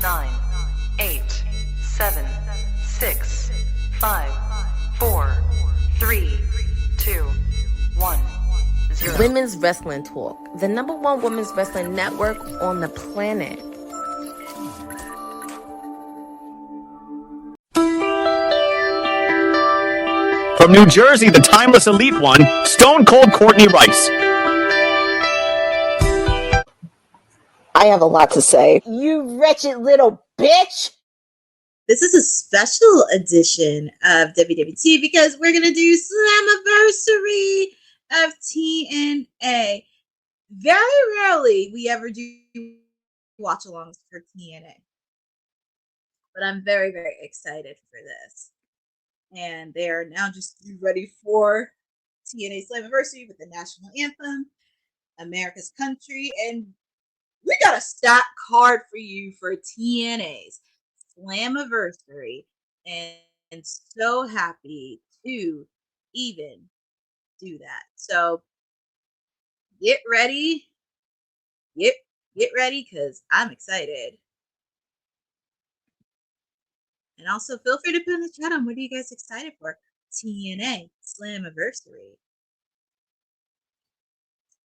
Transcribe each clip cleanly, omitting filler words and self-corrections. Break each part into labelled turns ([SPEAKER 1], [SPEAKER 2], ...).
[SPEAKER 1] 9, 8, 7, 6, 5, 4, 3, 2, 1, 0.
[SPEAKER 2] Women's Wrestling Talk, the #1 women's wrestling network on the planet.
[SPEAKER 3] From New Jersey, the timeless elite one, Stone Cold Courtney Rice.
[SPEAKER 4] I have a lot to say. You wretched little bitch!
[SPEAKER 5] This is a special edition of WWT because we're going to do Slammiversary of TNA. Very rarely we ever do watch-alongs for TNA. But I'm very, very excited for this. And they are now just ready for TNA Slammiversary with the national anthem, America's Country, and we got a stat card for you for TNA's Slammiversary, and so happy to even do that. So get ready, get ready, because I'm excited. And also feel free to put in the chat on what are you guys excited for TNA Slammiversary,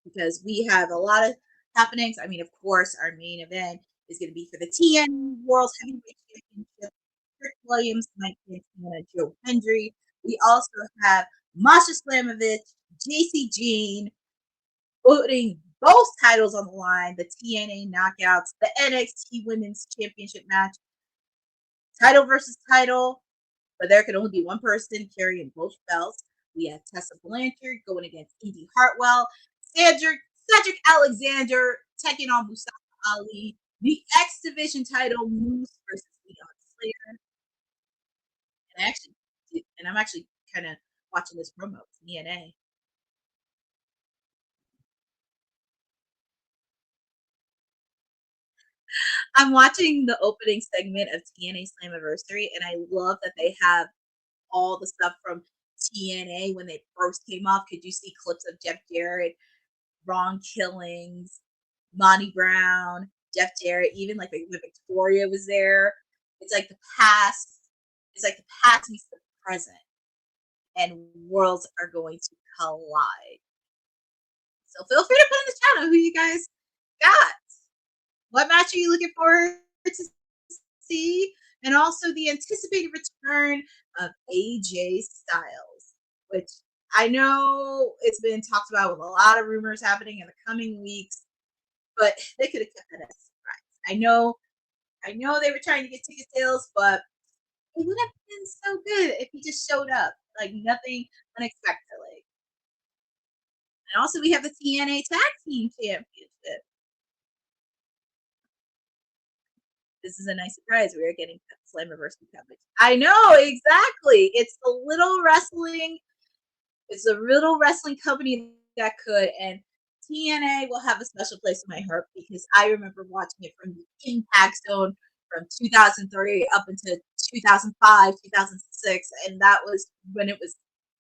[SPEAKER 5] because we have a lot of happenings. I mean, of course, our main event is going to be for the TNA World Heavyweight Championship. Rick Williams, Mike Santana, Joe Hendry. We also have Masha Slamovich, JC Jean, putting both titles on the line, the TNA Knockouts, the NXT Women's Championship match, title versus title, but there can only be one person carrying both belts. We have Tessa Blanchard going against Indy Hartwell, Cedric Alexander taking on Mustafa Ali, the X Division title, Moose versus Leon Slater. And I'm actually kind of watching this promo, TNA. I'm watching the opening segment of TNA Slammiversary, and I love that they have all the stuff from TNA when they first came off. Could you see clips of Jeff Jarrett, Ron Killings, Monty Brown, Jeff Jarrett, even like when Victoria was there. It's like the past. It's like the past meets the present, and worlds are going to collide. So feel free to put in the chat who you guys got. What match are you looking forward to see? And also the anticipated return of AJ Styles, which I know it's been talked about with a lot of rumors happening in the coming weeks, but they could have kept that as a surprise. I know they were trying to get ticket sales, but it would have been so good if he just showed up, like nothing unexpectedly. And also we have the TNA Tag Team Championship. This is a nice surprise. We are getting Slammiversary coverage. I know, exactly. It's a little wrestling company that could, and TNA will have a special place in my heart because I remember watching it from the Impact Zone from 2003 up until 2005, 2006, and that was when it was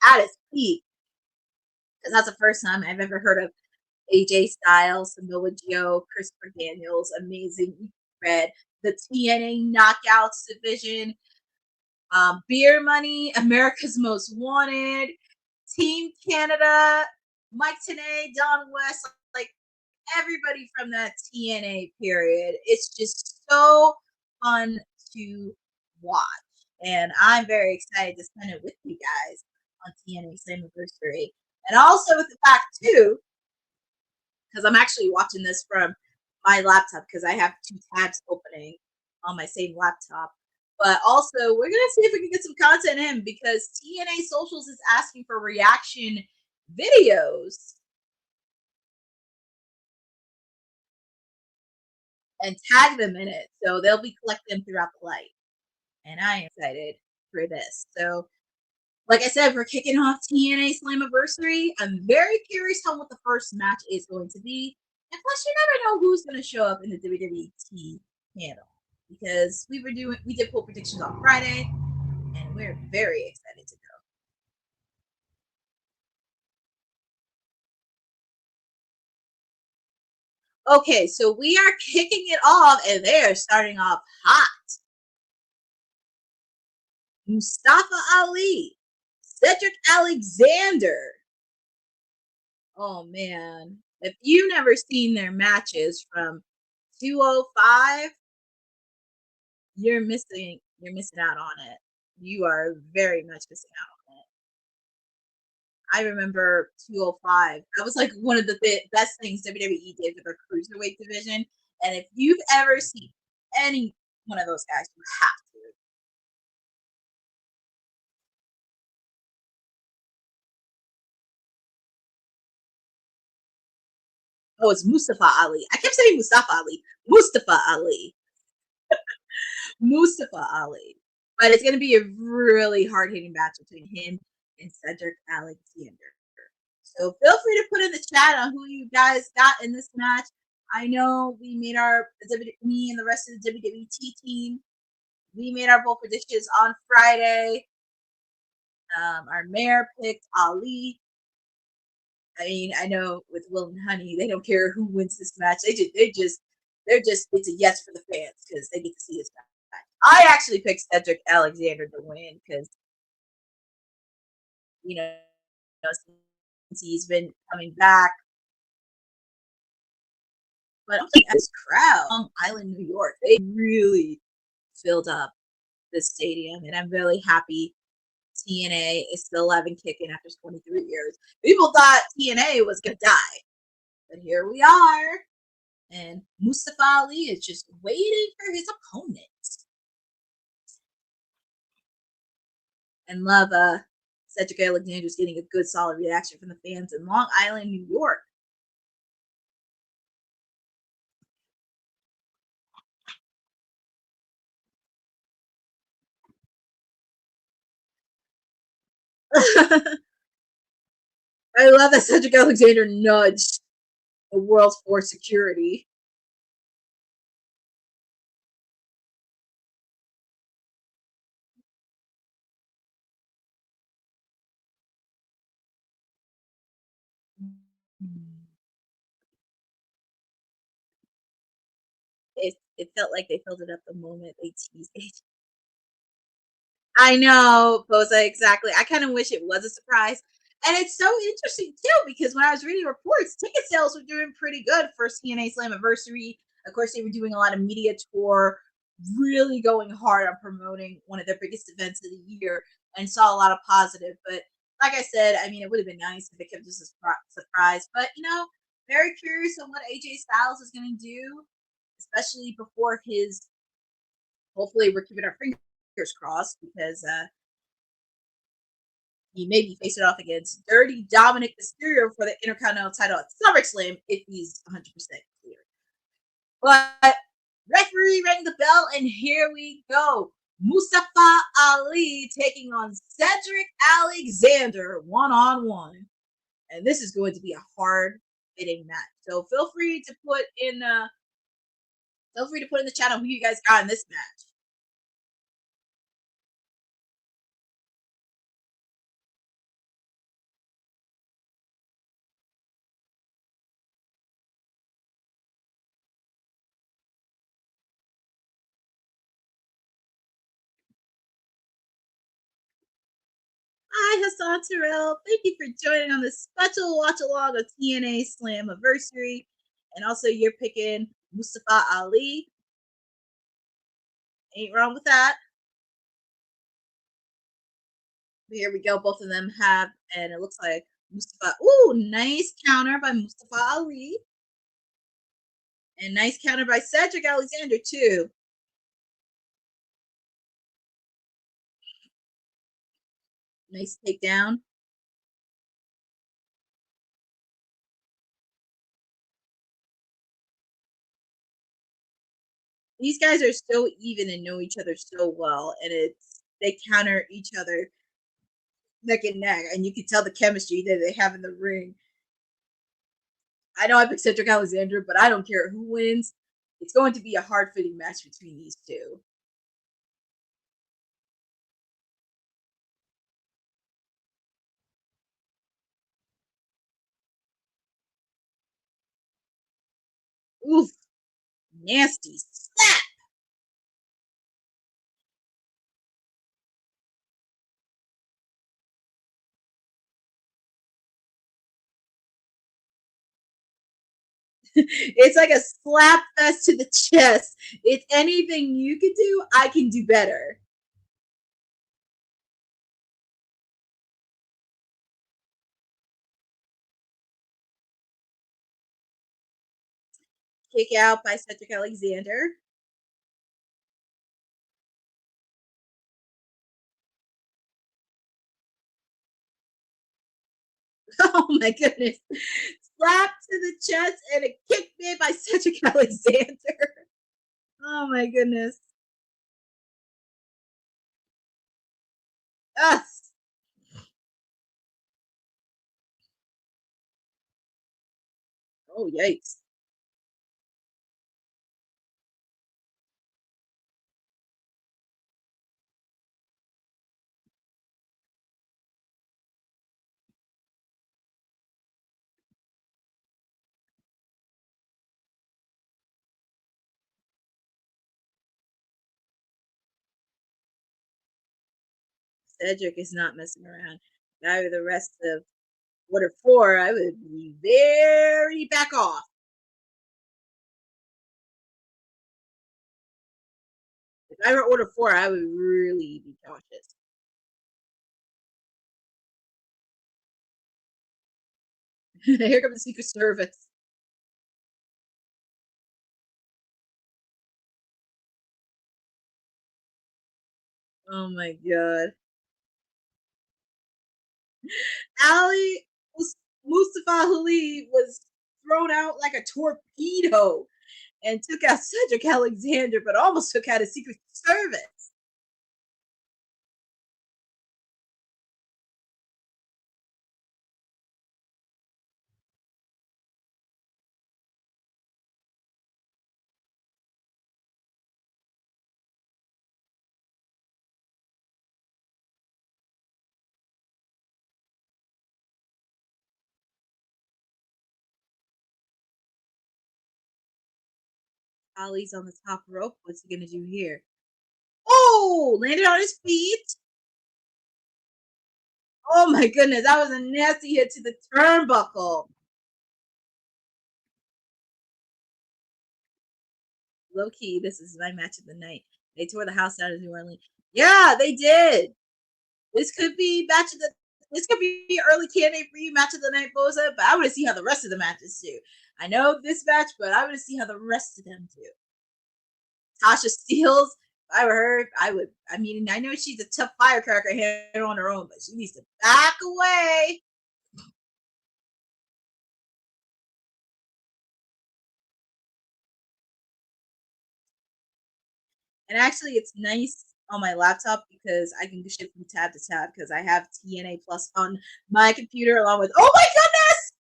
[SPEAKER 5] at its peak. Because that's the first time I've ever heard of AJ Styles, Samoa Joe, Christopher Daniels, Amazing Red, the TNA Knockouts division, Beer Money, America's Most Wanted, Team Canada, Mike Tenay, Don West, like everybody from that TNA period. It's just so fun to watch. And I'm very excited to spend it with you guys on TNA Slammiversary. And also with the fact, too, because I'm actually watching this from my laptop because I have 2 tabs opening on my same laptop. But also, we're going to see if we can get some content in because TNA Socials is asking for reaction videos and tag them in it. So they'll be collecting them throughout the light. And I am excited for this. So, like I said, we're kicking off TNA Slammiversary. I'm very curious on what the first match is going to be. And plus, you never know who's going to show up in the WWT panel because we did poll predictions on Friday, and we're very excited to go. Okay, so we are kicking it off, and they're starting off hot. Mustafa Ali, Cedric Alexander. Oh man, if you've never seen their matches from 205, you're missing out on it. You are very much missing out on it. I remember 205. That was like one of the best things WWE did with their cruiserweight division. And if you've ever seen any one of those guys, you have to. Oh, it's Mustafa Ali. I kept saying Mustafa Ali. Mustafa Ali. Mustafa Ali. But it's going to be a really hard-hitting match between him and Cedric Alexander. So feel free to put in the chat on who you guys got in this match. I know we made me and the rest of the WWT team, we made our bowl predictions on Friday. Our mayor picked Ali. I mean, I know with Will and Honey, they don't care who wins this match. They're just it's a yes for the fans because they get to see this match. I actually picked Cedric Alexander to win because, you know, since he's been coming back. But this crowd, Long Island, New York, they really filled up the stadium, and I'm really happy TNA is still alive and kicking after 23 years. People thought TNA was going to die, but here we are. And Mustafa Ali is just waiting for his opponent. And love Cedric Alexander's getting a good solid reaction from the fans in Long Island, New York. I love that Cedric Alexander nudged the World Force security. It felt like they filled it up the moment they teased it. I know, Boza, exactly. I kind of wish it was a surprise. And it's so interesting, too, because when I was reading reports, ticket sales were doing pretty good for TNA Slammiversary. Of course, they were doing a lot of media tour, really going hard on promoting one of their biggest events of the year, and saw a lot of positive. But like I said, I mean, it would have been nice if it kept us a surprise. But, very curious on what AJ Styles is going to do, especially before his, hopefully we're keeping our fingers crossed, because he may be facing off against Dirty Dominic Mysterio for the Intercontinental title at SummerSlam if he's 100% clear. But referee rang the bell, and here we go. Mustafa Ali taking on Cedric Alexander one-on-one. And this is going to be a hard-hitting match. So feel free to put in the chat on who you guys got in this match. Hi, Hassan Terrell. Thank you for joining on this special watch along of TNA Slammiversary. And also, you're picking Mustafa Ali. Ain't wrong with that. Here we go. Both of them have, and it looks like Mustafa. Ooh, nice counter by Mustafa Ali. And nice counter by Cedric Alexander, too. Nice takedown. These guys are so even and know each other so well, and they counter each other neck and neck, and you can tell the chemistry that they have in the ring. I know I picked Cedric Alexander, but I don't care who wins. It's going to be a hard-fitting match between these two. Oof. Nasty slap. It's like a slap fest to the chest. It's anything you can do, I can do better. Kick out by Cedric Alexander. Oh my goodness. Slap to the chest and a kick made by Cedric Alexander. Oh my goodness. Yes. Oh, yikes. Cedric is not messing around. Now the rest of Order 4, I would be very back off. If I were Order 4, I would really be cautious. Here comes the Secret Service. Oh my god. Ali Mustafa Ali was thrown out like a torpedo and took out Cedric Alexander, but almost took out a Secret Service. Ali's on the top rope. What's he gonna do here? Oh, landed on his feet. Oh my goodness, that was a nasty hit to the turnbuckle. Low key, this is my match of the night. They tore the house down in New Orleans. Yeah, they did. This could be match of the. This could be early TNA for you match of the night, Boza. But I want to see how the rest of the matches do. I know this match, but I want to see how the rest of them do. Tasha Steelz. If I were her, I would. I mean, I know she's a tough firecracker here on her own, but she needs to back away. And actually, it's nice on my laptop because I can shift from tab to tab because I have TNA Plus on my computer along with. Oh my goodness!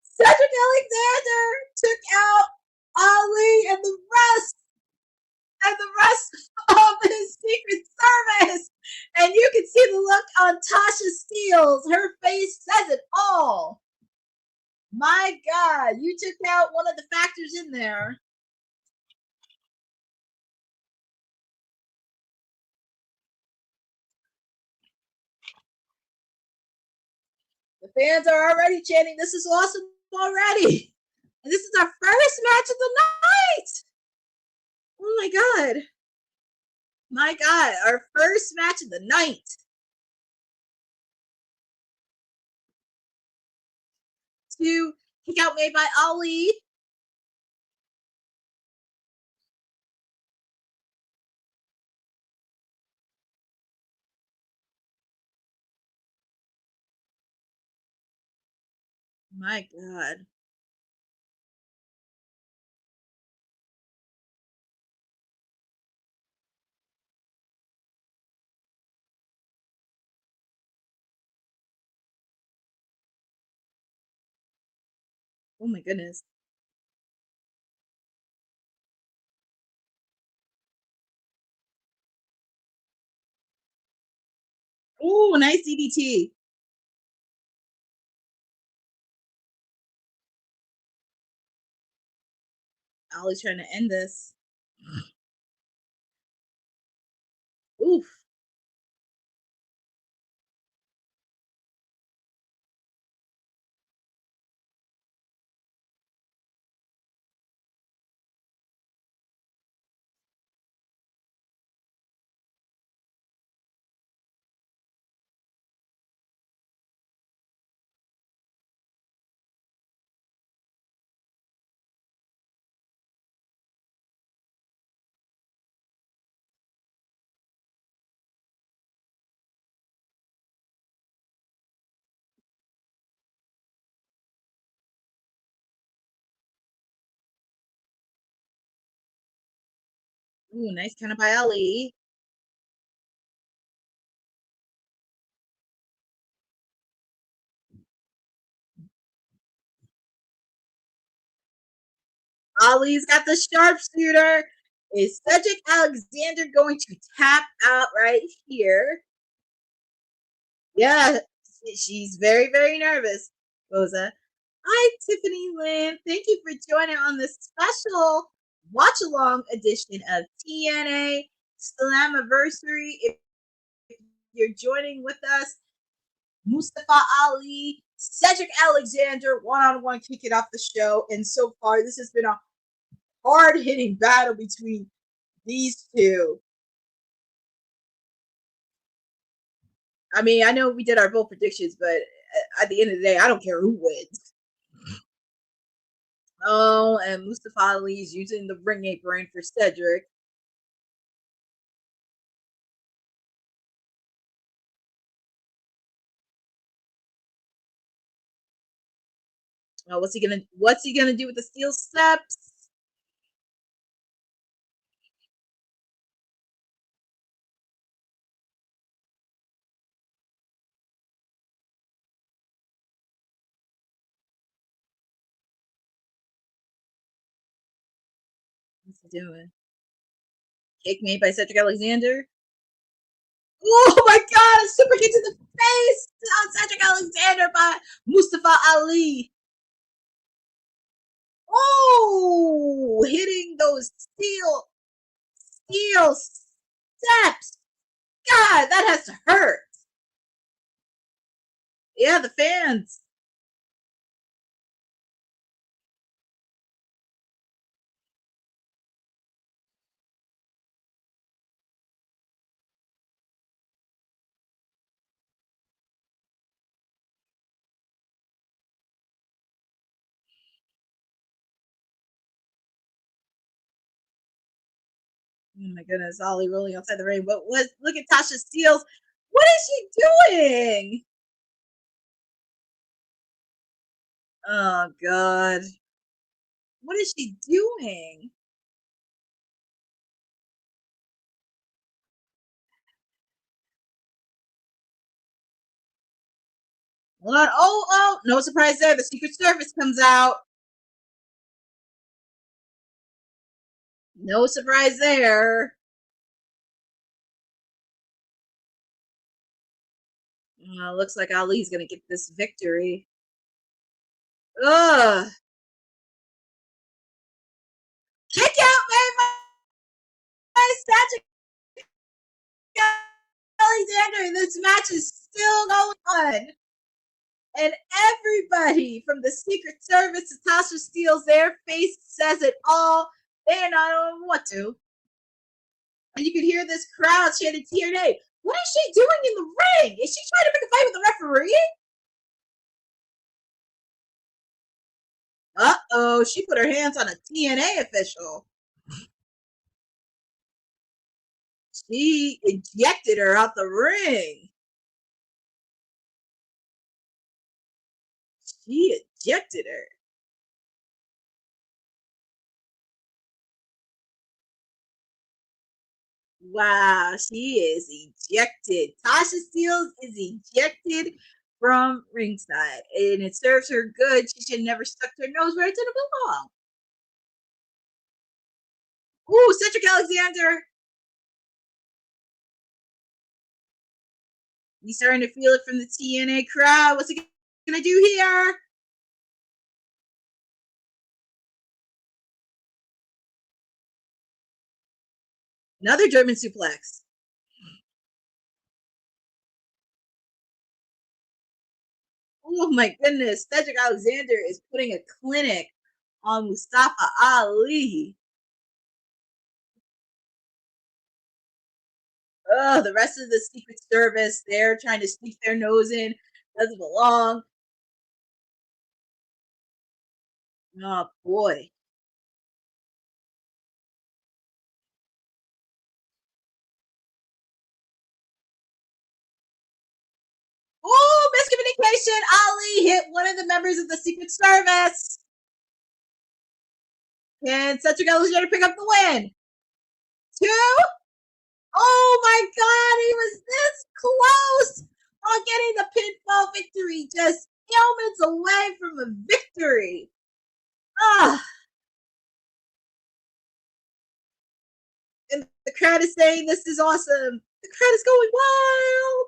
[SPEAKER 5] Cedric Alexander took out Ali and the rest of his Secret Service. And you can see the look on Tasha Steelz. Her face says it all. My God, you took out one of the factors in there. The fans are already chanting, "This is awesome already." And this is our first match of the night. Oh my God. My God, our first match of the night. To kick out made by Ali. My God. Oh my goodness. Oh, nice DDT. Ollie's trying to end this. Oof. Ooh, nice kind of by Ollie. Ollie's got the sharpshooter. Is Cedric Alexander going to tap out right here? Yeah, she's very, very nervous, Rosa. Hi, Tiffany Lynn. Thank you for joining on this special watch-along edition of TNA Slammiversary. If you're joining with us, Mustafa Ali, Cedric Alexander, one-on-one kicking off the show. And so far, this has been a hard-hitting battle between these two. I mean, I know we did our bold predictions, but at the end of the day, I don't care who wins. Oh, and Mustafa Ali is using the ring apron for Cedric. What's he gonna do with the steel steps? What's he doing? Kick made by Cedric Alexander. Oh my god, a super kick to the face on Cedric Alexander by Mustafa Ali. Oh, hitting those steel steps. God, that has to hurt. Yeah, the fans. Oh my goodness, Ollie rolling outside the ring. But look at Tasha Steelz. What is she doing? Oh god. What is she doing? Hold on. Oh, no surprise there. The Secret Service comes out. No surprise there. Looks like Ali's gonna get this victory. Ugh. Kick out by Cedric Alexander. This match is still going on. And everybody from the Secret Service to Tasha Steelz, their face says it all. They're not knowing what to. And you can hear this crowd chanting TNA. What is she doing in the ring? Is she trying to pick a fight with the referee? Uh-oh, she put her hands on a TNA official. She ejected her out the ring. She ejected her. Wow, she is ejected. Tasha Steelz is ejected from ringside, and it serves her good. She should never stuck her nose where it didn't belong. Ooh, Cedric Alexander. He's starting to feel it from the TNA crowd. What's he gonna do here? Another German suplex. Oh my goodness. Cedric Alexander is putting a clinic on Mustafa Ali. Oh, the rest of the Secret Service, they're trying to sneak their nose in. Doesn't belong. Oh boy. Oh, miscommunication. Ali hit one of the members of the Secret Service. Can Cedric Alexander pick up the win? 2. Oh my God, he was this close on getting the pinfall victory. Just ailments away from a victory. Ah. And the crowd is saying this is awesome. The crowd is going wild.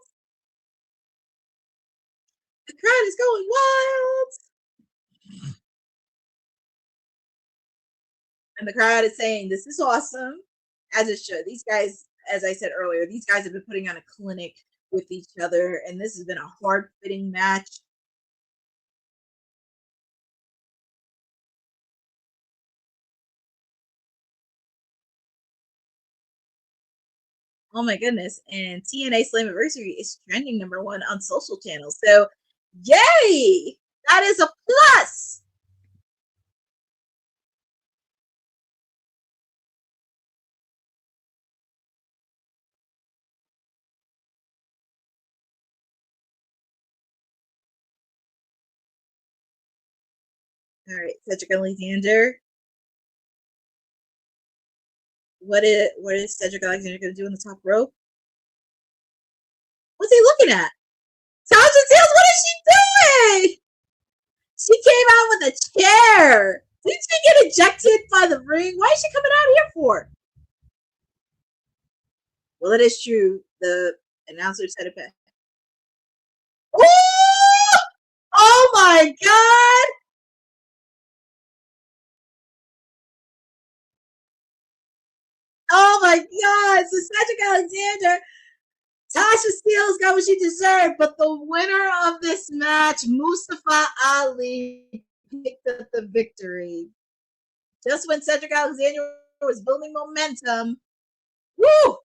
[SPEAKER 5] The crowd is going wild. And the crowd is saying this is awesome, as it should. These guys, as I said earlier, these guys have been putting on a clinic with each other, and this has been a hard-fitting match. Oh my goodness. And TNA Slammiversary is trending #1 on social channels. So, yay! That is a plus. All right, Cedric Alexander. What is Cedric Alexander going to do in the top rope? What's he looking at? Tasha Steelz, what is she doing? She came out with a chair. Didn't she get ejected by the ring? Why is she coming out here for? Well, it is true. The announcer said it best. Ooh! Oh my God! Oh my God! So Cedric Alexander, Tasha Steelz got what she deserved, but the winner of this match, Mustafa Ali, picked up the victory. Just when Cedric Alexander was building momentum, woo!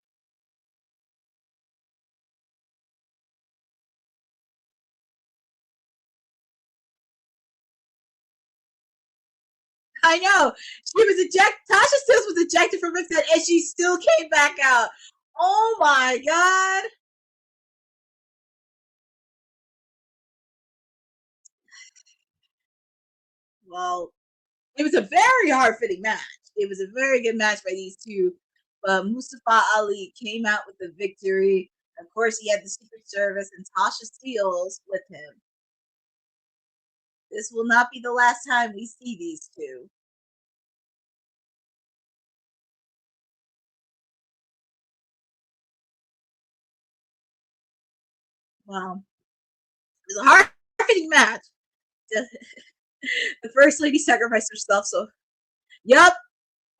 [SPEAKER 5] I know. She was ejected. Tasha Steelz was ejected from Ringside, and she still came back out. Oh my God. Well, it was a very hard-fitting match. It was a very good match by these two. But Mustafa Ali came out with the victory. Of course, he had the Secret Service and Tasha Steelz with him. This will not be the last time we see these two. Wow. It was a hard-hitting match. The First Lady sacrificed herself, so yep,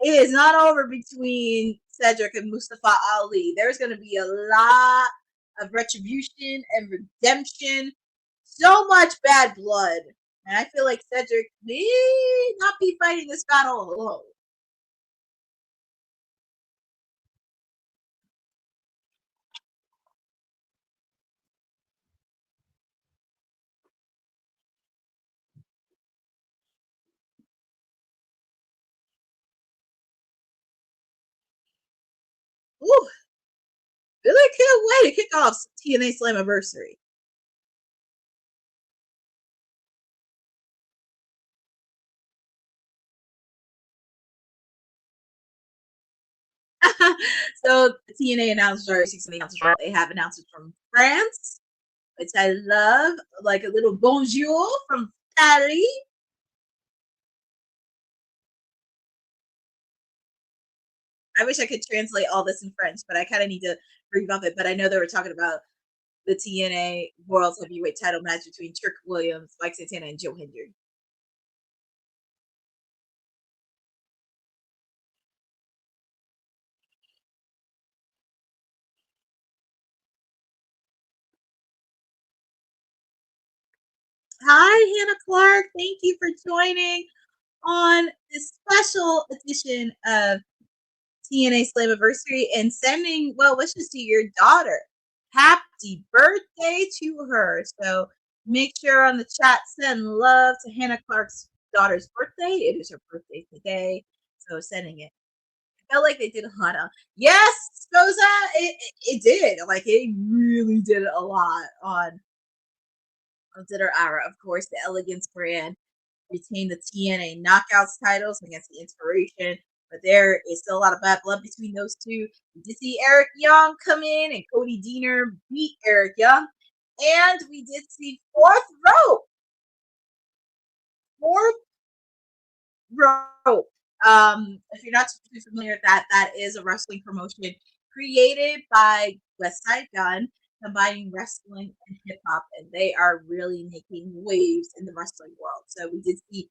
[SPEAKER 5] it is not over between Cedric and Mustafa Ali. There's going to be a lot of retribution and redemption. So much bad blood. And I feel like Cedric may not be fighting this battle alone. Ooh, really can't wait to kick off TNA Slammiversary. So the TNA announcers, they have announcers from France, which I love, like a little bonjour from Paris. I wish I could translate all this in French, but I kind of need to read off it. But I know they were talking about the TNA World Heavyweight title match between Trick Williams, Mike Santana, and Joe Hendry. Hi, Hannah Clark. Thank you for joining on this special edition of TNA Slammiversary and sending well wishes to your daughter. Happy birthday to her. So make sure on the chat, send love to Hannah Clark's daughter's birthday. It is her birthday today. So sending it. I felt like they did a lot of, yes, Sposa, it did. Like, it really did a lot on Dinner Hour. Of course, the Elegance brand retained the TNA Knockouts titles against the Inspiration, but there is still a lot of bad blood between those two. We did see Eric Young come in and Cody Deaner beat Eric Young, and we did see Fourth Rope. If you're not too familiar with that, that is a wrestling promotion created by West Side Gun, combining wrestling and hip hop, and they are really making waves in the wrestling world. So we did see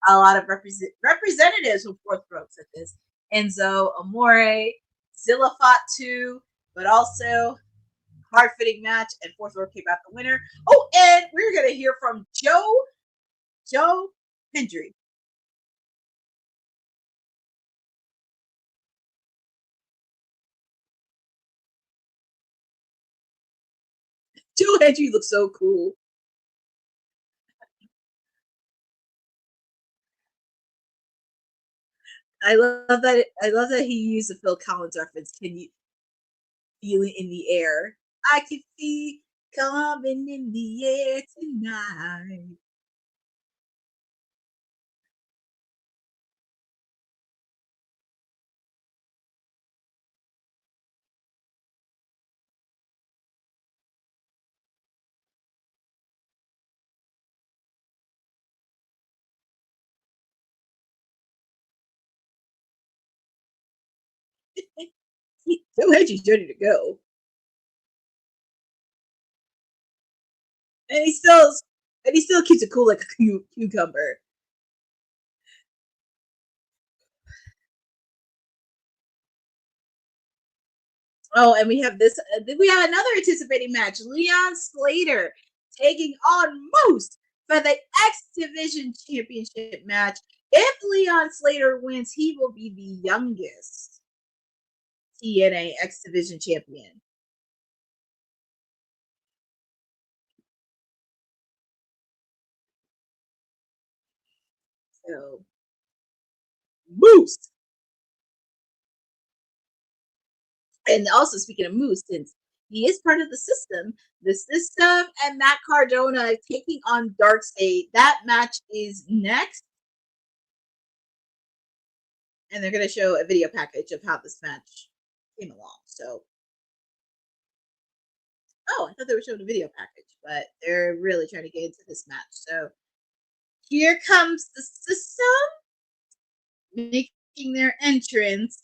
[SPEAKER 5] a lot of representatives from Fourth Rope, such as Enzo Amore, Zilla Fatu, but also hard fitting match, and Fourth Rope came out the winner. Oh, and we're gonna hear from Joe Hendry. Joe Hendry looks so cool. I love that. I love that he used the Phil Collins reference. Can you feel it in the air? I can feel coming in the air tonight. Joe Hendry's ready to go, and he still keeps it cool like a cucumber. Oh, and we have this. We have another anticipating match: Leon Slater taking on Moose for the X Division Championship match. If Leon Slater wins, he will be the youngest TNA X Division champion. So, Moose. And also, speaking of Moose, since he is part of the system and Matt Cardona taking on Dark State. That match is next. And they're going to show a video package of how this match came along. So, oh, I thought they were showing a video package, but they're really trying to get into this match. So, here comes the system making their entrance.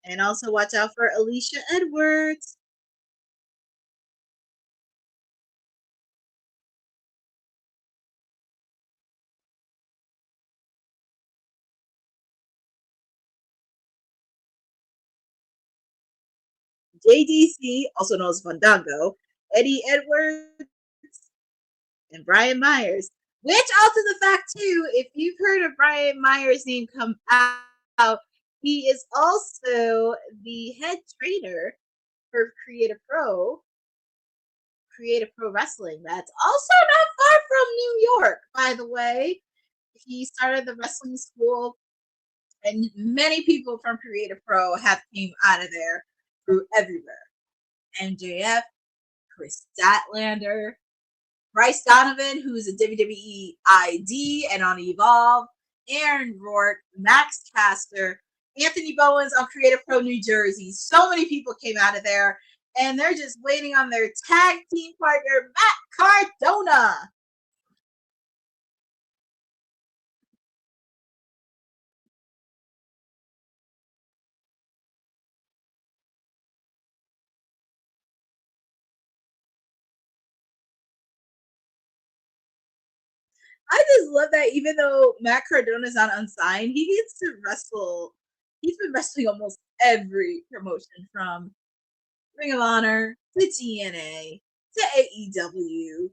[SPEAKER 5] And also watch out for Alicia Edwards. JDC, also known as Fandango, Eddie Edwards, and Brian Myers. Which also the fact too, if you've heard of Brian Myers' name come out, he is also the head trainer for Creative Pro Wrestling. That's also not far from New York, by the way. He started the wrestling school, and many people from Creative Pro have came out of there through everywhere. MJF, Chris Statlander, Bryce Donovan, who's a WWE ID and on Evolve, Aaron Rourke, Max Caster, Anthony Bowens on Creative Pro New Jersey. So many people came out of there, and they're just waiting on their tag team partner, Matt Cardona. I just love that even though Matt Cardona is not unsigned, he gets to wrestle. He's been wrestling almost every promotion from Ring of Honor, to TNA, to AEW,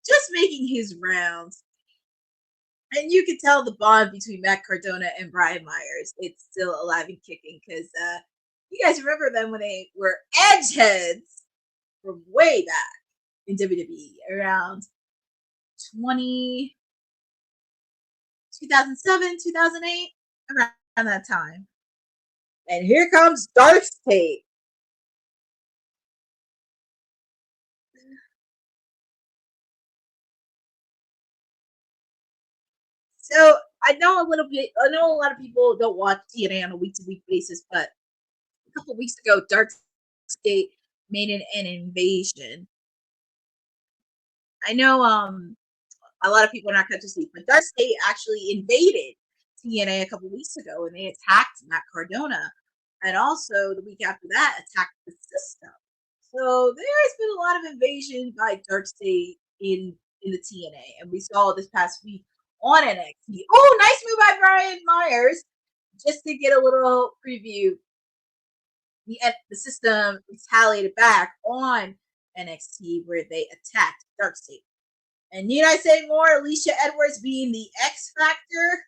[SPEAKER 5] just making his rounds. And you can tell the bond between Matt Cardona and Brian Myers. It's still alive and kicking because you guys remember them when they were edge heads from way back in WWE around 2007, 2008, around that time. And here comes Dark's tape. So I know a lot of people don't watch TNA on a week-to-week basis, but a couple weeks ago, Dark State made an invasion. I know a lot of people are not going to see, but Dark State actually invaded TNA a couple weeks ago, and they attacked Matt Cardona, and also the week after that, attacked the system. So there has been a lot of invasion by Dark State in the TNA, and we saw this past week on NXT. Oh, nice move by Brian Myers. Just to get a little preview, the system retaliated back on NXT where they attacked Dark State. And need I say more? Alicia Edwards being the X Factor.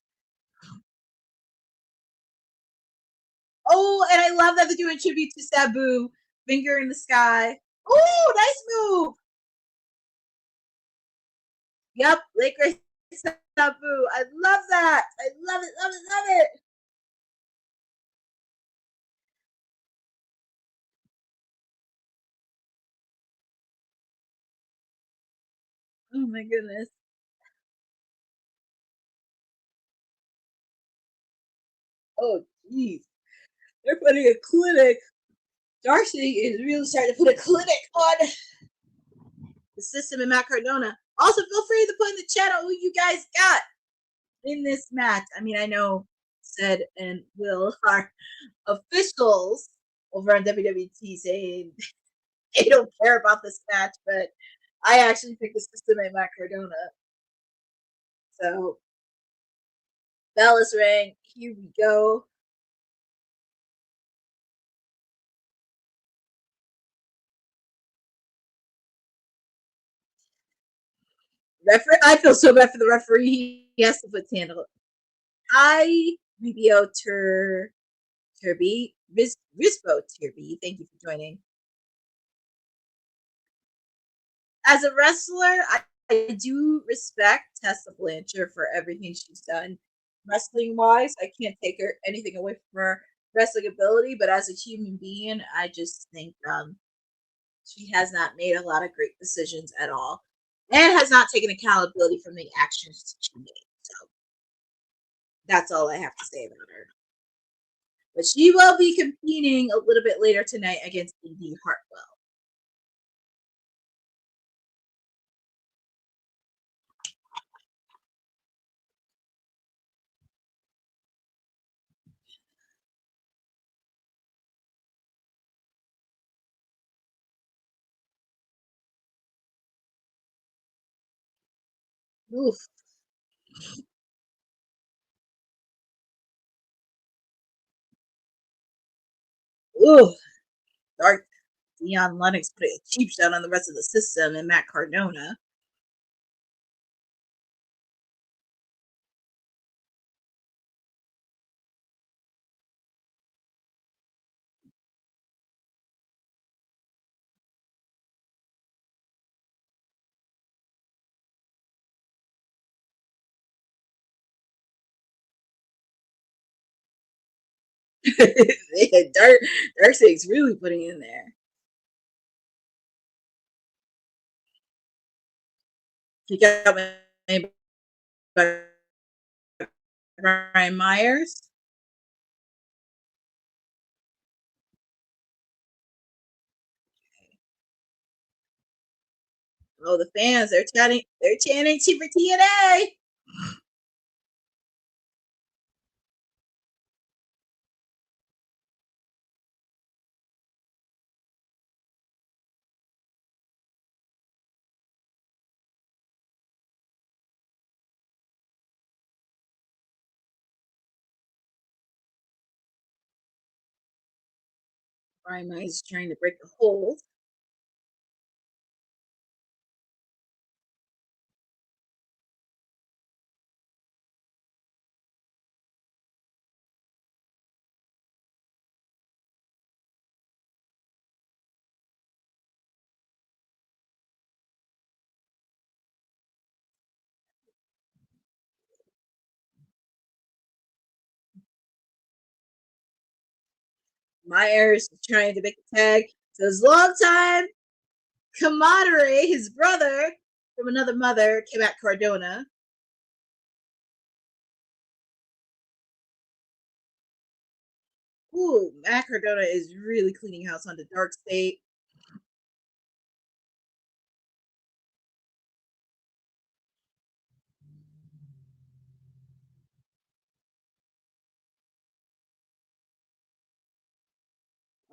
[SPEAKER 5] Oh, and I love that they're doing tribute to Sabu, finger in the sky. Oh, nice move. Yep, Lake Race Sabu. I love that. I love it, love it, love it. Oh my goodness. Oh, jeez. They're putting a clinic. Darcy is really starting to put a clinic on the system in Matt Cardona. Also, feel free to put in the chat who you guys got in this match. I mean, I know Ced and Will are officials over on WWT saying they don't care about this match, but I actually picked the system in Matt Cardona. So, bell is rang. Here we go. I feel so bad for the referee. He has to put handle. Hi, Rubio Turby. Rispo Turby. Thank you for joining. As a wrestler, I do respect Tessa Blanchard for everything she's done wrestling wise. I can't take her anything away from her wrestling ability, but as a human being, I just think she has not made a lot of great decisions at all, and has not taken accountability from the actions she made. So that's all I have to say about her. But she will be competing a little bit later tonight against Indy Hartwell. Oof. Ooh. Dark Dion Lennox put a cheap shot on the rest of the system and Matt Cardona. Darkseid's really putting in there. He got Brian Myers. Oh, the fans, they're chanting for TNA. Brian is trying to break the hold. Myers is trying to make a tag. So his longtime camaraderie, his brother from another mother, came at Cardona. Ooh, Matt Cardona is really cleaning house on the Dark State.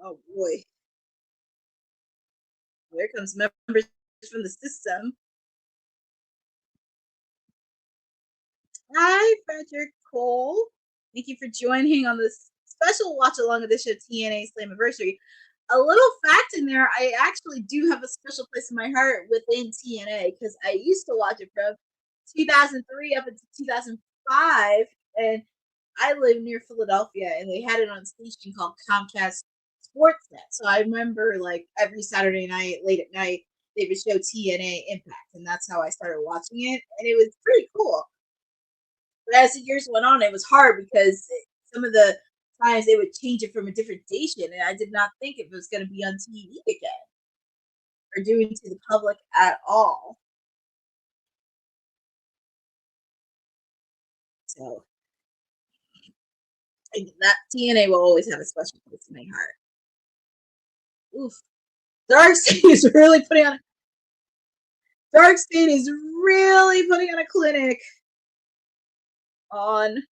[SPEAKER 5] Oh boy. Here comes members from the system. Hi, Frederick Cole. Thank you for joining on this special watch along edition of TNA Slammiversary. A little fact in there, I actually do have a special place in my heart within TNA because I used to watch it from 2003 up until 2005, and I live near Philadelphia, and they had it on a station called Comcast Sportsnet. So I remember, like, every Saturday night, late at night, they would show TNA Impact, and that's how I started watching it, and it was pretty cool. But as the years went on, it was hard because some of the times they would change it from a different station, and I did not think it was going to be on TV again or doing to the public at all. So that TNA will always have a special place in my heart. Oof. Dark State is really putting on. Dark State is really putting on a clinic on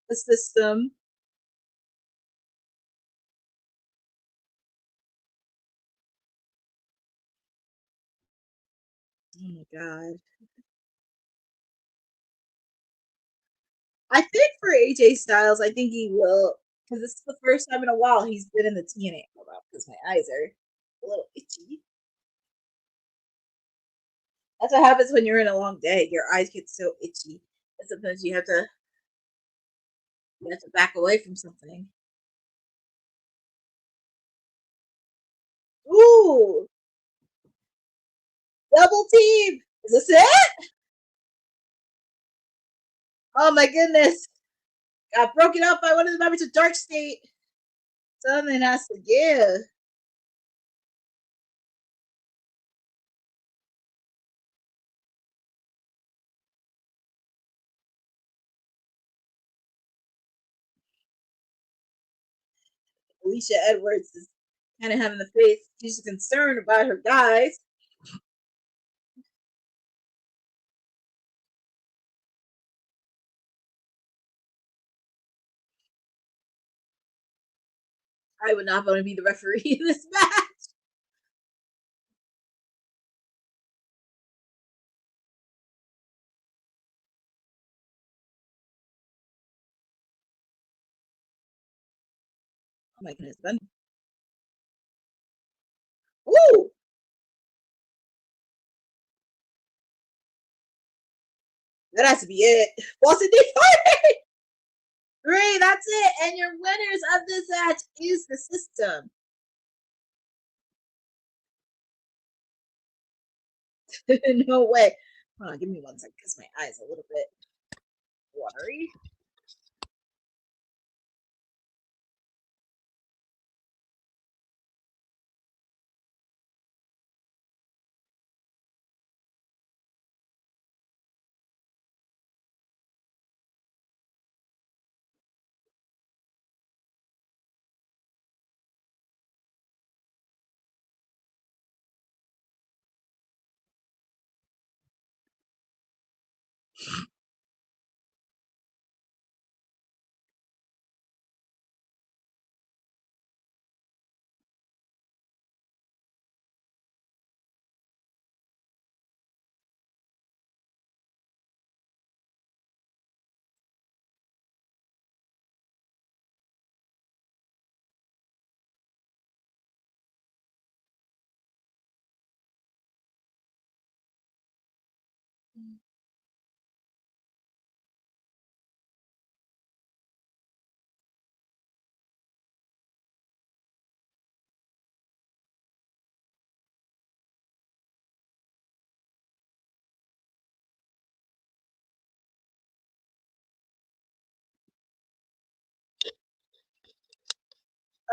[SPEAKER 5] the system. Oh my god. I think for AJ Styles, I think he will, because this is the first time in a while he's been in the TNA. Hold on, because my eyes are a little itchy. That's what happens when you're in a long day. Your eyes get so itchy, and sometimes you have to back away from something. Ooh, double team. Is this it? Oh my goodness. Got broken up by one of the members of Dark State. Something has to give. Alicia Edwards is kind of having the face. She's concerned about her guys. I would not want to be the referee in this match. Oh my goodness. Woo! That has to be it. Boston Detroit! 3, that's it. And your winners of this match is the system. No way. Hold on, give me one second because my eyes are a little bit watery.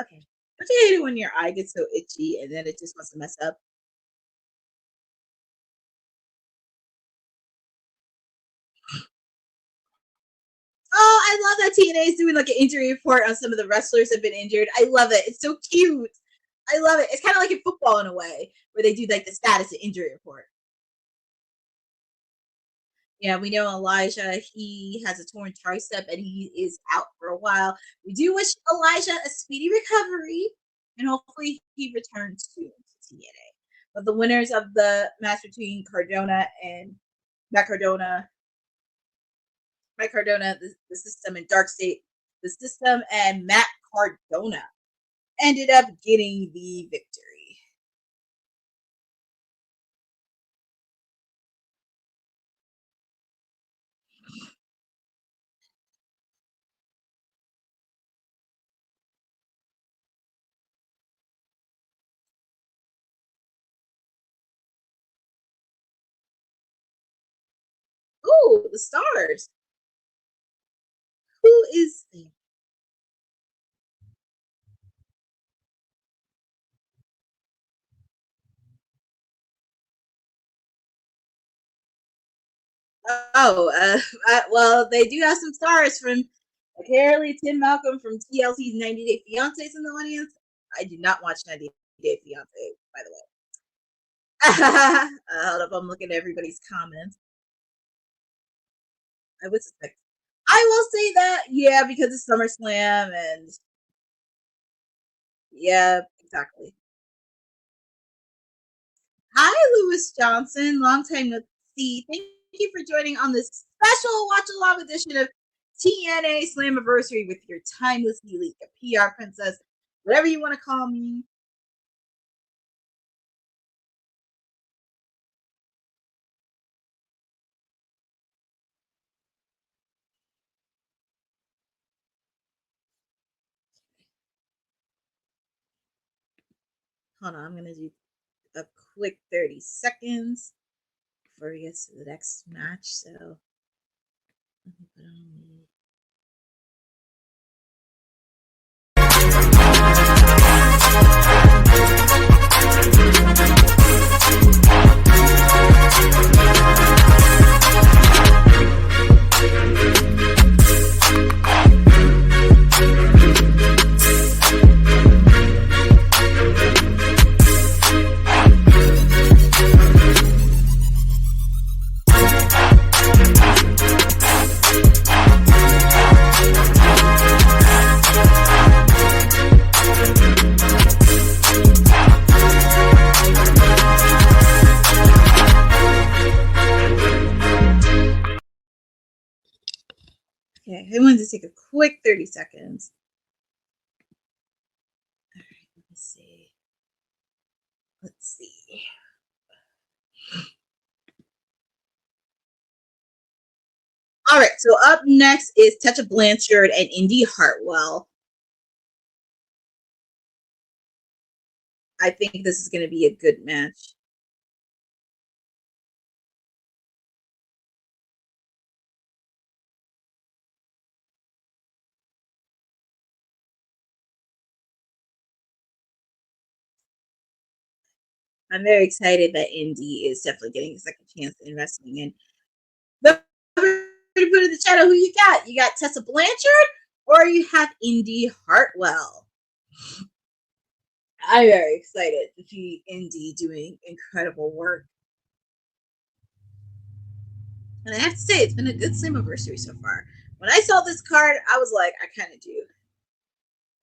[SPEAKER 5] Okay. Don't you hate it when your eye gets so itchy and then it just wants to mess up? Oh, I love that TNA is doing like an injury report on some of the wrestlers that have been injured. I love it. It's so cute. I love it. It's kind of like in football in a way, where they do like the status and injury report. Yeah, we know Elijah, he has a torn tricep and he is out for a while. We do wish Elijah a speedy recovery and hopefully he returns soon to TNA. But the winners of the match between Cardona and Matt Cardona, the system, and Dark State, the system, and Matt Cardona ended up getting the victory. Ooh, the stars. Who is Oh, well, they do have some stars from apparently Tim Malcolm from TLC's 90 Day Fiancé in the audience. I do not watch 90 Day Fiancé, by the way. Hold up, I'm looking at everybody's comments. I would suspect. I will say that, yeah, because it's SummerSlam and yeah, exactly. Hi, Lewis Johnson. Long time no see. Thank you for joining on this special watch along edition of TNA Slammiversary with your timeless elite, a PR princess, whatever you want to call me. Hold on, I'm going to do a quick 30 seconds before we get to the next match. So, let me put on the Okay, I wanted to take a quick 30 seconds. All right, let me see. Let's see. All right, so up next is Tessa Blanchard and Indy Hartwell. I think this is going to be a good match. I'm very excited that Indy is definitely getting a second chance in wrestling. And put in the chat who you got. You got Tessa Blanchard or you have Indy Hartwell. I'm very excited to see Indy doing incredible work. And I have to say, it's been a good Slammiversary so far. When I saw this card, I was like, I kind of do.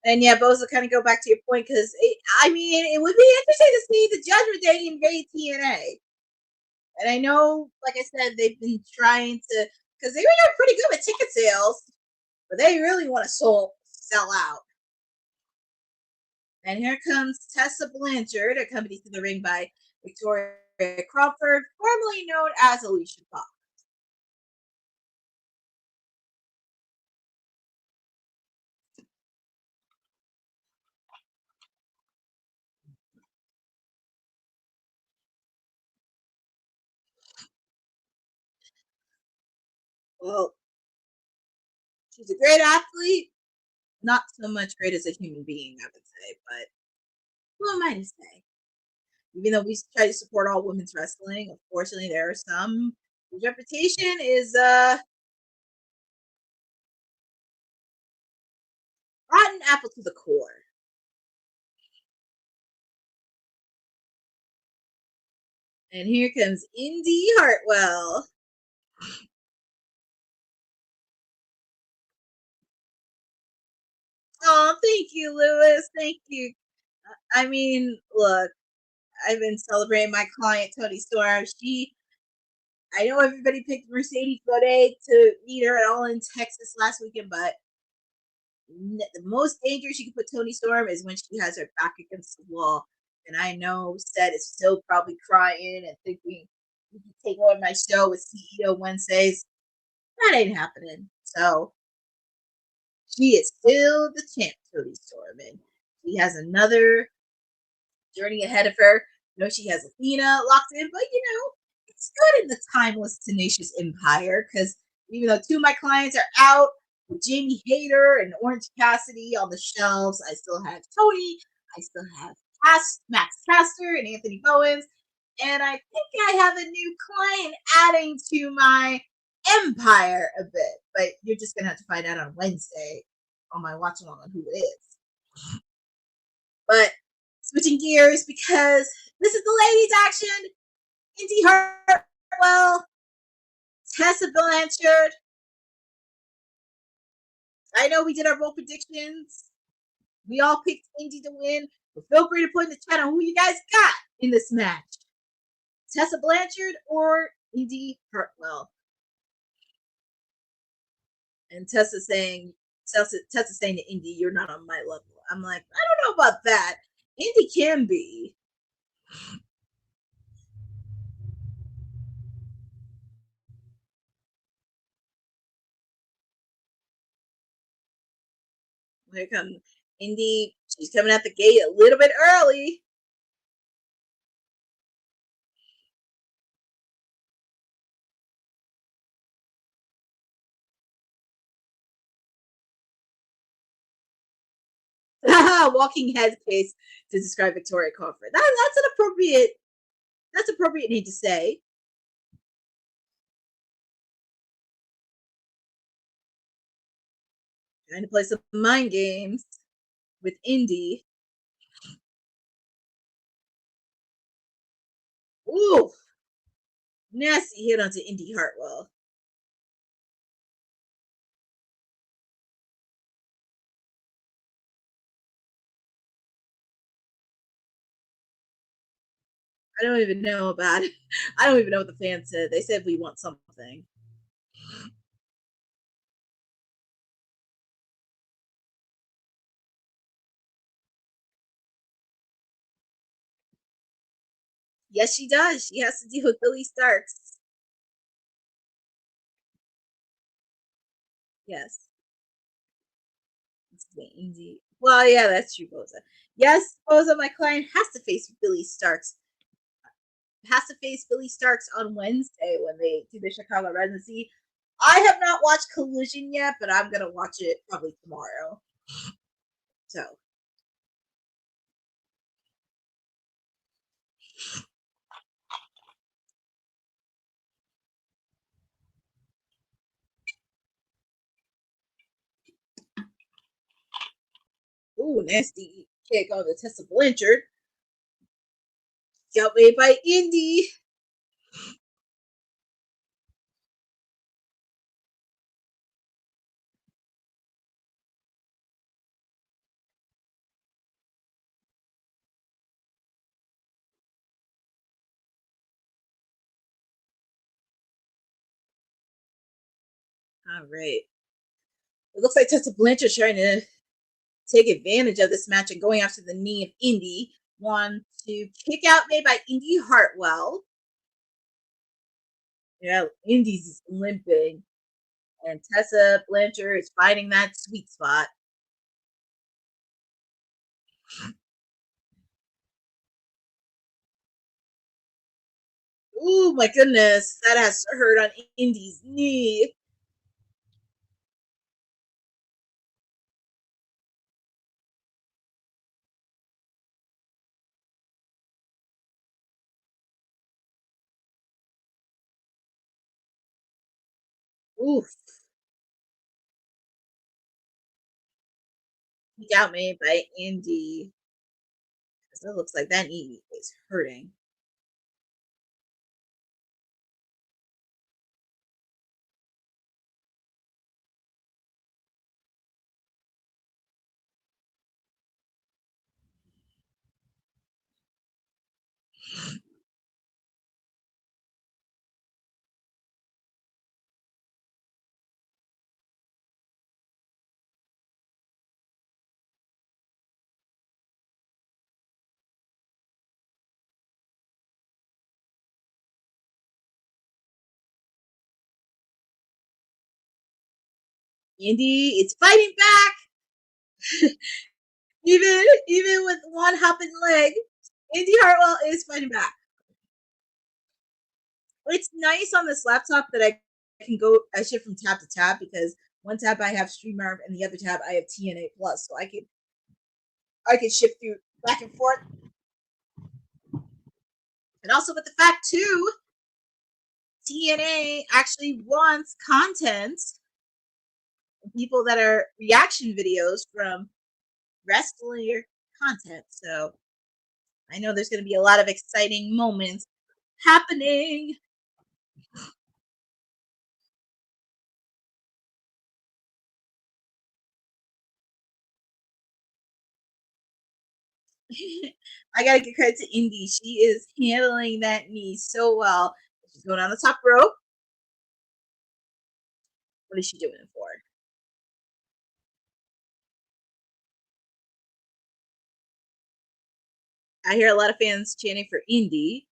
[SPEAKER 5] And yeah, Boza, kind of go back to your point, because I mean, it would be interesting to see the Judgment Day invade TNA. And I know, like I said, they've been trying to, because they were pretty good with ticket sales, but they really want to sell out. And here comes Tessa Blanchard, accompanied to the ring by Victoria Crawford, formerly known as Alicia Fox. Well, she's a great athlete, not so much great as a human being, I would say, but who am I to say? Even though we try to support all women's wrestling, unfortunately, there are some whose reputation is rotten apple to the core. And here comes Indy Hartwell. Oh, thank you, Lewis. Thank you. I mean, look, I've been celebrating my client, Tony Storm. I know everybody picked Mercedes Bodet to meet her at All in Texas last weekend, but the most dangerous you can put Tony Storm is when she has her back against the wall. And I know Seth is still probably crying and thinking you can take on my show with CEO Wednesdays. That ain't happening. So she is still the champ, Tony Storm, and she has another journey ahead of her. You know, she has Athena locked in, but you know, it's good in the timeless, tenacious empire because even though two of my clients are out with Jamie Hayter and Orange Cassidy on the shelves, I still have Tony, I still have Max Caster and Anthony Bowens, and I think I have a new client adding to my empire a bit, but you're just gonna have to find out on Wednesday on my watch along on who it is. But switching gears because this is the ladies' action. Indy Hartwell, Tessa Blanchard. I know we did our bold predictions. We all picked Indy to win, but feel free to put in the chat on who you guys got in this match. Tessa Blanchard or Indy Hartwell. And Tessa saying to Indy, you're not on my level. I'm like, I don't know about that. Indy can be. Here comes Indy. She's coming out the gate a little bit early. Walking head case to describe Victoria Crawford. That's appropriate need to say. Trying to play some mind games with Indy. Ooh, nasty hit onto Indy Hartwell. I don't even know about it. I don't even know what the fans said. They said we want something. Yes, she does. She has to deal with Billy Starks. Yes. Indy. Well, yeah, that's true, Boza. Yes, Boza, my client has to face Billy Starks. Has to face Billy Starks on Wednesday when they do the Chicago residency. I have not watched Collision yet, but I'm gonna watch it probably tomorrow. So. Ooh, nasty kick on the Tessa Blanchard. Got made by Indy. All right. It looks like Tessa Blanchard trying to take advantage of this match and going after the knee of Indy. 1, to Kick Out Me by Indy Hartwell. Yeah, Indy's limping. And Tessa Blanchard is finding that sweet spot. Oh my goodness, that has to hurt on Indy's knee. Oof. Kick Out Me by Indy. Because it looks like that knee is hurting. Indy is fighting back. even with one hopping leg, Indy Hartwell is fighting back. It's nice on this laptop that I shift from tab to tab, because one tab I have StreamYard and the other tab I have TNA Plus, so I can shift through back and forth. And also with the fact too, TNA actually wants content, people that are reaction videos from wrestler content. So I know there's going to be a lot of exciting moments happening. I gotta give credit to Indy. She is handling that knee so well. She's going on the top rope. What is she doing it for? I hear a lot of fans chanting for Indy.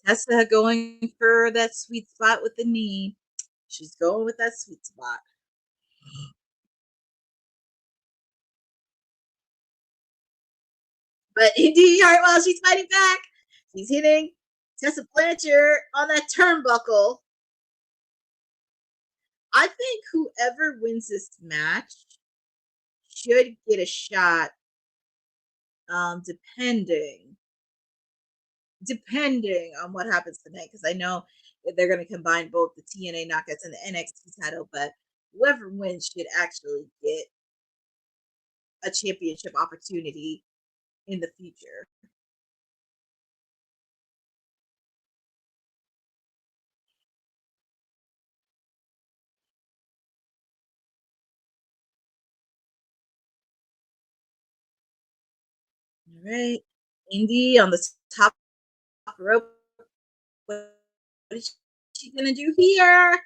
[SPEAKER 5] Tessa going for that sweet spot with the knee. She's going with that sweet spot. But Indy Hartwell, she's fighting back. She's hitting Tessa Blanchard on that turnbuckle. I think whoever wins this match should get a shot, depending on what happens tonight, because I know that they're going to combine both the TNA knockouts and the NXT title, but whoever wins should actually get a championship opportunity in the future. All right, Indy on the top rope. What is she gonna do here?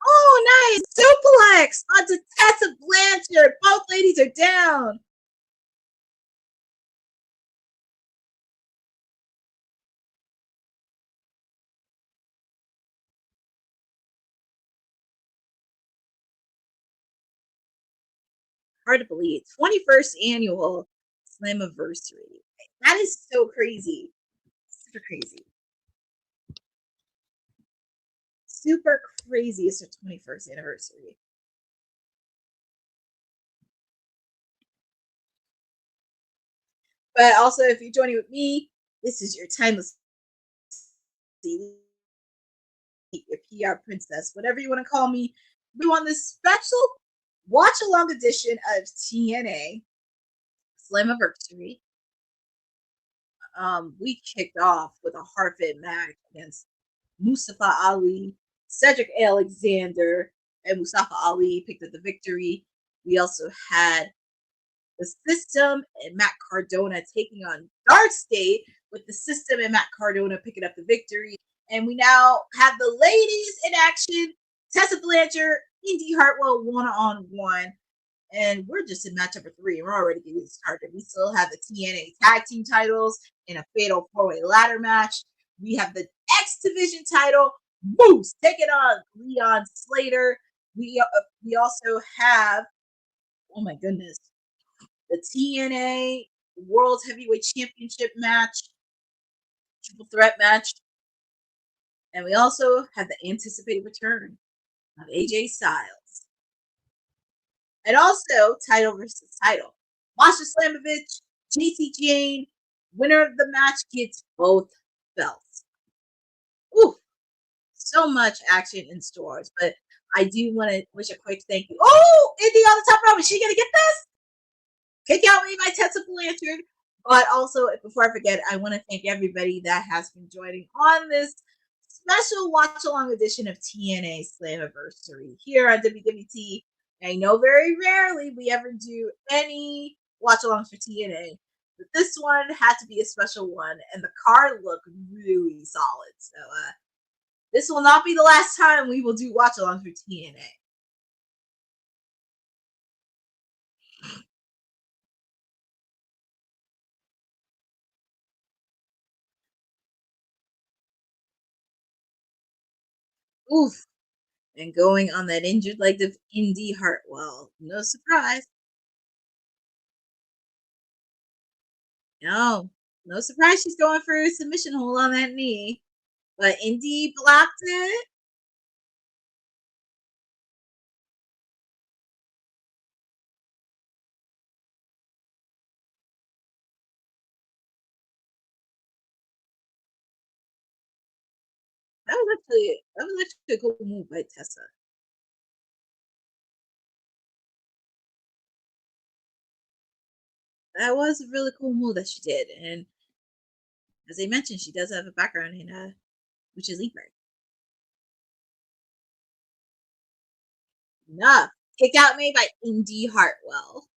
[SPEAKER 5] Oh, nice suplex onto Tessa Blanchard. Both ladies are down. Hard to believe. 21st annual Slammiversary. That is so crazy. Super crazy. Super crazy. It's their 21st anniversary. But also, if you're joining with me, this is your timeless, your PR princess, whatever you want to call me. We want this special watch-along edition of TNA Slammiversary. We kicked off with a hard-fit match against Mustafa Ali, Cedric Alexander, and Mustafa Ali picked up the victory. We also had the System and Matt Cardona taking on Dark State, with the System and Matt Cardona picking up the victory. And we now have the ladies in action. Tessa Blanchard, Indy Hartwell one-on-one. And we're just in match number 3. We're already getting started. We still have the TNA tag team titles in a fatal 4-way ladder match. We have the X Division title. Moose taking on Leon Slater. We also have, oh my goodness, the TNA World Heavyweight Championship match, triple threat match. And we also have the anticipated return of AJ Styles. And also title versus title. Masha Slamovich, JC Jane, winner of the match gets both belts. Ooh, so much action in stores, but I do want to wish a quick thank you. Oh, Indy on the top rope. Is she going to get this? Kick out me by Tessa Blanchard. But also, before I forget, I want to thank everybody that has been joining on this special watch-along edition of TNA Slammiversary here on WWT. I know very rarely we ever do any watch-alongs for TNA, but this one had to be a special one, and the card looked really solid. So this will not be the last time we will do watch-alongs for TNA. Oof. And going on that injured leg of Indy Hartwell. No surprise. No surprise she's going for a submission hold on that knee. But Indy blocked it. That was actually a cool move by Tessa. That was a really cool move that she did. And as I mentioned, she does have a background in Lucha Libre. Enough. Kick out made by Indy Hartwell.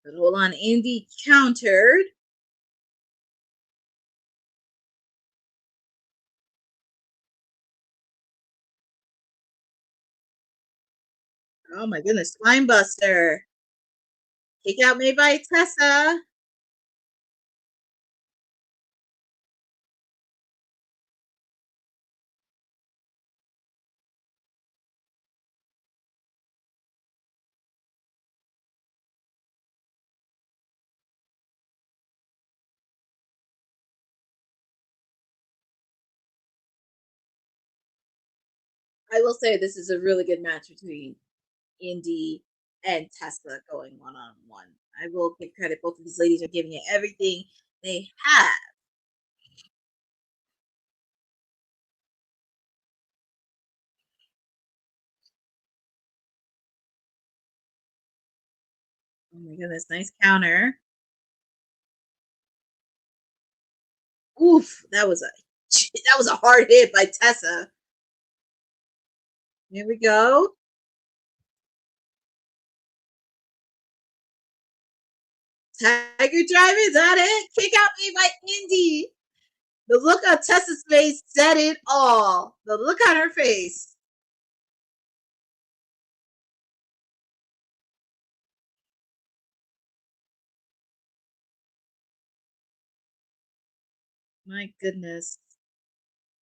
[SPEAKER 5] But hold on, Indy countered. Oh my goodness, Spinebuster. Kick out made by Tessa. I will say this is a really good match between Indy and Tessa going one-on-one. I will give credit. Both of these ladies are giving it everything they have. Oh my goodness, nice counter. Oof, that was a hard hit by Tessa. Here we go. Tiger drive, is that it? Kick out me by Indy. The look on Tessa's face said it all. The look on her face. My goodness.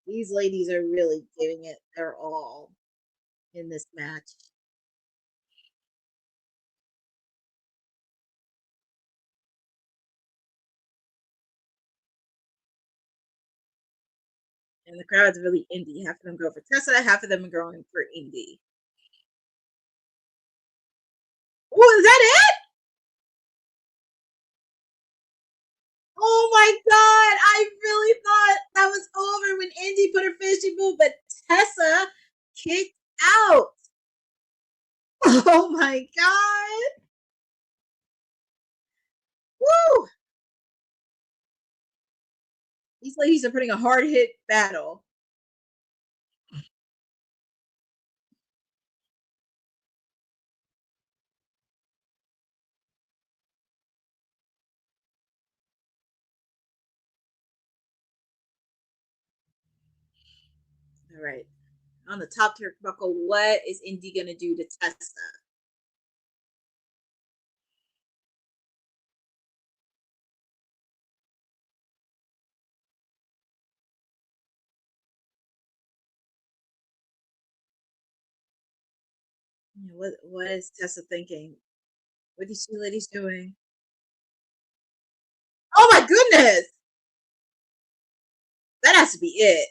[SPEAKER 5] These ladies are really giving it their all in this match. And the crowd's really Indy. Half of them go for Tessa, half of them are going for Indy. Oh, is that it? Oh my God. I really thought that was over when Indy put her finishing move, but Tessa kicked out. Oh my God. Woo. These ladies are putting a hard hit battle. All right. On the top turnbuckle, what is Indy going to do to Tessa? What is Tessa thinking? What are these two ladies doing? Oh my goodness! That has to be it.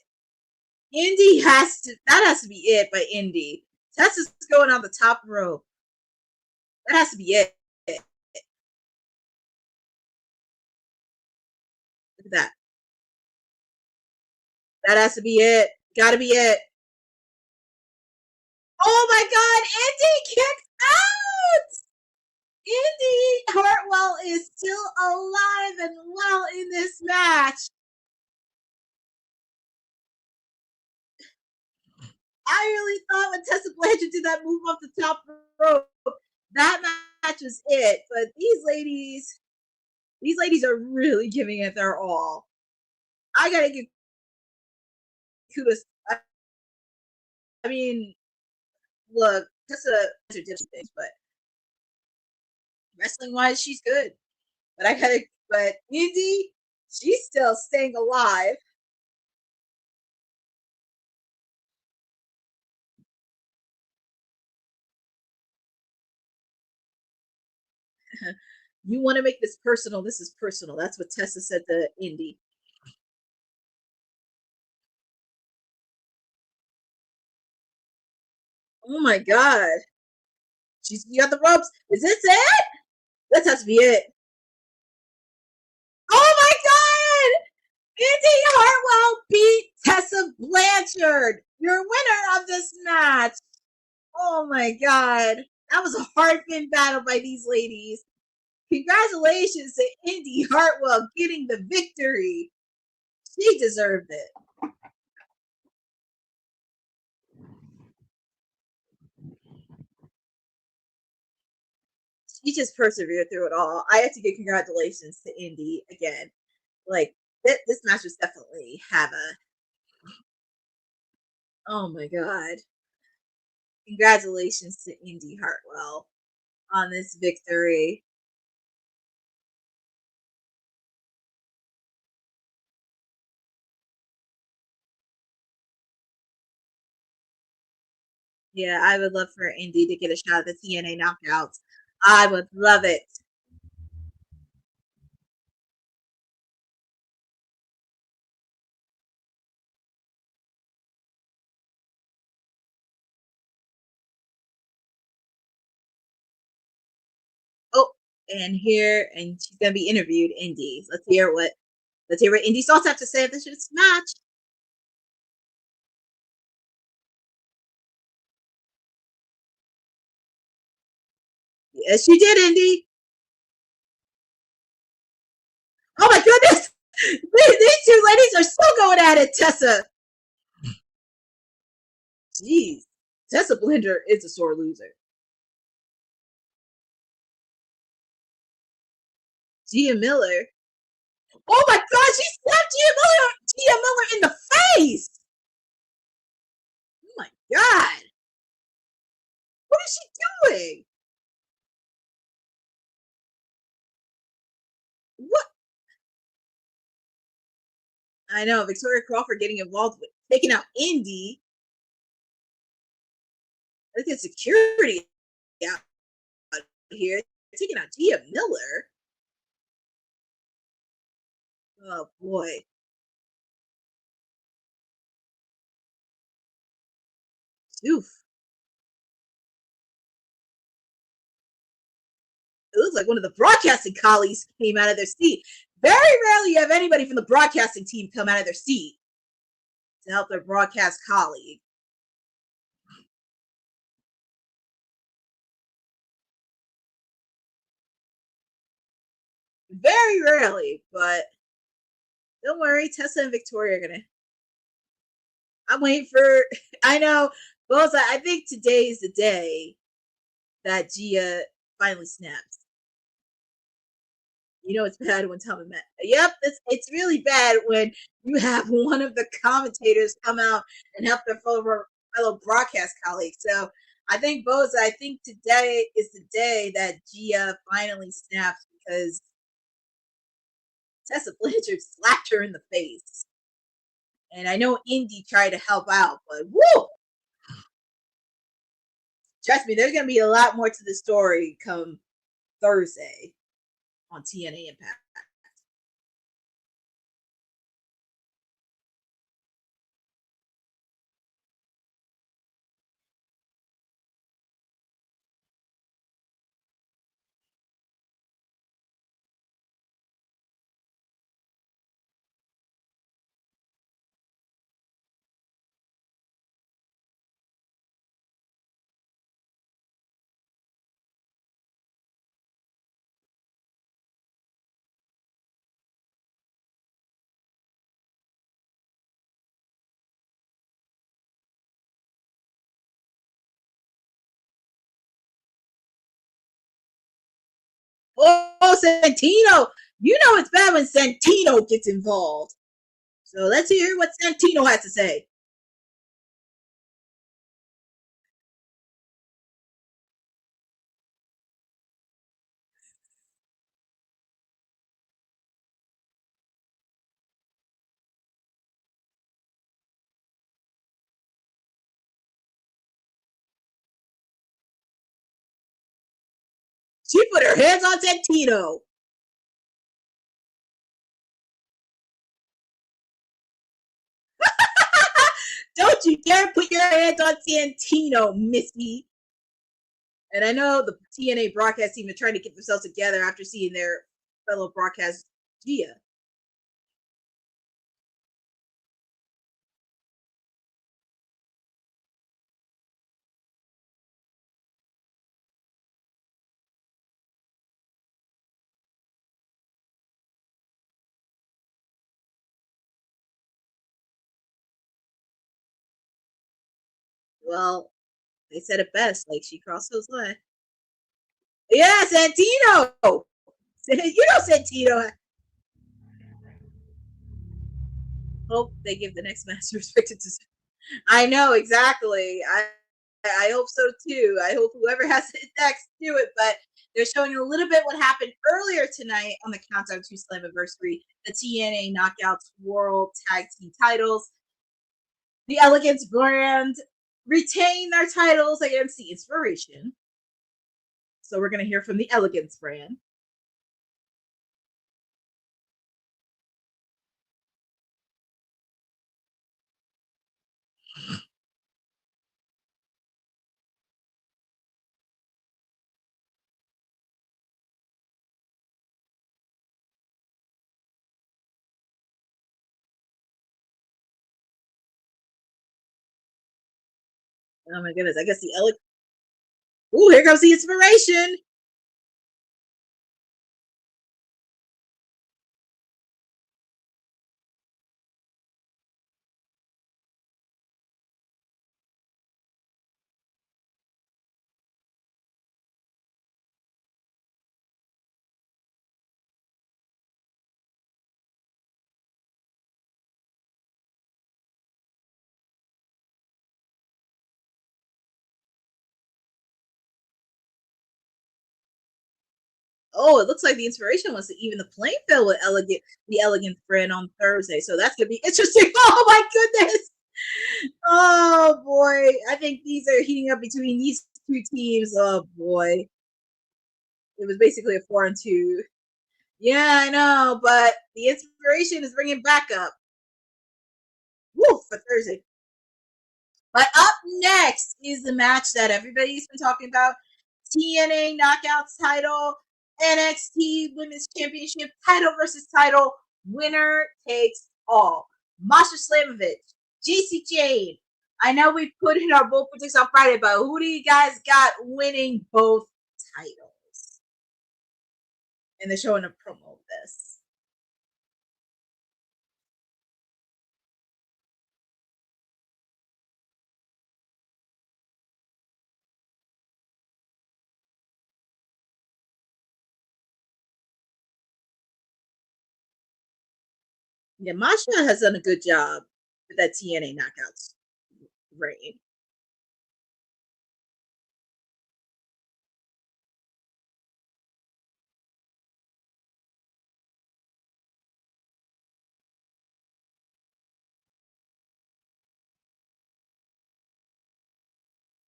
[SPEAKER 5] Indy that has to be it by Indy. Tessa's going on the top rope. That has to be it. Look at that. That has to be it. Gotta be it. Oh my god, Indy kicked out! Indy Hartwell is still alive and well in this match. I really thought when Tessa Blanchard did that move off the top rope, that match was it. But these ladies are really giving it their all. I gotta give kudos. I mean, look, Tessa did things, but wrestling wise, she's good. But Indy, she's still staying alive. You want to make this personal? This is personal. That's what Tessa said to Indy. Oh my god. She's got the ropes. Is this it? That has to be it. Oh my god! Indy Hartwell beat Tessa Blanchard. Your winner of this match. Oh my god. That was a hard-fought battle by these ladies. Congratulations to Indy Hartwell getting the victory. She deserved it. She just persevered through it all. I have to give congratulations to Indy again. Like, this match was definitely havoc. Oh my god. Congratulations to Indy Hartwell on this victory. Yeah, I would love for Indy to get a shot at the TNA knockouts. I would love it. Oh, and she's gonna be interviewed, Indy. Let's hear what Indy Salts have to say of this match. Yes, she did, Indy. Oh my goodness! These two ladies are still going at it, Tessa. Jeez. Tessa Blanchard is a sore loser. Gia Miller. Oh my god, she slapped Gia Miller in the face! Oh my god. What is she doing? What? I know, Victoria Crawford getting involved with taking out Indy. I think it's security out here taking out Gia Miller. Oh boy. Oof. It looks like one of the broadcasting colleagues came out of their seat. Very rarely you have anybody from the broadcasting team come out of their seat to help their broadcast colleague. Very rarely, but Don't worry, Tessa and Victoria are gonna. I'm waiting for. I know, both. I think today is the day that Gia finally snaps. You know it's bad when Tommy met. Yep, it's really bad when you have one of the commentators come out and help their fellow broadcast colleagues. So I think I think today is the day that Gia finally snaps because Tessa Blanchard slapped her in the face. And I know Indy tried to help out, but woo! Trust me, there's going to be a lot more to the story come Thursday on TNA Impact. Oh, Santino! You know it's bad when Santino gets involved. So let's hear what Santino has to say. She put her hands on Santino. Don't you dare put your hands on Santino, Missy. And I know the TNA broadcast team are trying to get themselves together after seeing their fellow broadcast Gia. Well, they said it best, like she crossed those lines. Yeah, Santino. You know Santino. Hope they give the next match respect to. I know exactly. I hope so too. I hope whoever has it next do it. But they're showing a little bit what happened earlier tonight on the Countdown to Slammiversary, the TNA Knockouts World Tag Team titles. The Elegance brand retain their titles against the Inspiration. So we're going to hear from the Elegance brand. Oh my goodness, I guess the Elegance. Ooh, here comes the Inspiration. Oh, it looks like the Inspiration wants to even the playing field with the Elegance brand on Thursday. So that's gonna be interesting. Oh my goodness. Oh boy. I think these are heating up between these two teams. Oh boy. It was basically a 4-2. Yeah, I know, but the Inspiration is bringing back up. Woo, for Thursday. But up next is the match that everybody's been talking about. TNA Knockouts title, NXT Women's Championship title versus title. Winner takes all. Masha Slamovich, JC Jane. I know we put in our bold predictions on Friday, but who do you guys got winning both titles? And they're showing a promo of this. Yeah, Masha has done a good job with that TNA knockouts reign.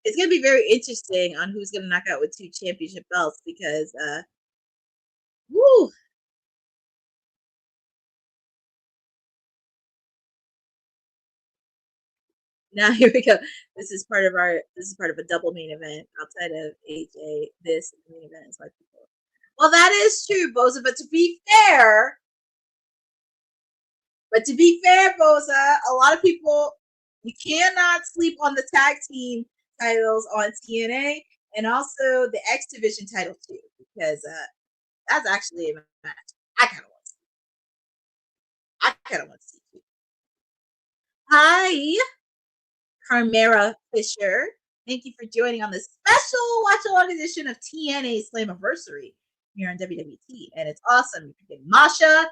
[SPEAKER 5] It's gonna be very interesting on who's gonna knock out with 2 championship belts because woo. Now here we go. This is part of a double main event outside of AJ. This main event is why people. Well, that is true, Boza. But to be fair, Boza, a lot of people, you cannot sleep on the tag team titles on TNA and also the X Division title too, because that's actually a match I kind of want to see. I kind of want to see too. Hi, Carmera Fisher. Thank you for joining on this special watch-along edition of TNA Slammiversary here on WWT. And it's awesome. You're picking Masha.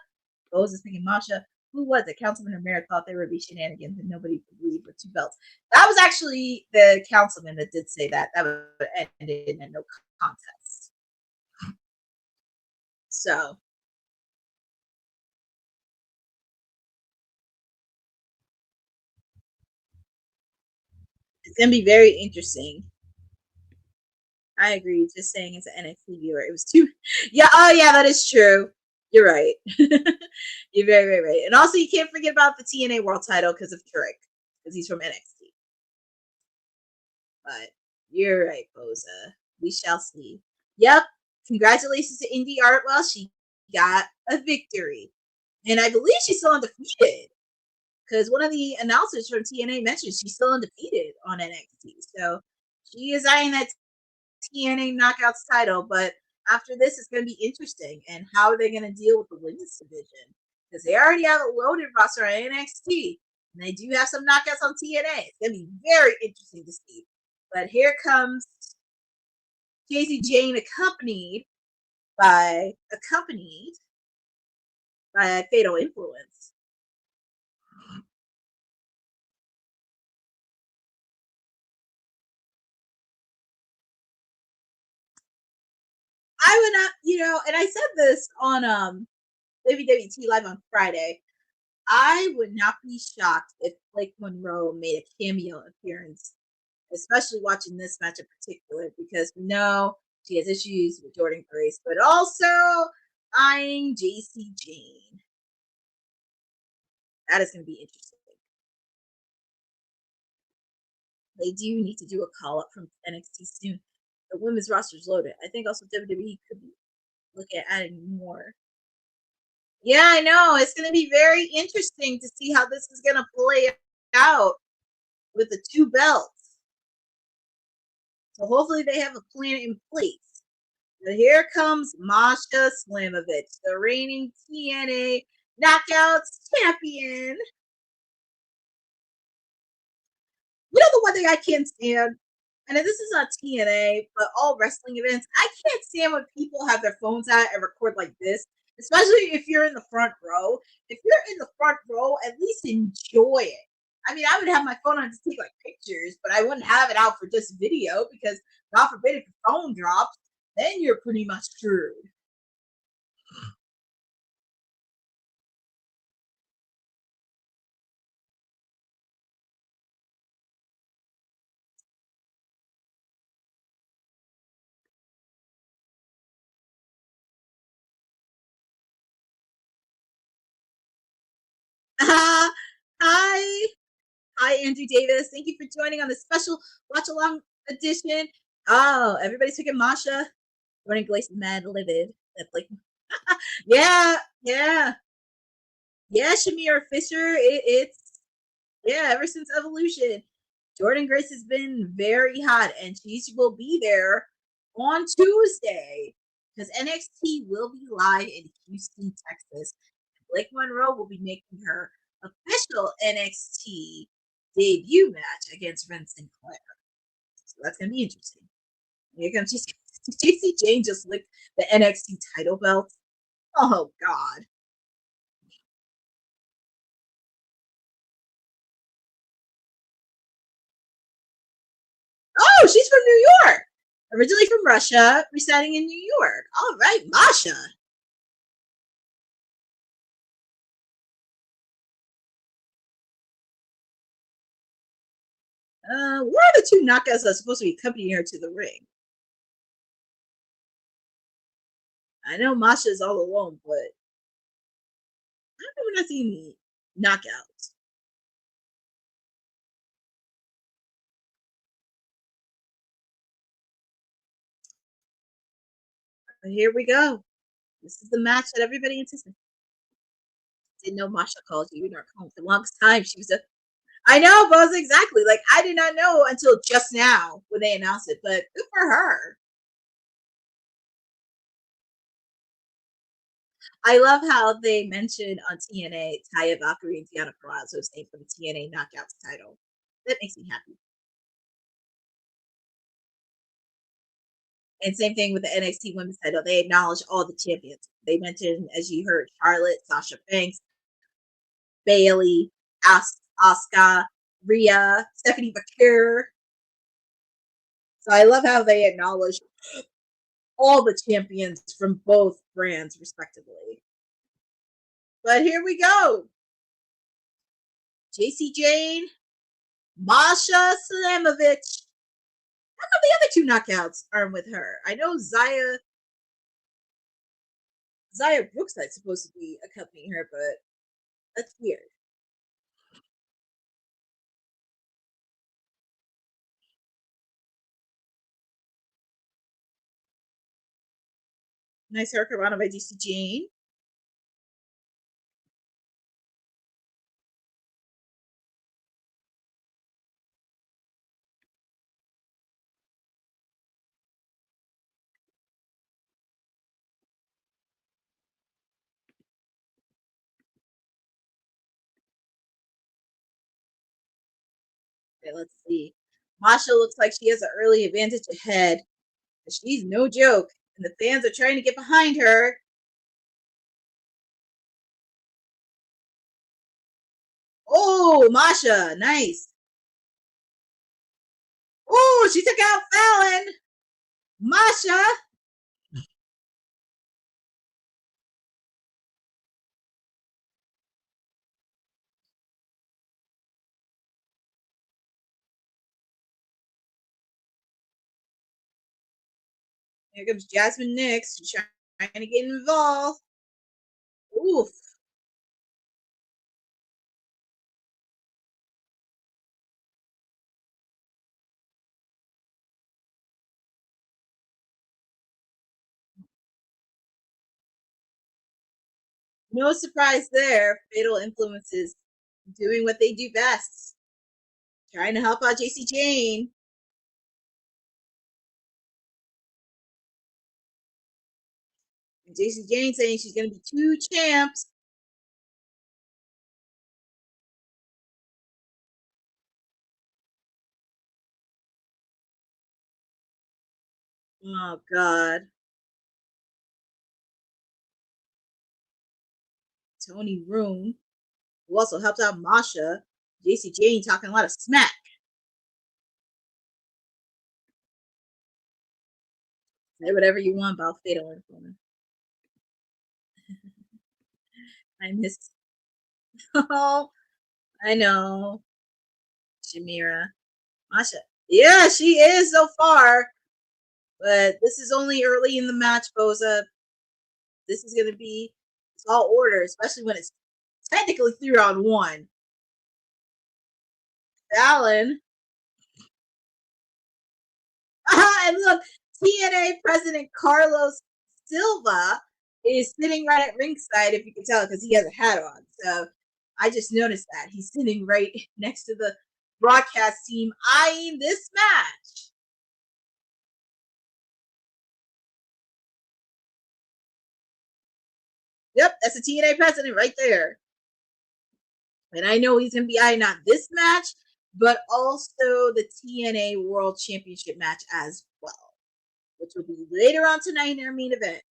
[SPEAKER 5] Rose is picking Masha. Who was it? Councilman Romero thought there would be shenanigans and nobody could leave with 2 belts. That was actually the councilman that did say that. That would end in a no contest. So it's gonna be very interesting. I agree. Just saying as an NXT viewer, it was too. Yeah. Oh, yeah. That is true. You're right. You're very, very right. And also, you can't forget about the TNA World Title because of Trick, because he's from NXT. But you're right, Boza. We shall see. Yep. Congratulations to Indy Artwell. She got a victory, and I believe she's still undefeated. Because one of the announcers from TNA mentioned she's still undefeated on NXT. So she is eyeing that TNA Knockouts title. But after this, it's going to be interesting. And how are they going to deal with the women's division? Because they already have a loaded roster on NXT. And they do have some knockouts on TNA. It's going to be very interesting to see. But here comes Casey Jane accompanied by Fatal Influence. I would not, and I said this on WWT Live on Friday. I would not be shocked if Blake Monroe made a cameo appearance, especially watching this match in particular, because we know she has issues with Jordan Grace, but also eyeing JC Jane. That is going to be interesting. They do need to do a call up from NXT soon. The women's roster is loaded. I think also WWE could look at adding more. Yeah, I know. It's going to be very interesting to see how this is going to play out with the 2 belts. So hopefully they have a plan in place. But here comes Masha Slamovich, the reigning TNA Knockouts champion. You know the one thing I can't stand, and this is not TNA, but all wrestling events, I can't stand when people have their phones out and record like this, especially if you're in the front row. If you're in the front row, at least enjoy it. I mean, I would have my phone on to take like pictures, but I wouldn't have it out for just video because, God forbid, if your phone drops, then you're pretty much screwed. Hi. Hi, Andrew Davis. Thank you for joining on this special watch along edition. Oh, everybody's picking Masha. Jordan Grace is mad livid. Like, yeah. Yeah, Shamir Fisher. It's ever since Evolution, Jordan Grace has been very hot, and she will be there on Tuesday because NXT will be live in Houston, Texas. Blake Monroe will be making her official NXT debut match against Ren Sinclair. So that's going to be interesting. Here comes JC Jane just licked the NXT title belt. Oh, God. Oh, she's from New York. Originally from Russia, residing in New York. All right, Masha. Where are the two knockouts that are supposed to be accompanying her to the ring? I know Masha is all alone, but I don't know when I see knockouts. But here we go. This is the match that everybody anticipated. Didn't know Masha called you in our home for the longest time. She was a I know, Buzz, exactly. Like, I did not know until just now when they announced it, but good for her. I love how they mentioned on TNA Taya Valkyrie and Deonna Purrazzo is named for the TNA Knockouts title. That makes me happy. And same thing with the NXT Women's title. They acknowledge all the champions. They mentioned, as you heard, Charlotte, Sasha Banks, Bailey, Asuka, Rhea, Stephanie McCure. So I love how they acknowledge all the champions from both brands, respectively. But here we go. JC Jane, Masha Slamovich. How come the other two knockouts aren't with her? I know Zaya Brookside's supposed to be accompanying her, but that's weird. Nice haircut around by JC Jane. Okay, let's see. Masha looks like she has an early advantage ahead. But she's no joke, and the fans are trying to get behind her. Oh, Masha, nice. Oh, she took out Fallon. Masha. Here comes Jasmine Nix. She's trying to get involved. Oof. No surprise there. Fatal Influences doing what they do best. Trying to help out JC Jane. And JC Jane saying she's going to be 2 champs. Oh, God. Tony Room, who also helped out Masha. JC Jane talking a lot of smack. Say whatever you want about Fatal Influence. I miss. Oh, I know. Shamira. Masha. Yeah, she is so far. But this is only early in the match, Boza. This is going to be tall order, especially when it's technically 3-on-1. Fallon. And look, TNA President Carlos Silva is sitting right at ringside, if you can tell, because he has a hat on. So I just noticed that. He's sitting right next to the broadcast team eyeing this match. Yep, that's the TNA president right there. And I know he's going to be eyeing not this match, but also the TNA World Championship match as well, which will be later on tonight in our main event.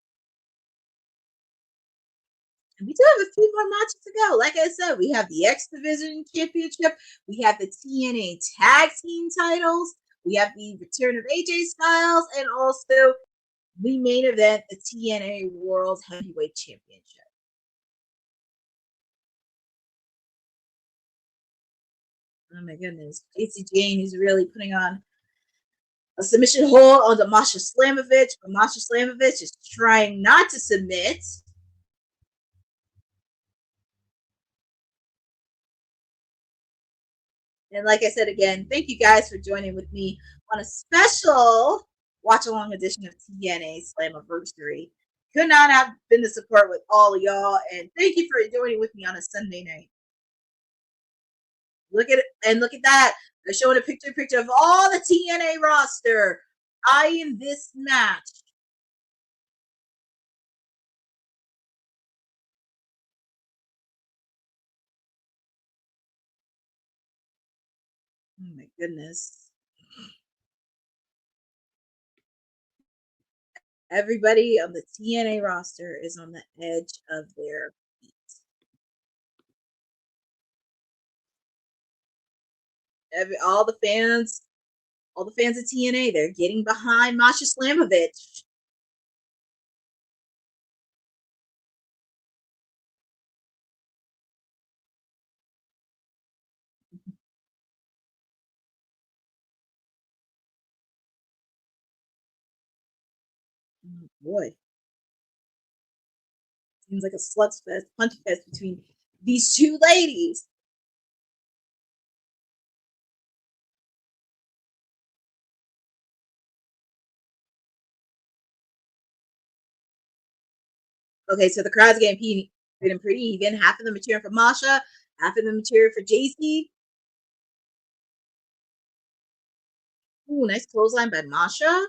[SPEAKER 5] And we do have a few more matches to go. Like I said, we have the X Division Championship. We have the TNA Tag Team titles. We have the return of AJ Styles and also the main event, the TNA World Heavyweight Championship. Oh my goodness. Casey Jane is really putting on a submission hold on the Masha Slamovich, but Masha Slamovich is trying not to submit. And like I said again, thank you guys for joining with me on a special watch-along edition of TNA Slammiversary. Could not have been the support with all of y'all, and thank you for joining with me on a Sunday night. Look at it, and look at that. They're showing a picture of all the TNA roster eyeing this match. Oh my goodness. Everybody on the TNA roster is on the edge of their feet. All the fans of TNA, they're getting behind Masha Slamovich. Oh boy. Seems like a slut's fest, punch fest between these two ladies. Okay, so the crowd's getting pretty even. Half of them are cheering for Masha, half of them are cheering for JC. Ooh, nice clothesline by Masha.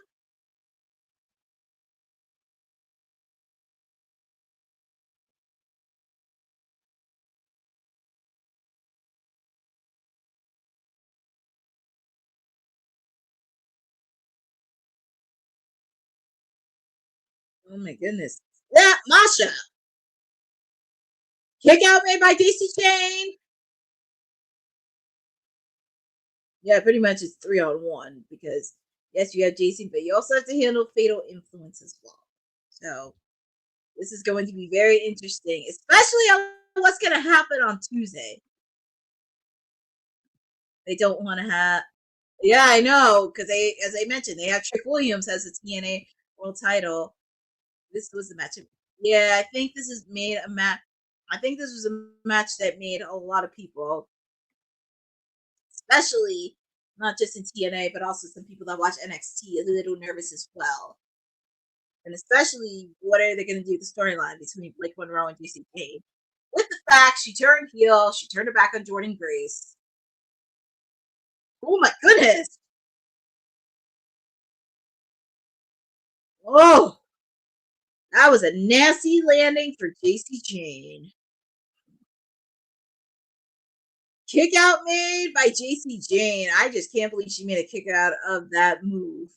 [SPEAKER 5] Oh my goodness. Yeah, Masha. Kick out made by JC Jane. Yeah, pretty much it's 3-on-1 because yes, you have JC, but you also have to handle Fatal Influence as well. So this is going to be very interesting, especially on what's going to happen on Tuesday. They don't want to have. Yeah, I know, because they, as I mentioned, they have Trick Williams as the TNA World Title. This was the match. Yeah, I think this has made a match. I think this was a match that made a lot of people, especially not just in TNA, but also some people that watch NXT, a little nervous as well. And especially, what are they going to do with the storyline between Blake Monroe and JC Jane? With the fact she turned heel, she turned her back on Jordynne Grace. Oh my goodness! Oh, that was a nasty landing for JC Jane. Kick out made by JC Jane. I just can't believe she made a kick out of that move.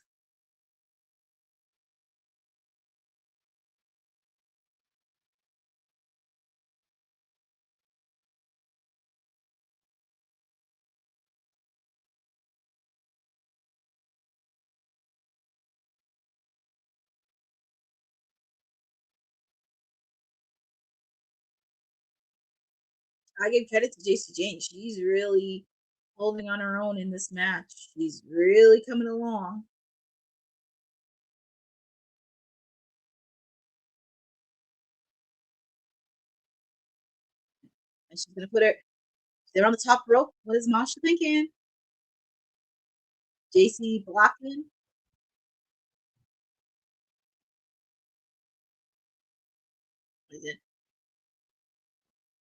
[SPEAKER 5] I give credit to JC Jane. She's really holding on her own in this match. She's really coming along. And she's going to put her there on the top rope. What is Masha thinking? JC blocking. What is it?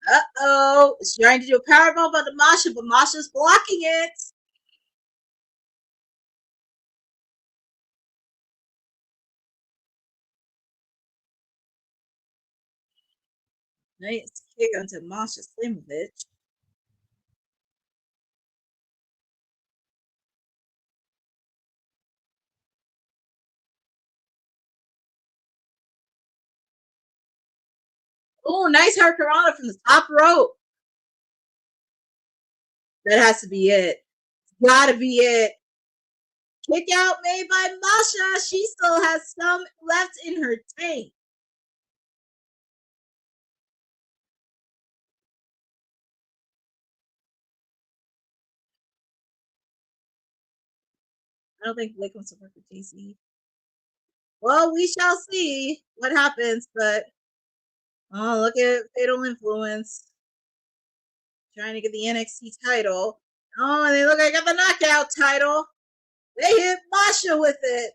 [SPEAKER 5] Uh-oh. She's trying to do a powerbomb on the Masha, but Masha's blocking it. Nice kick onto Masha Slamovich. Oh, nice hurricanrana from the top rope. That has to be it. Gotta be it. Kick out made by Masha. She still has some left in her tank. I don't think Blake wants to work with JC. Well, we shall see what happens, but oh, look at Fatal Influence. Trying to get the NXT title. Oh, and they look like I got the knockout title. They hit Masha with it.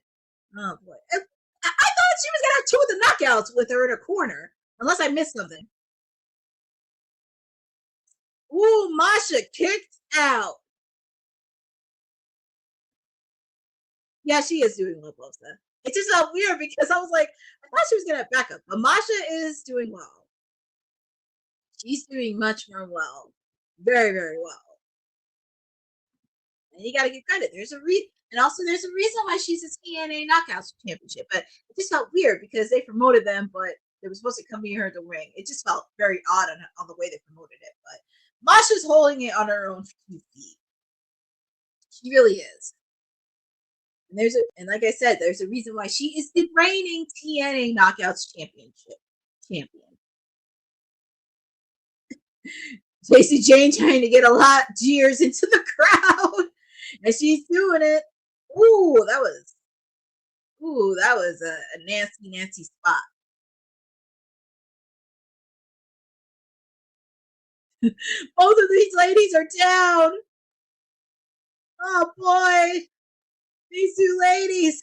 [SPEAKER 5] Oh boy. I thought she was gonna have 2 of the knockouts with her in her corner. Unless I missed something. Ooh, Masha kicked out. Yeah, she is doing low blows then. It just felt weird because I was like, I thought she was gonna back up. But Masha is doing well. She's doing much more well. Very, very well. And you gotta give credit. There's a there's a reason why she's a TNA Knockouts Championship. But it just felt weird because they promoted them, but they were supposed to come near her to ring. It just felt very odd on the way they promoted it. But Masha's holding it on her own 2 feet. She really is. And like I said, there's a reason why she is the reigning TNA Knockouts champion. Stacey Jane trying to get a lot of jeers into the crowd, and she's doing it. Ooh, that was a nasty, nasty spot. Both of these ladies are down. Oh boy, these 2 ladies.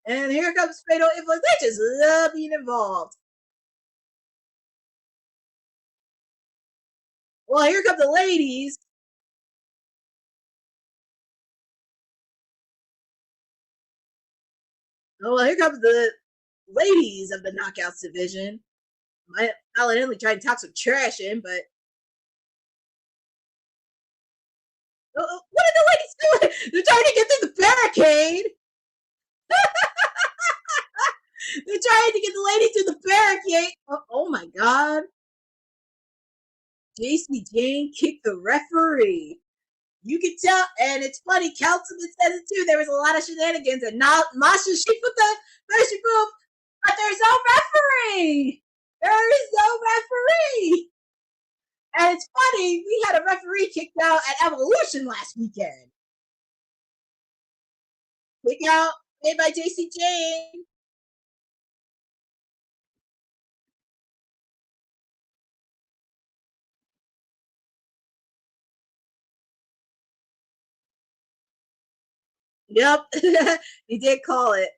[SPEAKER 5] And here comes Fatal Influence. They just love being involved. Well, here come the ladies. Oh, well, here comes the ladies of the Knockouts division. Alan Henley trying to talk some trash in, but what are the ladies doing? They're trying to get through the barricade. They're trying to get the lady through the barricade. Oh my God. JC Jane kicked the referee. You can tell, and it's funny, Councilman said it too. There was a lot of shenanigans, and now Masha, she put the first move, but there's no referee. There is no referee. And it's funny, we had a referee kicked out at Evolution last weekend. Kick out made by JC Jane. Yep, he did call it.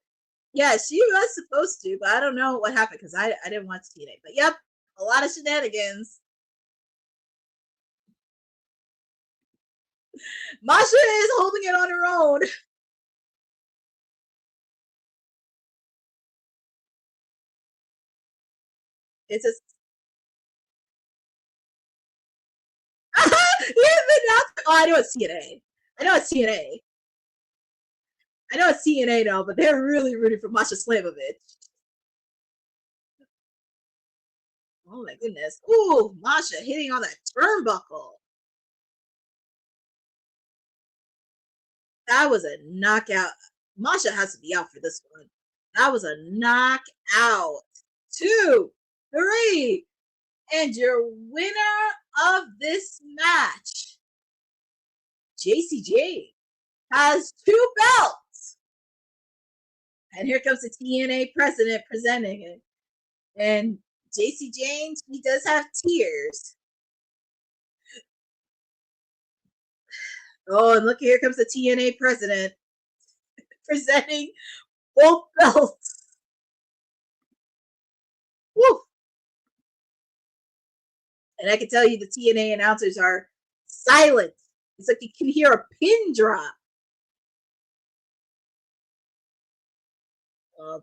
[SPEAKER 5] Yeah, she was supposed to, but I don't know what happened because I didn't watch TNA. But yep, a lot of shenanigans. Masha is holding it on her own. It's just I know it's TNA. I know it's TNA. I know it's TNA now, but they're really rooting for Masha Slamovich. Oh my goodness. Ooh, Masha hitting on that turnbuckle. That was a knockout. Masha has to be out for this one. That was a knockout. 2, 3. And your winner of this match, JCJ, has 2 belts. And here comes the TNA president presenting it. And JC Jane, she does have tears. Oh, and look, here comes the TNA president presenting both belts. Woo! And I can tell you the TNA announcers are silent. It's like you can hear a pin drop.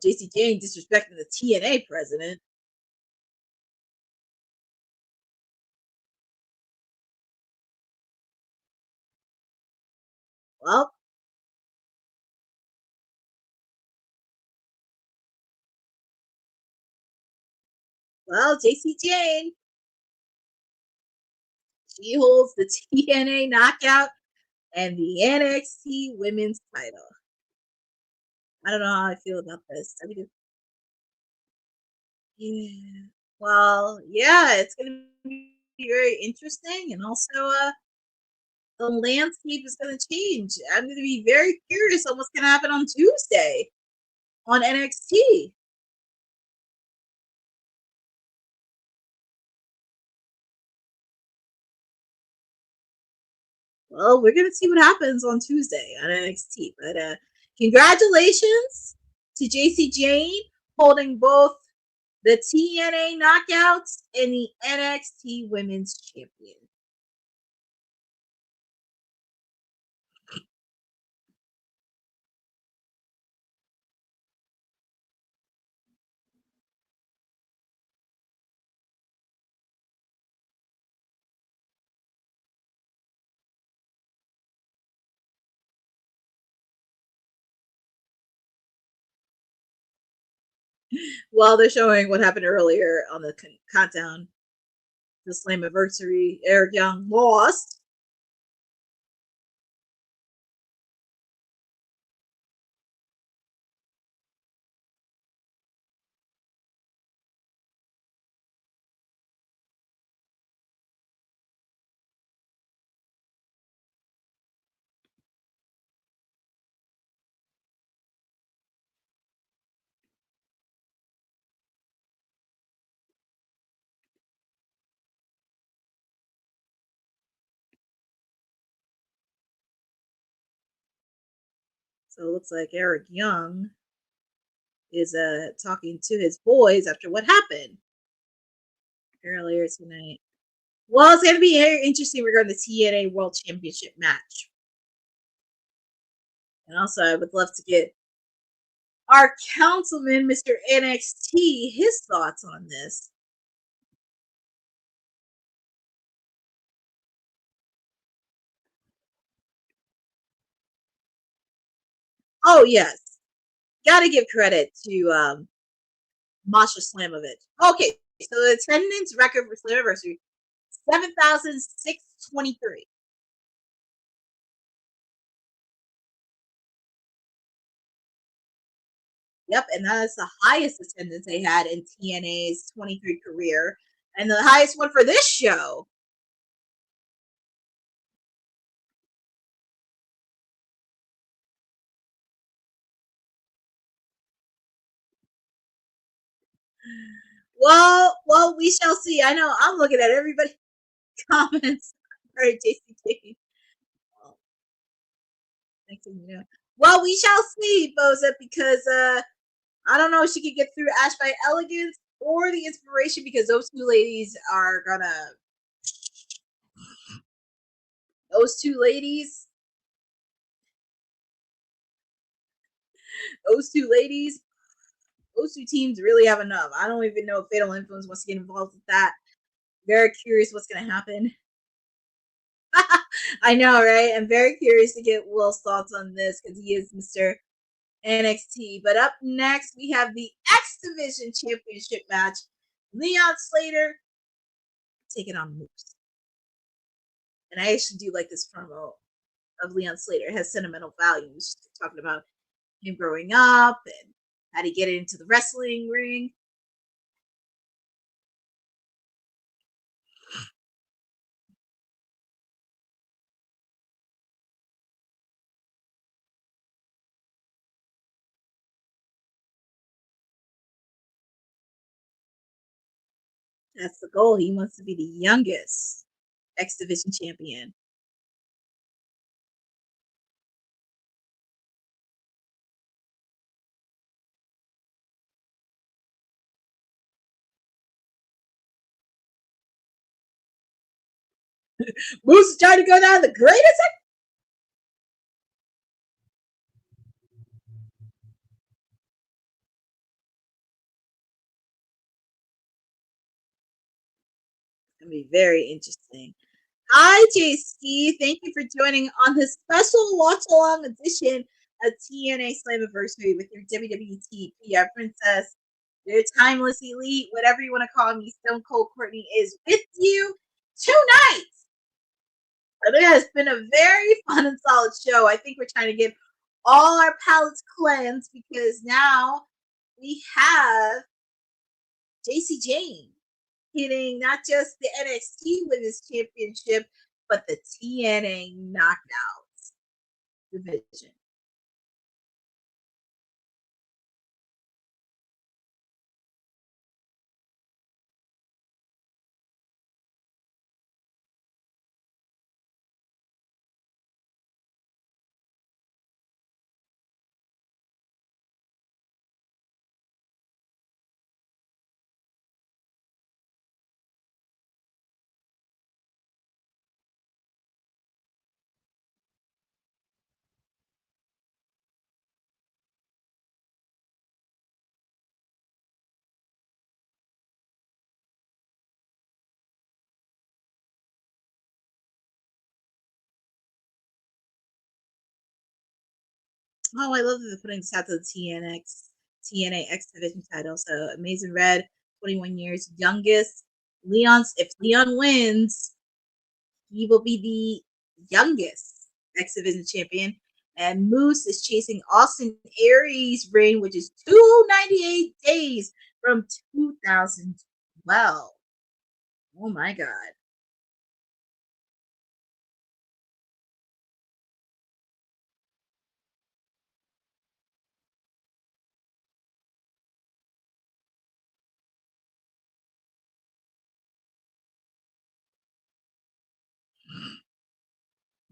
[SPEAKER 5] JC Jane disrespecting the TNA president. Well, JC Jane, she holds the TNA knockout and the NXT women's title. I don't know how I feel about this. I mean, yeah. Well, yeah, it's gonna be very interesting, and also, the landscape is gonna change. I'm gonna be very curious on what's gonna happen on Tuesday on NXT. Well, we're gonna see what happens on Tuesday on NXT. But congratulations to JC Jane holding both the TNA knockouts and the NXT Women's Champion. While they're showing what happened earlier on the countdown, the Slammiversary, Eric Young lost. So it looks like Eric Young is talking to his boys after what happened earlier tonight. Well, it's going to be very interesting regarding the TNA World Championship match. And also, I would love to get our councilman, Mr. NXT, his thoughts on this. Oh, yes. Got to give credit to Masha Slamovich. Okay, so the attendance record for Slammiversary, 7,623. Yep, and that is the highest attendance they had in TNA's 23 career, and the highest one for this show. Well, we shall see. I know I'm looking at everybody's comments. All right, JCT. Well, we shall see, Boza, because I don't know if she could get through Ash by Elegance or the Inspiration, because those two ladies are gonna. Those two ladies. Those two ladies. Those two teams really have enough. I don't even know if Fatal Influence wants to get involved with that. Very curious what's going to happen. I know, right? I'm very curious to get Will's thoughts on this because he is Mr. NXT. But up next, we have the X Division Championship match. Leon Slater taking on Moose. And I actually do like this promo of Leon Slater. It has sentimental values, talking about him growing up and how to get into the wrestling ring. That's the goal. He wants to be the youngest X Division champion. Moose is trying to go down the greatest. It's going to be very interesting. Hi, JC. Thank you for joining on this special watch-along edition of TNA Slammiversary with your WWT PR Princess, your timeless elite, whatever you want to call me, Stone Cold Courtney, is with you tonight. And it has been a very fun and solid show. I think we're trying to get all our palates cleansed because now we have JC Jane hitting not just the NXT Women's Championship, but the TNA Knockouts division. Oh, I love that they're putting this out to the TNA X Division title. So Amazing Red, 21 years, youngest. If Leon wins, he will be the youngest X Division champion. And Moose is chasing Austin Aries' reign, which is 298 days from 2012. Oh my God.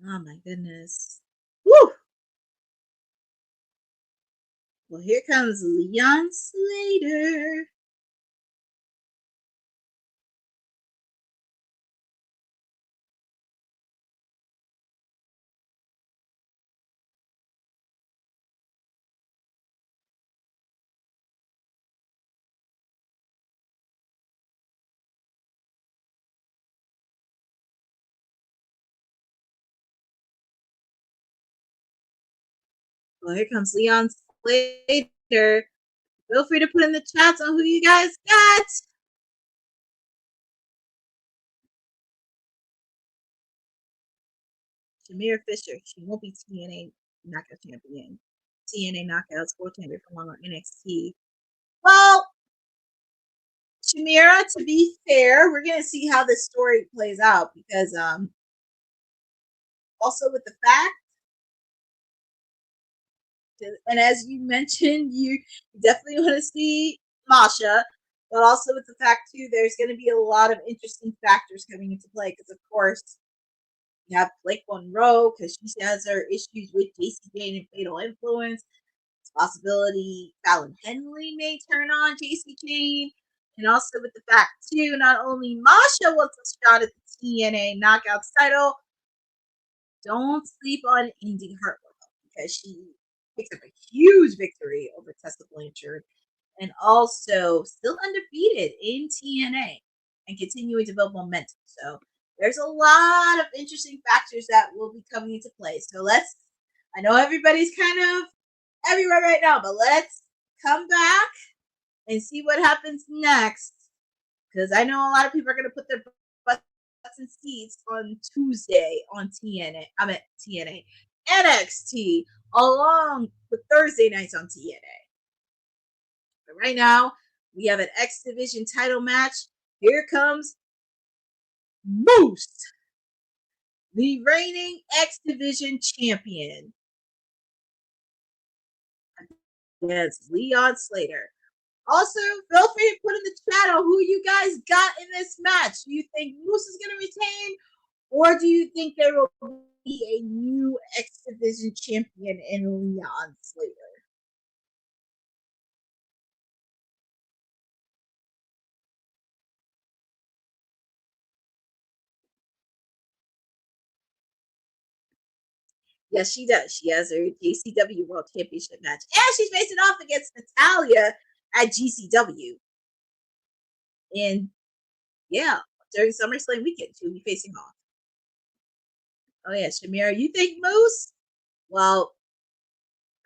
[SPEAKER 5] Oh my goodness. Woo! Well, here comes Leon Slater. Well, here comes Leon Slater. Feel free to put in the chats on who you guys got. Shamir Fisher. She won't be TNA Knockout Champion. TNA Knockouts World Champion for long on NXT. Well, Shamira, to be fair, we're gonna see how this story plays out because also with the fact, and as you mentioned, you definitely want to see Masha, but also with the fact too, there's going to be a lot of interesting factors coming into play because of course you have Blake Monroe because she has her issues with JC Jane and Fatal Influence. It's a possibility Fallon Henley may turn on JC Jane. And also with the fact too, not only Masha wants a shot at the TNA Knockouts title, don't sleep on Indy Hartwell because she picked up a huge victory over Tessa Blanchard and also still undefeated in TNA and continuing to build momentum. So there's a lot of interesting factors that will be coming into play. So I know everybody's kind of everywhere right now, but let's come back and see what happens next. Because I know a lot of people are going to put their butts in seats on Tuesday on TNA. I'm at TNA. NXT along with Thursday nights on TNA. But right now, we have an X Division title match. Here comes Moose, the reigning X Division champion. Against Leon Slater. Also, feel free to put in the chat on who you guys got in this match. Do you think Moose is going to retain, or do you think there will be a new X Division champion in Leon Slater? Yes, she does. She has her GCW World Championship match, and she's facing off against Natalya at GCW. And yeah, during SummerSlam weekend, she'll be facing off. Oh yeah, Shamira, you think Moose? Well,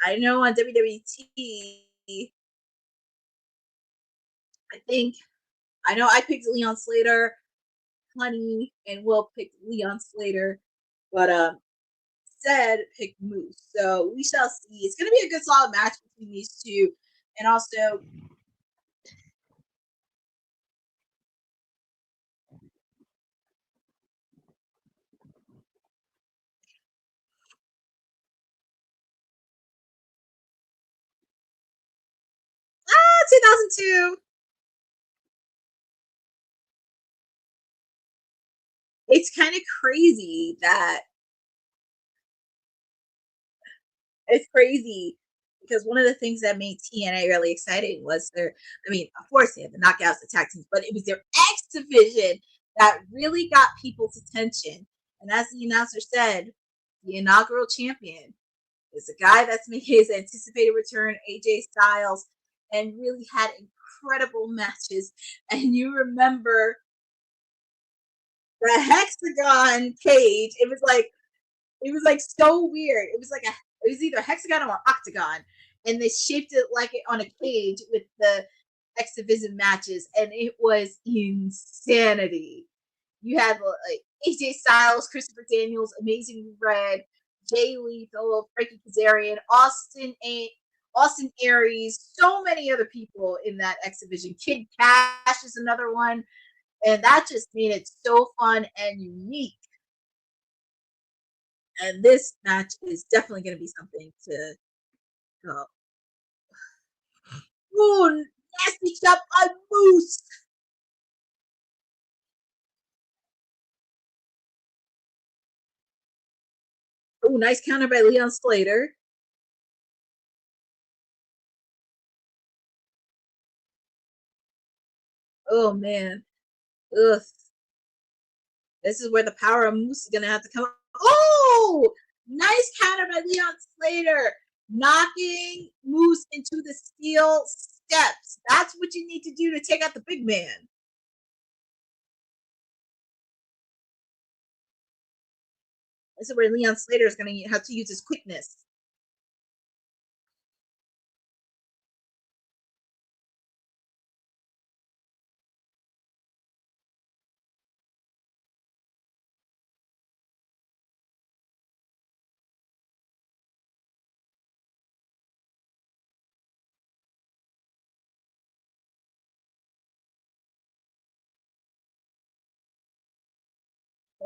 [SPEAKER 5] I know on WWT, I know I picked Leon Slater, Honey, and Will picked Leon Slater, but instead picked Moose. So we shall see. It's going to be a good solid match between these two. And also, 2002. It's kind of crazy that it's crazy because one of the things that made TNA really exciting was of course, they had the knockouts, the tag teams, but it was their X division that really got people's attention. And as the announcer said, the inaugural champion is a guy that's making his anticipated return, AJ Styles, and really had incredible matches. And you remember the hexagon cage? It was like so weird. It was either hexagon or octagon, and they shaped it like it on a cage with the X Division matches, and it was insanity. You had like AJ Styles, Christopher Daniels, Amazing Red, Jay Lethal, Frankie Kazarian, Austin Aries, so many other people in that X Division. Kid Cash is another one, and that just made it so fun and unique. And this match is definitely going to be something to go. Ooh, nasty chop on Moose. Oh, nice counter by Leon Slater. Oh man. Ugh. This is where the power of Moose is gonna have to come. Oh, nice counter by Leon Slater, knocking Moose into the steel steps. That's what you need to do to take out the big man. This is where Leon Slater is gonna have to use his quickness.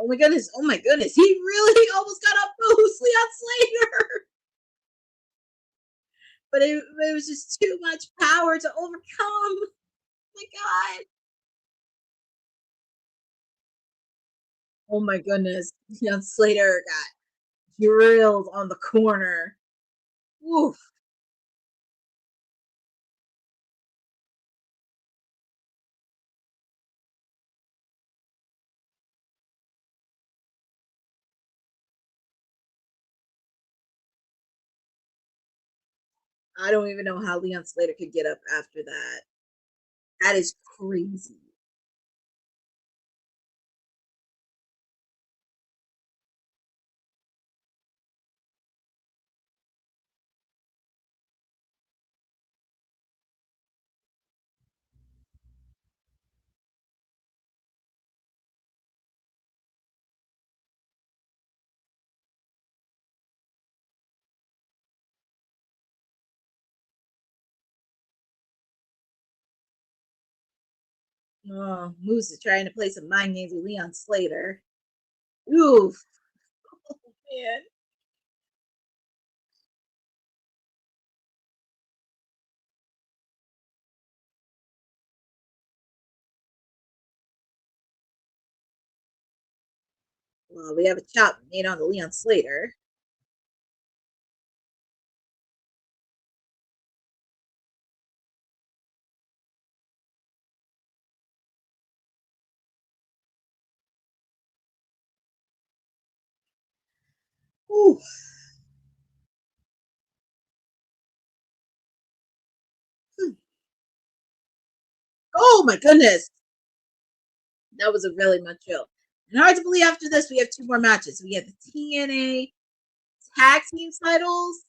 [SPEAKER 5] Oh my goodness! Oh my goodness! He really almost got up Moose, Leon Slater. But it was just too much power to overcome. Oh my God. Oh my goodness. Leon Slater got drilled on the corner. Oof. I don't even know how Leon Slater could get up after that. That is crazy. Oh, Moose is trying to play some mind games with Leon Slater. Oof. Oh, man. Well, we have a chop made on the Leon Slater. Ooh. Oh my goodness. That was a really much chill. And hard to believe after this, we have two more matches. We have the TNA Tag Team titles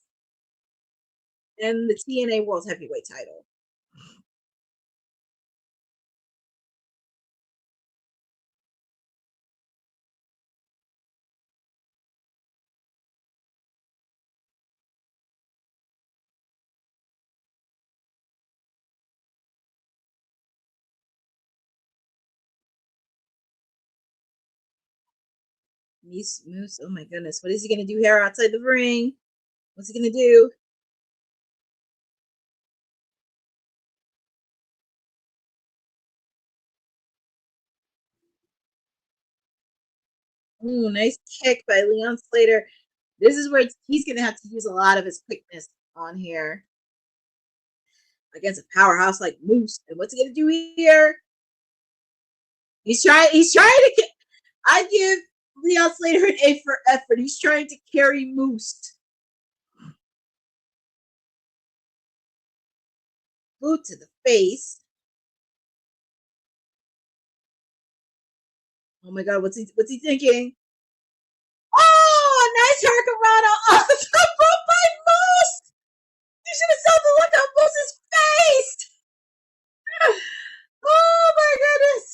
[SPEAKER 5] and the TNA World Heavyweight title. Moose. Oh my goodness. What is he gonna do here outside the ring? What's he gonna do? Ooh, nice kick by Leon Slater. This is where he's gonna have to use a lot of his quickness on here against a powerhouse like Moose. And what's he gonna do here? He's trying to. I give Leon Slater an A for effort. He's trying to carry Moose. Boot to the face. Oh my god, what's he thinking? Oh, nice hurricanrana off the rope by Moose. You should have saw the look on Moose's face. Oh my goodness.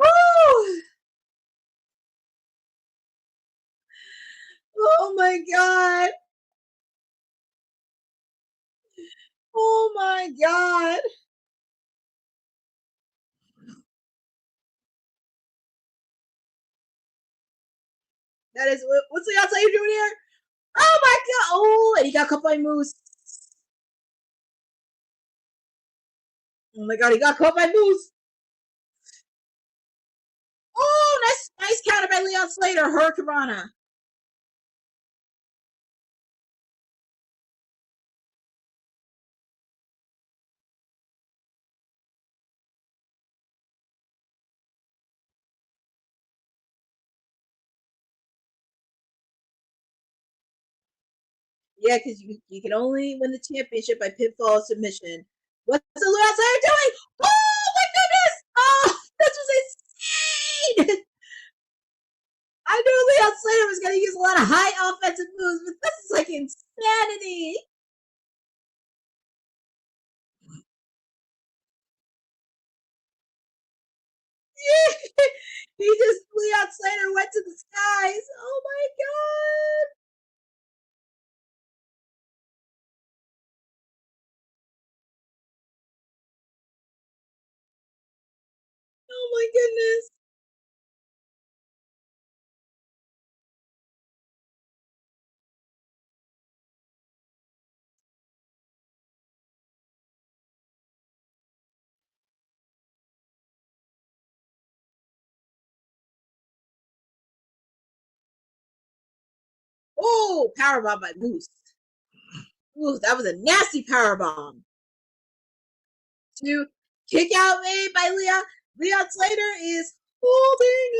[SPEAKER 5] Oh. Oh my god. Oh my god. That is what's the outside doing here? Oh my god! Oh, and he got caught by Moose. Oh my god, he got caught by Moose. Oh, nice counter by Leon Slater. Hurricanrana. Yeah, because you can only win the championship by pinfall submission. What's the Leon Slater doing? Oh my goodness! Oh, this was insane! I knew Leon Slater was going to use a lot of high offensive moves, but this is like insanity. Leon Slater went to the skies. Oh my god. Oh my goodness. Oh, powerbomb by Moose. Ooh, that was a nasty powerbomb. To kick out made by Leon. Leon Slater is holding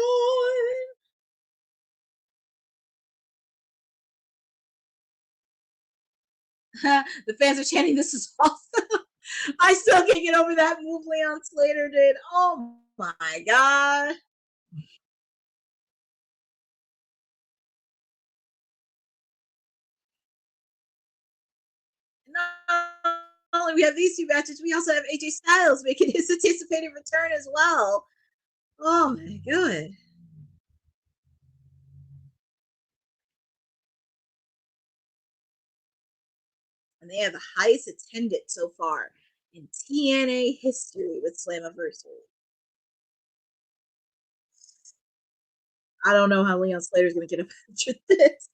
[SPEAKER 5] on. The fans are chanting, "This is awesome." I still can't get over that move Leon Slater did. Oh my god. Not only we have these two matches, we also have AJ Styles making his anticipated return as well. Oh my god. And they have the highest attendance so far in TNA history with Slammiversary. I don't know how Leon Slater is going to get up after this.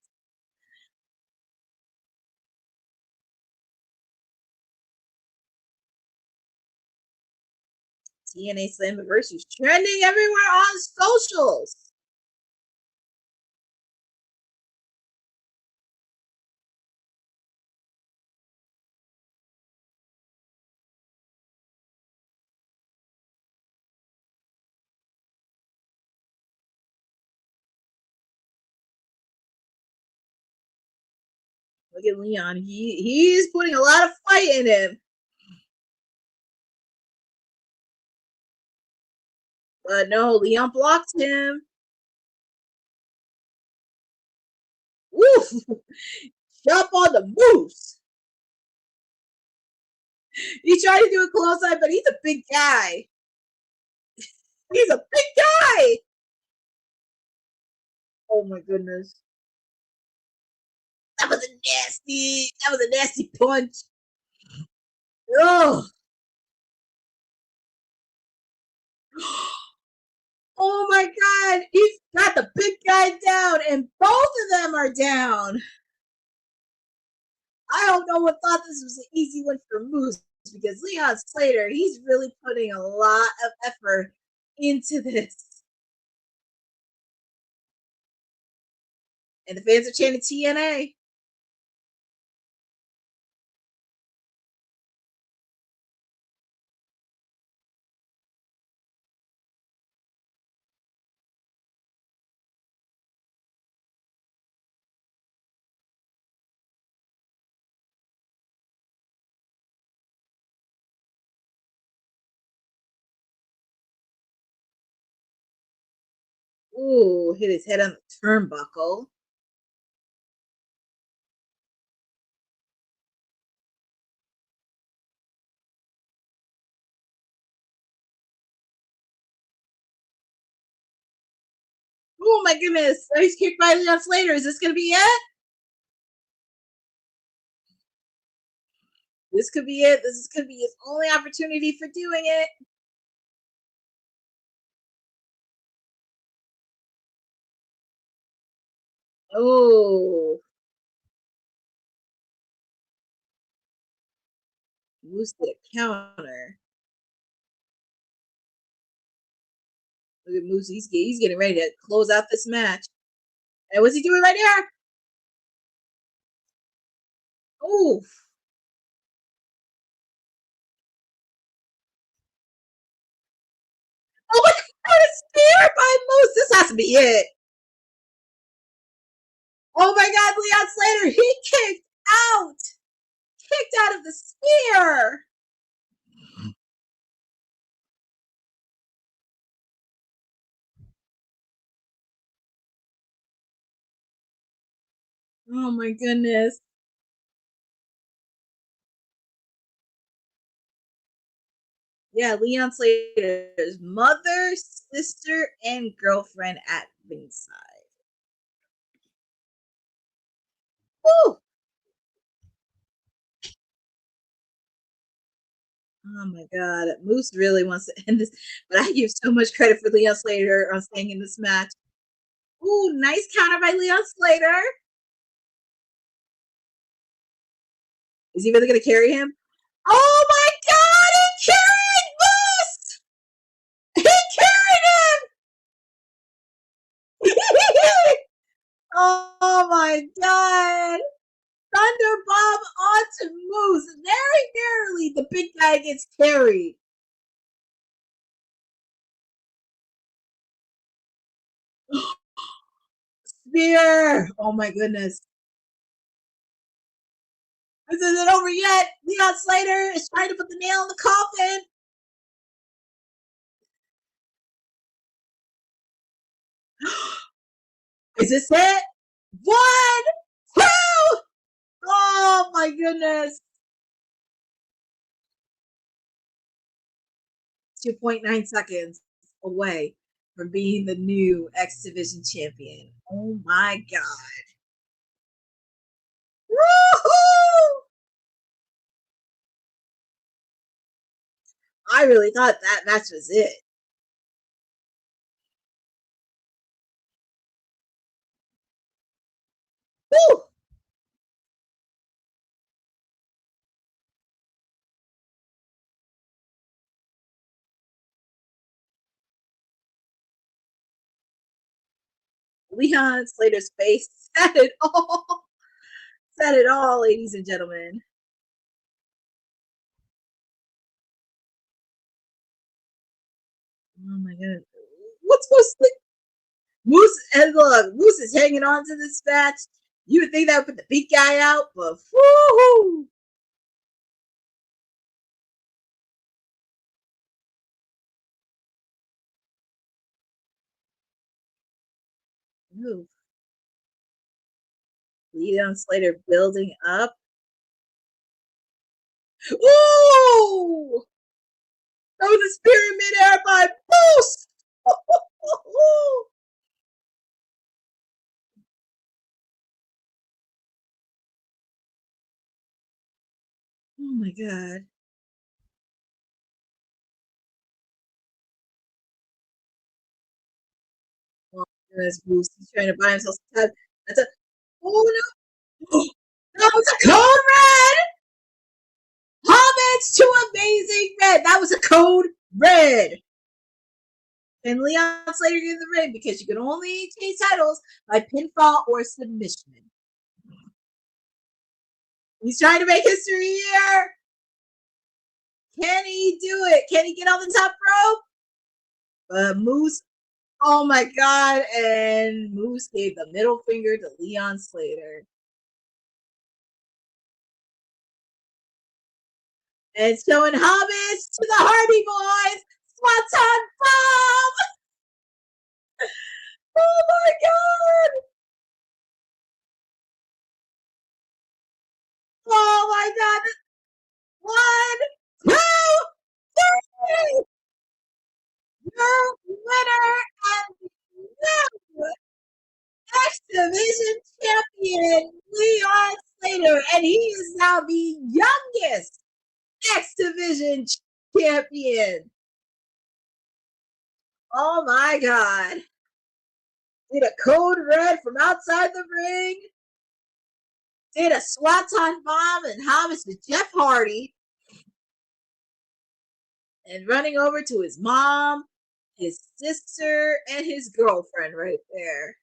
[SPEAKER 5] TNA Slammiversary is trending everywhere on socials. Look at Leon. He's putting a lot of fight in him. But no, Leon blocked him. Woof! Jump on the Moose. He tried to do a close eye, but he's a big guy. He's a big guy. Oh my goodness. That was a nasty punch. Oh. Oh my my God. He's got the big guy down, and both of them are down. I don't know what thought this was an easy one for Moose, because Leon Slater, he's really putting a lot of effort into this. And the fans are chanting TNA. Ooh, hit his head on the turnbuckle. Oh my goodness. He's kicked by Leon Slater. Is this going to be it? This could be it. This is going to be his only opportunity for doing it. Oh. Moose did a counter. Look at Moose. He's getting ready to close out this match. And what's he doing right here? Oof. Oh my God, a spear by Moose. This has to be it. Oh my God, Leon Slater, he kicked out of the spear. Oh my goodness. Yeah, Leon Slater's mother, sister, and girlfriend at ringside. Woo! Oh my God, Moose really wants to end this, but I give so much credit for Leon Slater on staying in this match. Ooh, nice counter by Leon Slater. Is he really going to carry him? Oh my God, he carried Moose! He carried him! Oh my God! Thunder bomb onto Moose. Very narrowly, the big guy gets carried. Spear! Oh my goodness. This isn't over yet. Leon Slater is trying to put the nail in the coffin. Is this it? 1, 2. Oh my goodness. 2.9 seconds away from being the new X Division champion. Oh my God. Woohoo! I really thought that match was it. Woo! Leon Slater's face said it all. Said it all, ladies and gentlemen. Oh my God. What's supposed to Moose, and look, Moose is hanging on to this match. You would think that would put the big guy out, but woohoo! Leon Slater building up. Ooh! That was a spear in midair by Moose! Oh my God. As Bruce is trying to buy himself some time. That's a oh no! That was a code red! Homage to Amazing Red! That was a code red! And Leon Slater gets the ring because you can only change titles by pinfall or submission. He's trying to make history here. Can he do it? Can he get on the top rope? Moose, oh my God. And Moose gave the middle finger to Leon Slater. And showing homage to the Hardy Boys. Swanton Bomb! Oh my God! Oh my God! 1, 2, 3! Your winner and new X Division champion, Leon Slater, and he is now the youngest X Division champion. Oh my God. Did a code red from outside the ring. Did a swanton bomb and homage to Jeff Hardy. And running over to his mom, his sister, and his girlfriend right there.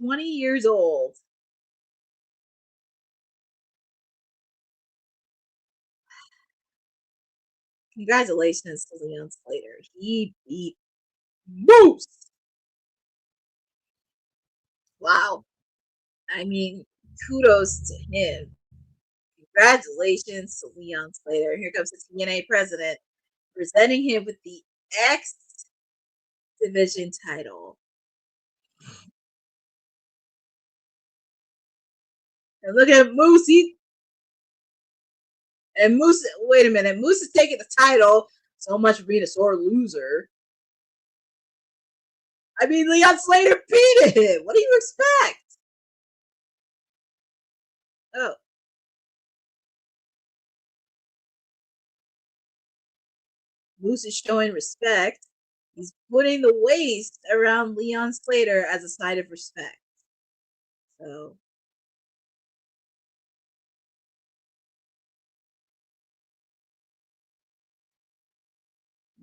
[SPEAKER 5] 20 years old. Congratulations to Leon Slater. He beat Moose. Wow. I mean, kudos to him. Congratulations to Leon Slater. Here comes the TNA president presenting him with the X Division title. And look at Moose. And Moose, wait a minute. Moose is taking the title. So much for being a sore loser. I mean, Leon Slater beat him. What do you expect? Oh. Moose is showing respect. He's putting the waist around Leon Slater as a sign of respect. So.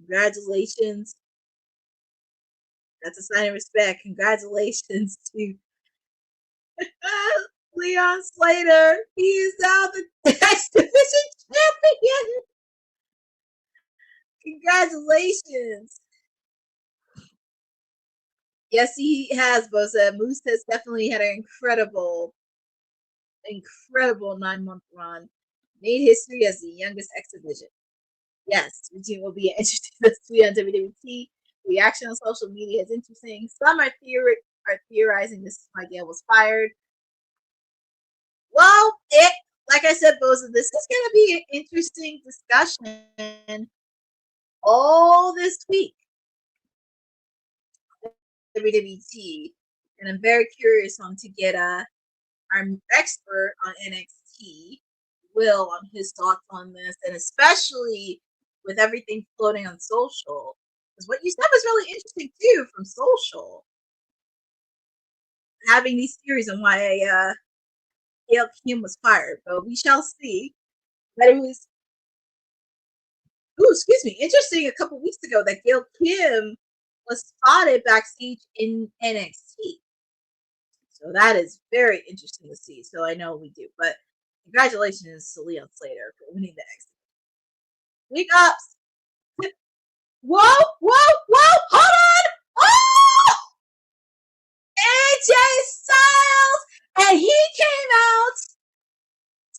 [SPEAKER 5] Congratulations. That's a sign of respect. Congratulations to Leon Slater. He is now the X Division champion. Congratulations. Yes, he has, Bosa. Moose has definitely had an incredible 9-month run. Made history as the youngest X Division. Yes, routine will be interesting to see on WWT. Reaction on social media is interesting. Some are theorizing this is why Gail was fired. Well, like I said, Bosa, this is going to be an interesting discussion all this week. WWT, and I'm very curious to get our expert on NXT, Will, on his thoughts on this, and especially with everything floating on social. Because what you said was really interesting too from social. Having these theories on why Gail Kim was fired, but we shall see. But it was, interesting a couple weeks ago that Gail Kim was spotted backstage in NXT. So that is very interesting to see. So I know we do, but congratulations to Leon Slater for winning the X. Week ups. Whoa, hold on. Oh! AJ Styles, and he came out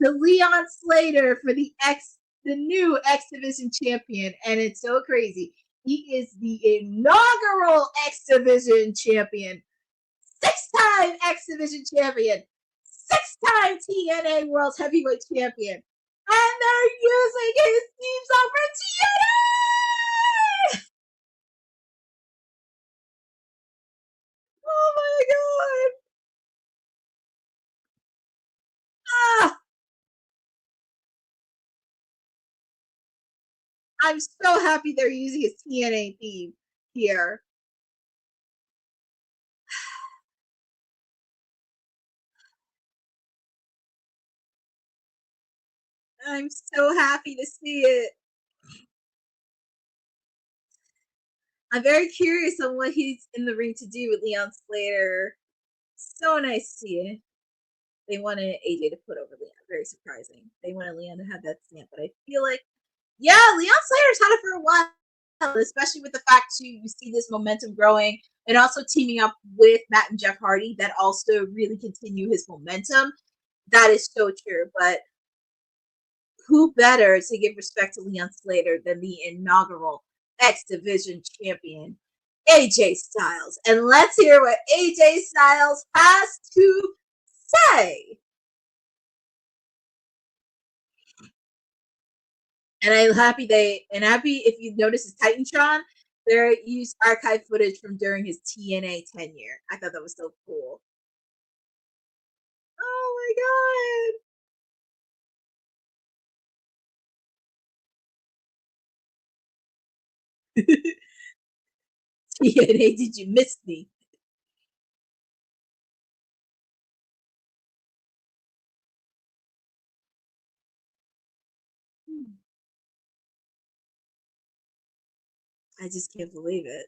[SPEAKER 5] to Leon Slater for the new X Division champion, and it's so crazy. He is the inaugural X Division champion, 6-time X Division champion, 6-time TNA World Heavyweight champion, and they're using his theme song for TNA! Oh my God! I'm so happy they're using his TNA theme. here. I'm so happy to see it. I'm very curious on what he's in the ring to do with Leon Slater. So nice to see it. They wanted AJ to put over Leon. Very surprising. They wanted Leon to have that stamp, but I feel like, yeah, Leon Slater's had it for a while, especially with the fact too you see this momentum growing, and also teaming up with Matt and Jeff Hardy that also really continue his momentum. That is so true. But who better to give respect to Leon Slater than the inaugural X Division champion, AJ Styles? And let's hear what AJ Styles has to say. And I'm happy if you notice his Titantron, they used archive footage from during his TNA tenure. I thought that was so cool. Oh my god. TNA, did you miss me? I just can't believe it.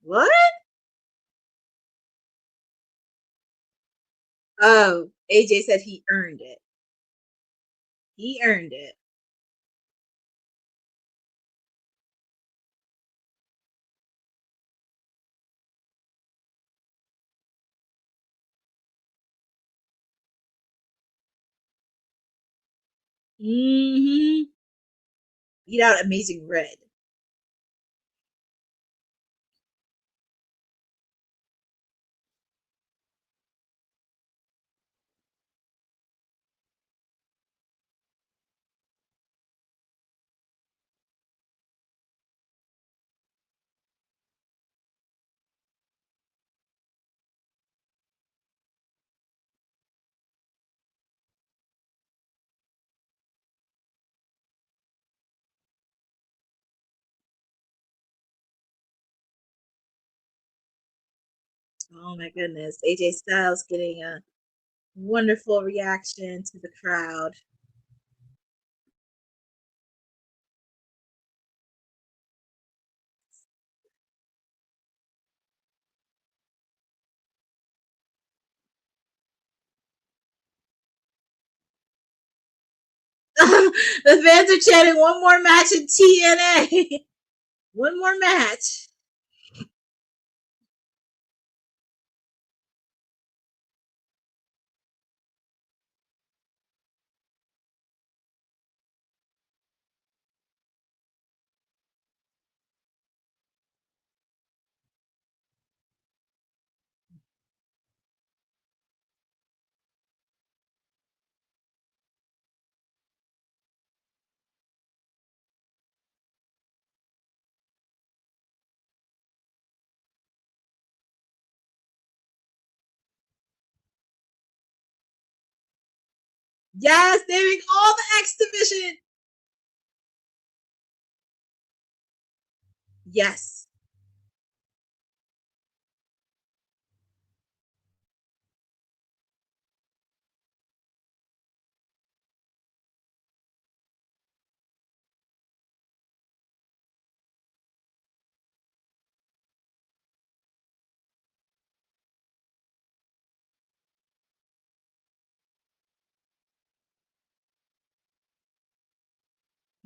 [SPEAKER 5] What? Oh, AJ said he earned it. He earned it. Mm-hmm. Beat out Amazing Red. Oh my goodness. AJ Styles getting a wonderful reaction to the crowd. The fans are chanting one more match in TNA. One more match. Yes, naming all the X Division. Yes.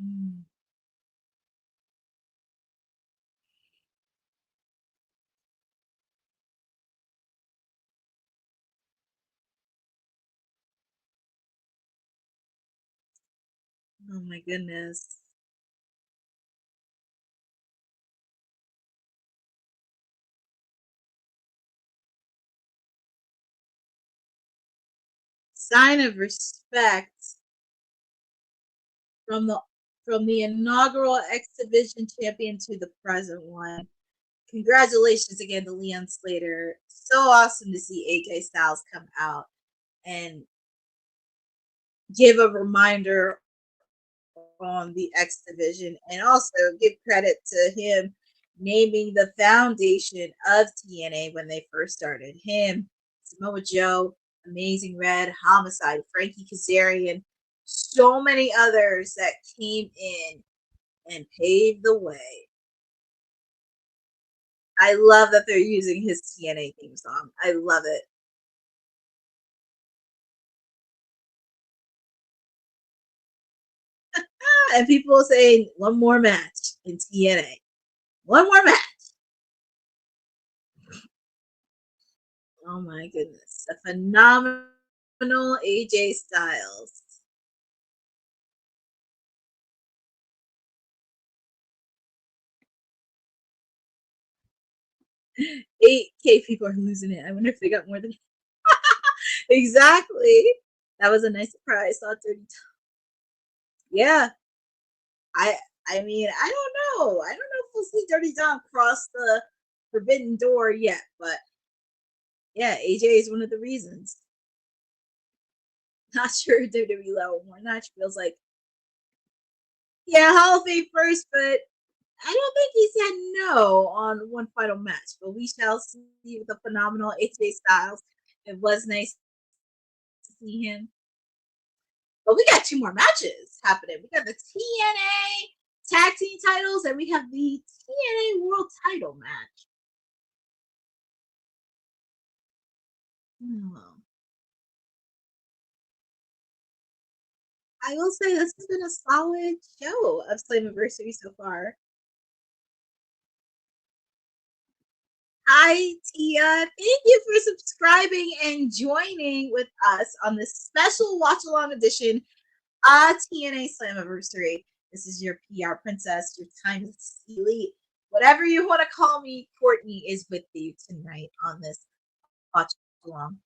[SPEAKER 5] Mm. Oh my goodness. Sign of respect from the inaugural X Division champion to the present one. Congratulations again to Leon Slater. So awesome to see AJ Styles come out and give a reminder on the X Division, and also give credit to him naming the foundation of TNA when they first started. Him, Samoa Joe, Amazing Red, Homicide, Frankie Kazarian, so many others that came in and paved the way. I love that they're using his TNA theme song. I love it. And people saying one more match in TNA. One more match. Oh my goodness. A phenomenal AJ Styles. 8K people are losing it. I wonder if they got more than exactly. That was a nice surprise. Saw 30 times. Yeah. I I mean, I don't know. I don't know if we'll see Dirty Dom cross the forbidden door yet, but yeah, AJ is one of the reasons. Not sure WWE level one match feels like. Yeah, Hall of Fame first, but I don't think he said no on one final match. But we shall see with the phenomenal AJ Styles. It was nice to see him. But we got two more matches happening. We got the TNA tag team titles, and we have the TNA World Title match. Oh. I will say this has been a solid show of Slammiversary so far. Hi, Tia. Thank you for subscribing and joining with us on this special watch along edition of TNA Slammiversary. This is your PR princess, your timeless elite, whatever you want to call me. Courtney is with you tonight on this watch along.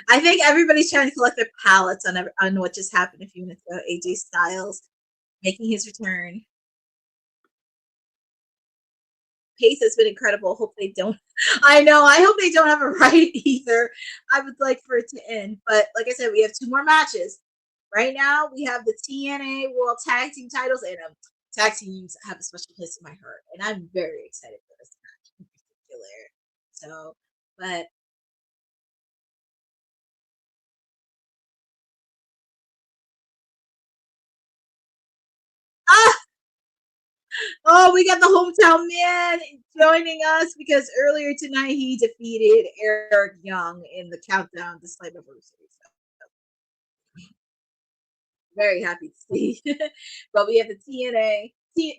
[SPEAKER 5] I think everybody's trying to collect their palettes on what just happened a few minutes ago. AJ Styles making his return. Pace has been incredible. Hope they don't. I know. I hope they don't have a right either. I would like for it to end. But like I said, we have two more matches. Right now, we have the TNA World Tag Team titles, and tag teams have a special place in my heart. And I'm very excited for this match in particular. So, but ah, oh, we got the hometown man joining us because earlier tonight he defeated Eric Young in the countdown to Slammiversary. Very happy to see. But we have the TNA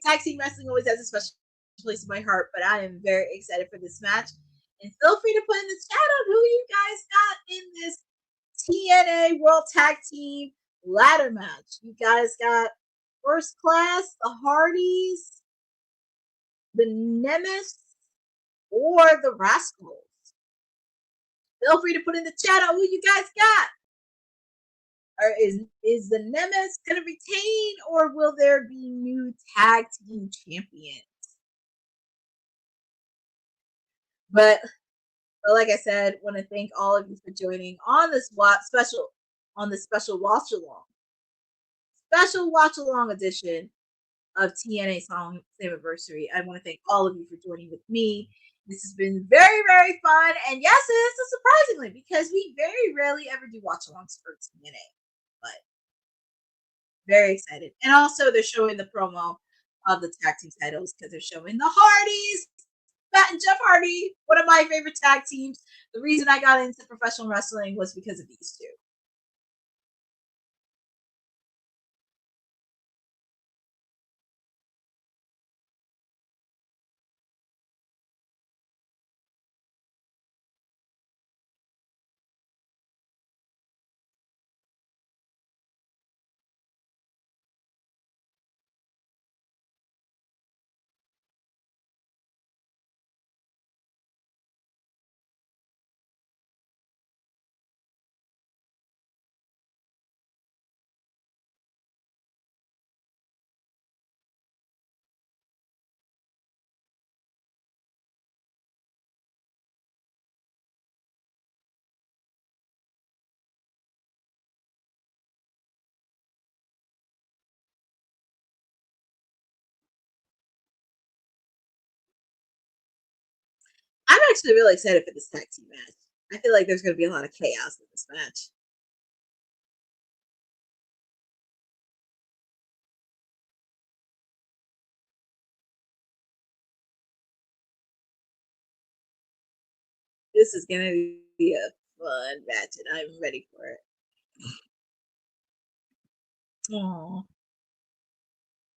[SPEAKER 5] tag team wrestling always has a special place in my heart. But I am very excited for this match. And feel free to put in the chat on who you guys got in this TNA World Tag Team ladder match. You guys got First Class, the Hardys, the Nemesis, or the Rascals. Feel free to put in the chat on who you guys got. Or is the Nemesis going to retain, or will there be new tag team champions? But like I said, want to thank all of you for joining on this special watch along edition of TNA Slammiversary. I want to thank all of you for joining with me. This has been very, very fun, and yes, it is surprisingly because we very rarely ever do watch alongs for TNA. But very excited. And also they're showing the promo of the tag team titles because they're showing the Hardys Matt and Jeff Hardy, one of my favorite tag teams. The reason I got into professional wrestling was because of these two. I'm actually really excited for this tag team match. I feel like there's going to be a lot of chaos in this match. This is going to be a fun match, and I'm ready for it. Aww.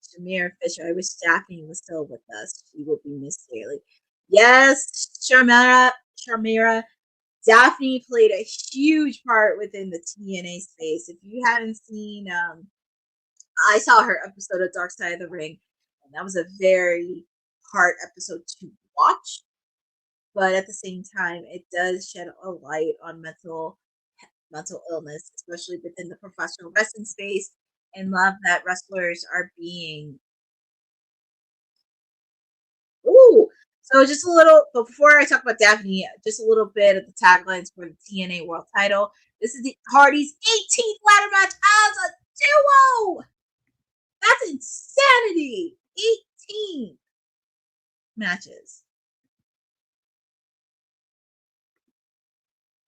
[SPEAKER 5] Shamira Fisher. I wish Daphne was still with us. She will be missed daily. Yes, Shamira. Daphne played a huge part within the TNA space. If you haven't seen, I saw her episode of Dark Side of the Ring, and that was a very hard episode to watch. But at the same time, it does shed a light on mental illness, especially within the professional wrestling space, and love that wrestlers are being. Ooh, so just a little, but before I talk about Daphne, just a little bit of the taglines for the TNA World Title. This is the Hardy's 18th ladder match as a duo. That's insanity. 18 matches.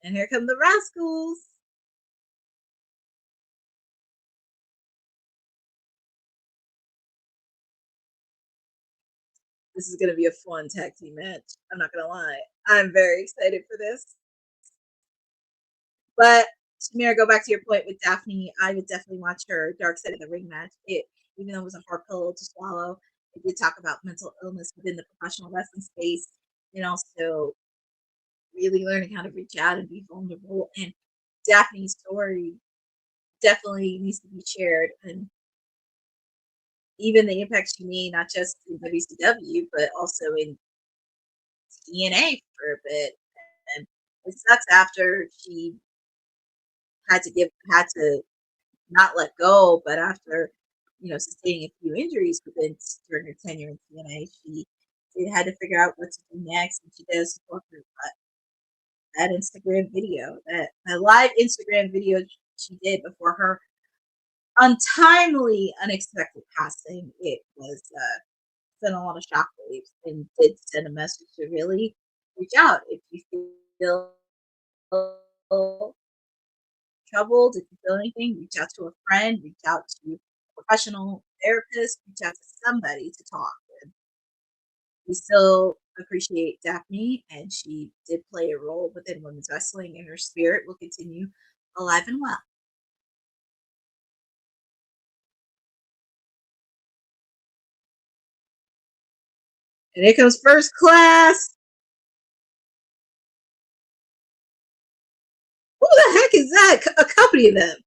[SPEAKER 5] And here come the Rascals. This is going to be a fun tag team match. I'm not going to lie. I'm very excited for this. But Shamira, go back to your point with Daphne. I would definitely watch her Dark Side of the Ring match. Even though it was a hard pill to swallow, it did talk about mental illness within the professional wrestling space, and also really learning how to reach out and be vulnerable. And Daphne's story definitely needs to be shared, and even the impact she made, not just in WCW, but also in TNA for a bit. And it sucks after she had to not let go, but after sustaining a few injuries during her tenure in TNA, she had to figure out what to do next, and she does go through that Instagram video, that live Instagram video she did before her untimely, unexpected passing. It was sent a lot of shockwaves, and did send a message to really reach out if you feel troubled, if you feel anything, reach out to a friend, reach out to a professional therapist, reach out to somebody to talk with. We still appreciate Daphne, and she did play a role within women's wrestling, and her spirit will continue alive and well. And here comes First Class. Who the heck is that accompanying them?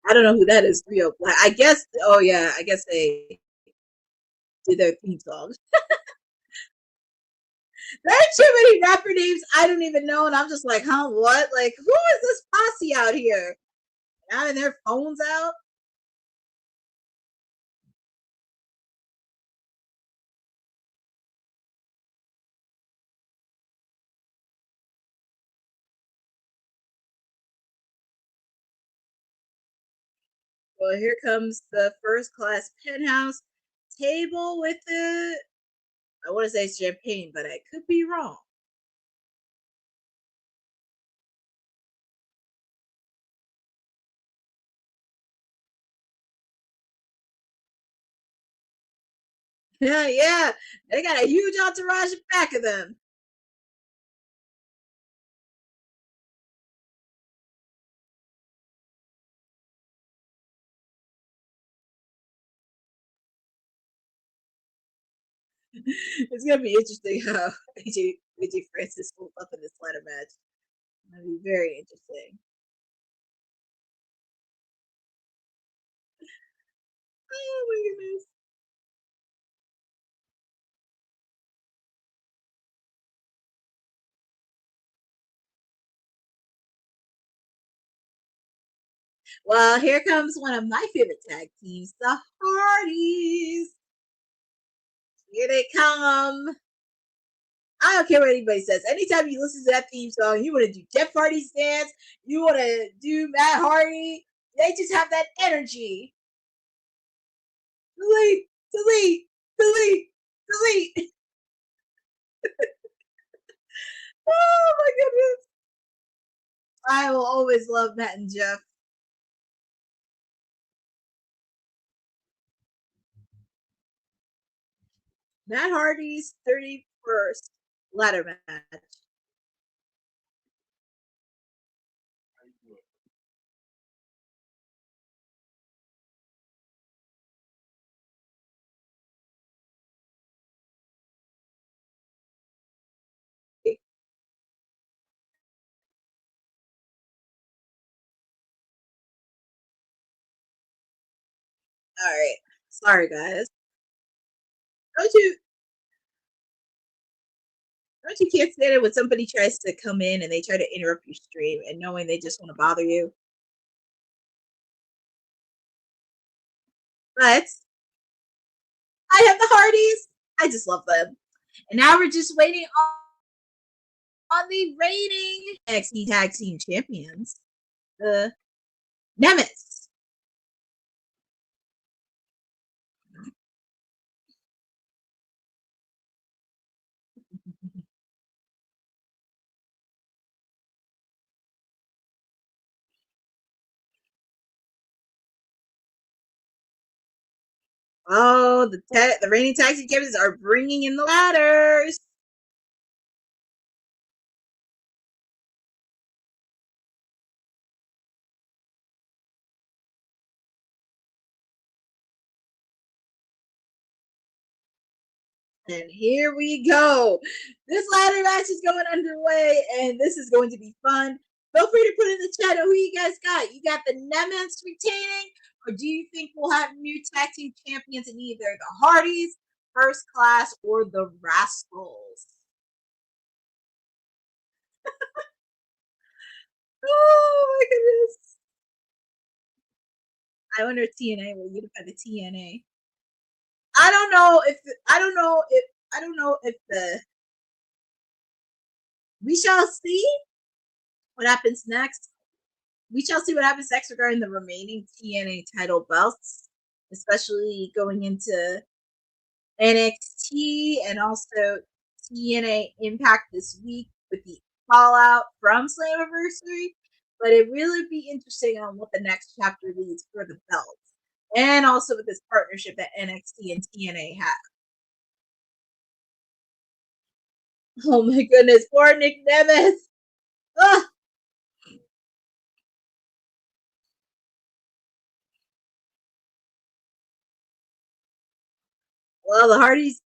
[SPEAKER 5] I don't know who that is. Rio Black. I guess. Oh yeah. I guess they did their theme song. There are too many rapper names I don't even know, and I'm just like, huh? What? Like, who is this posse out here? Having their phones out? Well, here comes the First Class penthouse table with the. I want to say champagne, but I could be wrong. Yeah, they got a huge entourage back of them. It's gonna be interesting how AJ Francis holds up in this ladder match. It's gonna be very interesting. Oh my goodness. Well, here comes one of my favorite tag teams, the Hardys. Here they come. I don't care what anybody says. Anytime you listen to that theme song, you want to do Jeff Hardy's dance, you want to do Matt Hardy. They just have that energy. Delete, delete, delete, delete. Oh my goodness. I will always love Matt and Jeff. Matt Hardy's 31st ladder match. All right. Sorry, guys. Don't you don't you can't stand it when somebody tries to come in and they try to interrupt your stream and knowing they just want to bother you? But I have the Hardys. I just love them. And now we're just waiting on the reigning NXT Tag Team Champions, the Nemesis. Oh, the reigning tag team champions are bringing in the ladders. And here we go. This ladder match is going underway, and this is going to be fun. Feel free to put in the chat who you guys got. You got the Nemesis retaining, or do you think we'll have new tag team champions in either the Hardys, First Class, or the Rascals? Oh my goodness. I wonder if TNA will unify the TNA. I don't know if the we shall see what happens next. We shall see what happens next regarding the remaining TNA title belts, especially going into NXT and also TNA Impact this week with the fallout from Slammiversary. But it really be interesting on what the next chapter leads for the belts. And also with this partnership that NXT and TNA have. Oh my goodness, poor Nick Nemeth. Ah. Well, the Hardys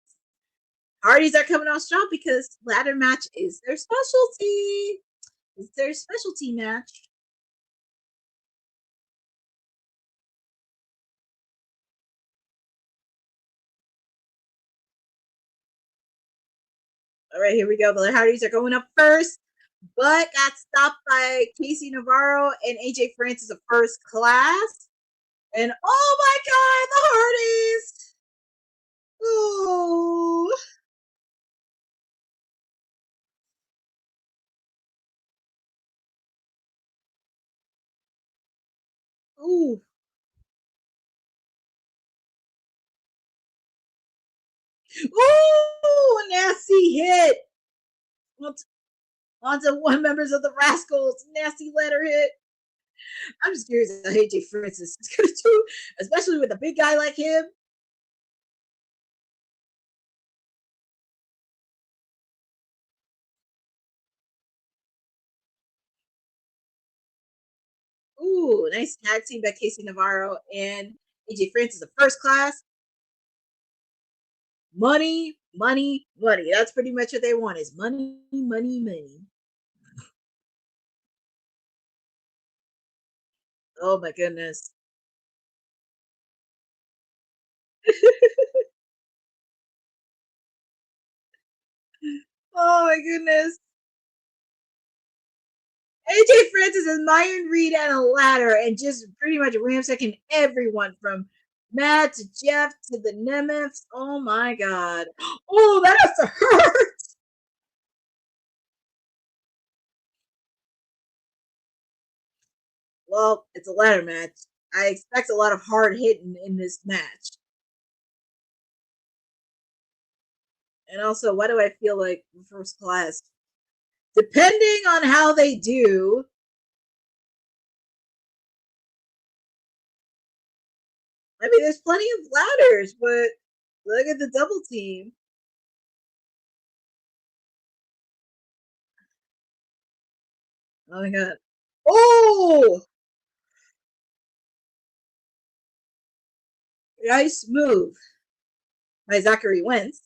[SPEAKER 5] are coming out strong because ladder match is their specialty. It's their specialty match. All right, here we go. The Hardys are going up first, but got stopped by Casey Navarro and AJ Francis of First Class. And oh my God, the Hardys! Oh. Ooh. Ooh, nasty hit. Onto one members of the Rascals. Nasty letter hit. I'm just curious how AJ Francis is going to do, especially with a big guy like him. Ooh, nice tag team by Casey Navarro and AJ Francis of First Class. Money, money, money. That's pretty much what they want is money, money, money. Oh my goodness. Oh my goodness. AJ Francis is Myron Reed and a ladder and just pretty much ransacking everyone from Matt to Jeff to the Nemeths. Oh my god. Oh, that has to hurt. Well, it's a ladder match. I expect a lot of hard hitting in this match. And also, why do I feel like First Class? Depending on how they do, I mean, there's plenty of ladders, but look at the double team. Oh my god. Oh! Nice move by Zachary Wentz.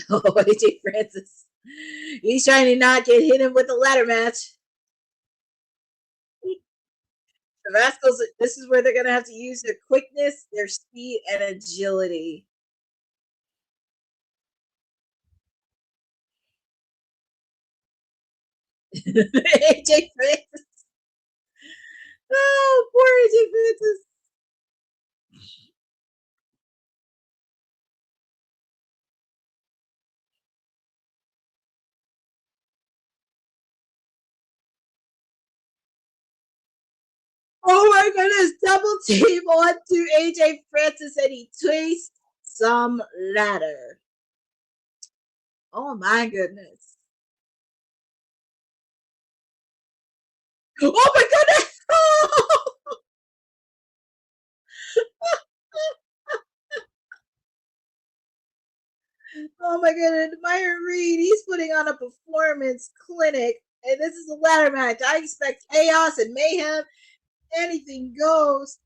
[SPEAKER 5] Oh, AJ Francis. He's trying to not get hit him with the ladder match. The Rascals, this is where they're going to have to use their quickness, their speed, and agility. AJ Francis. Oh, poor AJ Francis. Oh my goodness, double team onto AJ Francis and he tastes some ladder. Oh my goodness. Oh my goodness! Oh my goodness, Myron Reed, he's putting on a performance clinic, and this is a ladder match. I expect chaos and mayhem. Anything goes.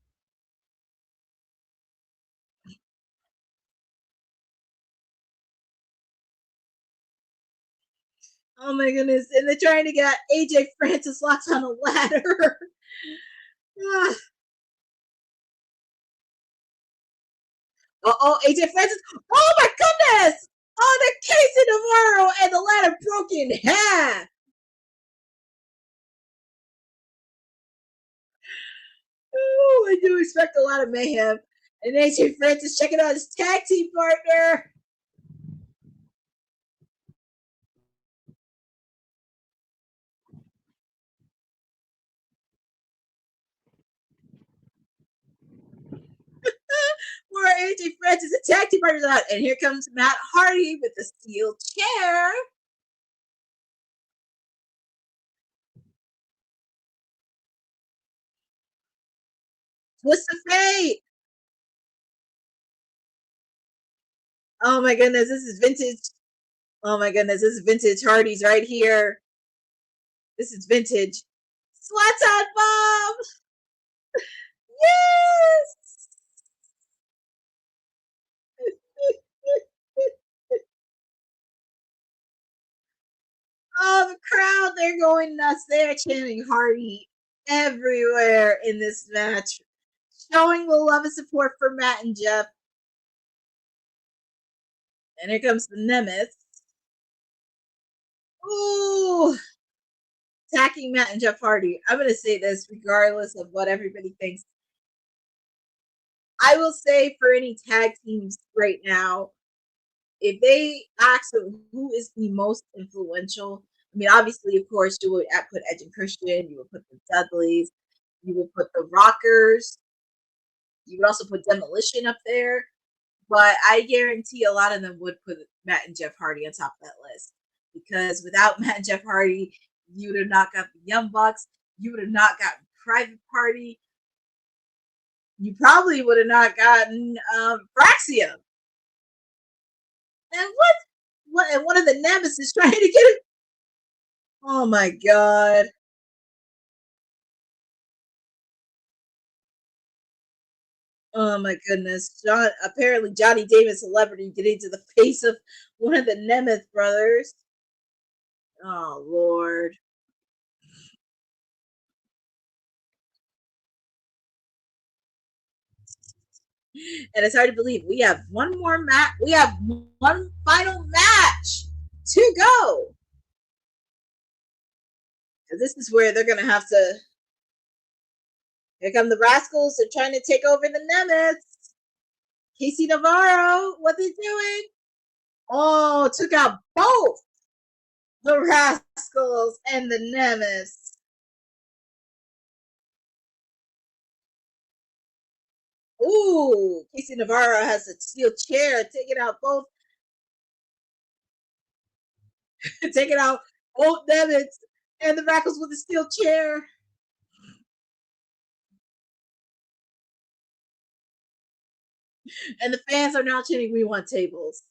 [SPEAKER 5] Oh my goodness, and they're trying to get AJ Francis locked on a ladder. Oh, AJ Francis. Oh my goodness! Oh, the Casey Navarro and the ladder broke in half. Oh, I do expect a lot of mayhem. And AJ Francis checking out his tag team partner. Where AJ Francis and tag team partners out. And here comes Matt Hardy with the steel chair. Twist of fate. Oh my goodness, this is vintage. Oh my goodness, this is vintage Hardy's right here. This is vintage. Swanton Bomb! Yes! Oh, the crowd, they're going nuts. They are chanting Hardy everywhere in this match, showing the love and support for Matt and Jeff. And here comes the Nemeth. Ooh, attacking Matt and Jeff Hardy. I'm going to say this regardless of what everybody thinks. I will say for any tag teams right now, if they ask who is the most influential, I mean, obviously, of course, you would put Edge and Christian, you would put the Dudleys, you would put the Rockers, you would also put Demolition up there. But I guarantee a lot of them would put Matt and Jeff Hardy on top of that list. Because without Matt and Jeff Hardy, you would have not got the Young Bucks. You would have not gotten Private Party. You probably would have not gotten Braxium. And What? And one of the nemesis trying to get it. Oh my god. Oh my goodness. Apparently Johnny Davis, celebrity, getting to the face of one of the Nemeth brothers. Oh Lord. And it's hard to believe we have one more match. We have one final match to go. And this is where they're gonna have to. Here come the Rascals. They're trying to take over the Nemeths. Casey Navarro, what they doing? Oh, took out both the Rascals and the Nemeths. Ooh, Casey Navarro has a steel chair, taking out both Nemeths and the Rascals with a steel chair. And the fans are now chanting, "We want tables."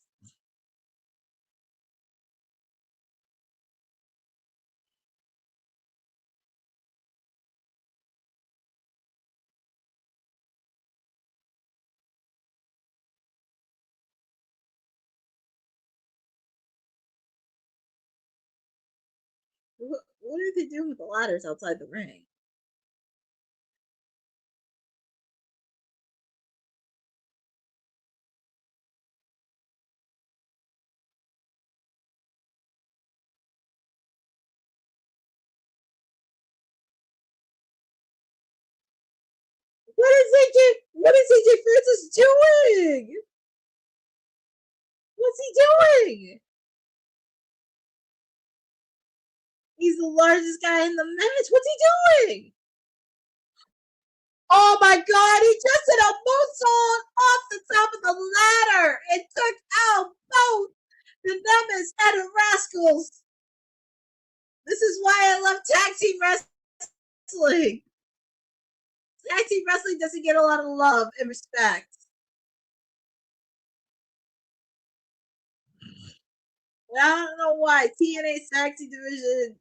[SPEAKER 5] What are they doing with the ladders outside the ring? What is AJ Francis doing? What's he doing? He's the largest guy in the match. What's he doing? Oh my god, he just did a moonsault off the top of the ladder and took out both the Nemeth and the Rascals. This is why I love tag team wrestling. Tag team wrestling doesn't get a lot of love and respect. I don't know why. TNA tag team division,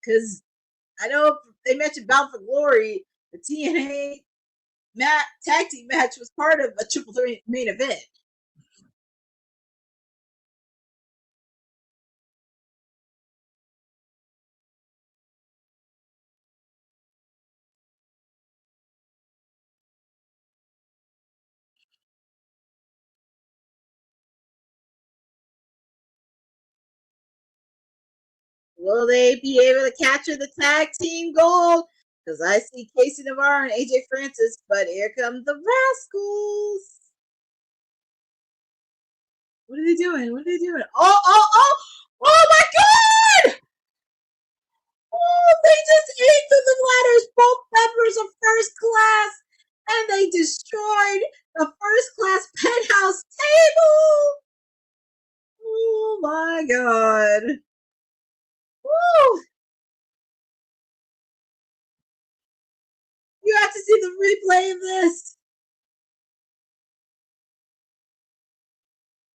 [SPEAKER 5] because I know they mentioned Bound for Glory, the TNA tag team match was part of a triple threat main event. Will they be able to capture the tag team gold? Because I see Casey Navarro and AJ Francis, but here come the Rascals. What are they doing? What are they doing? Oh my god! Oh, they just ate through the ladders, both members of first class, and they destroyed the first class penthouse table. Oh my god. Woo! You have to see the replay of this.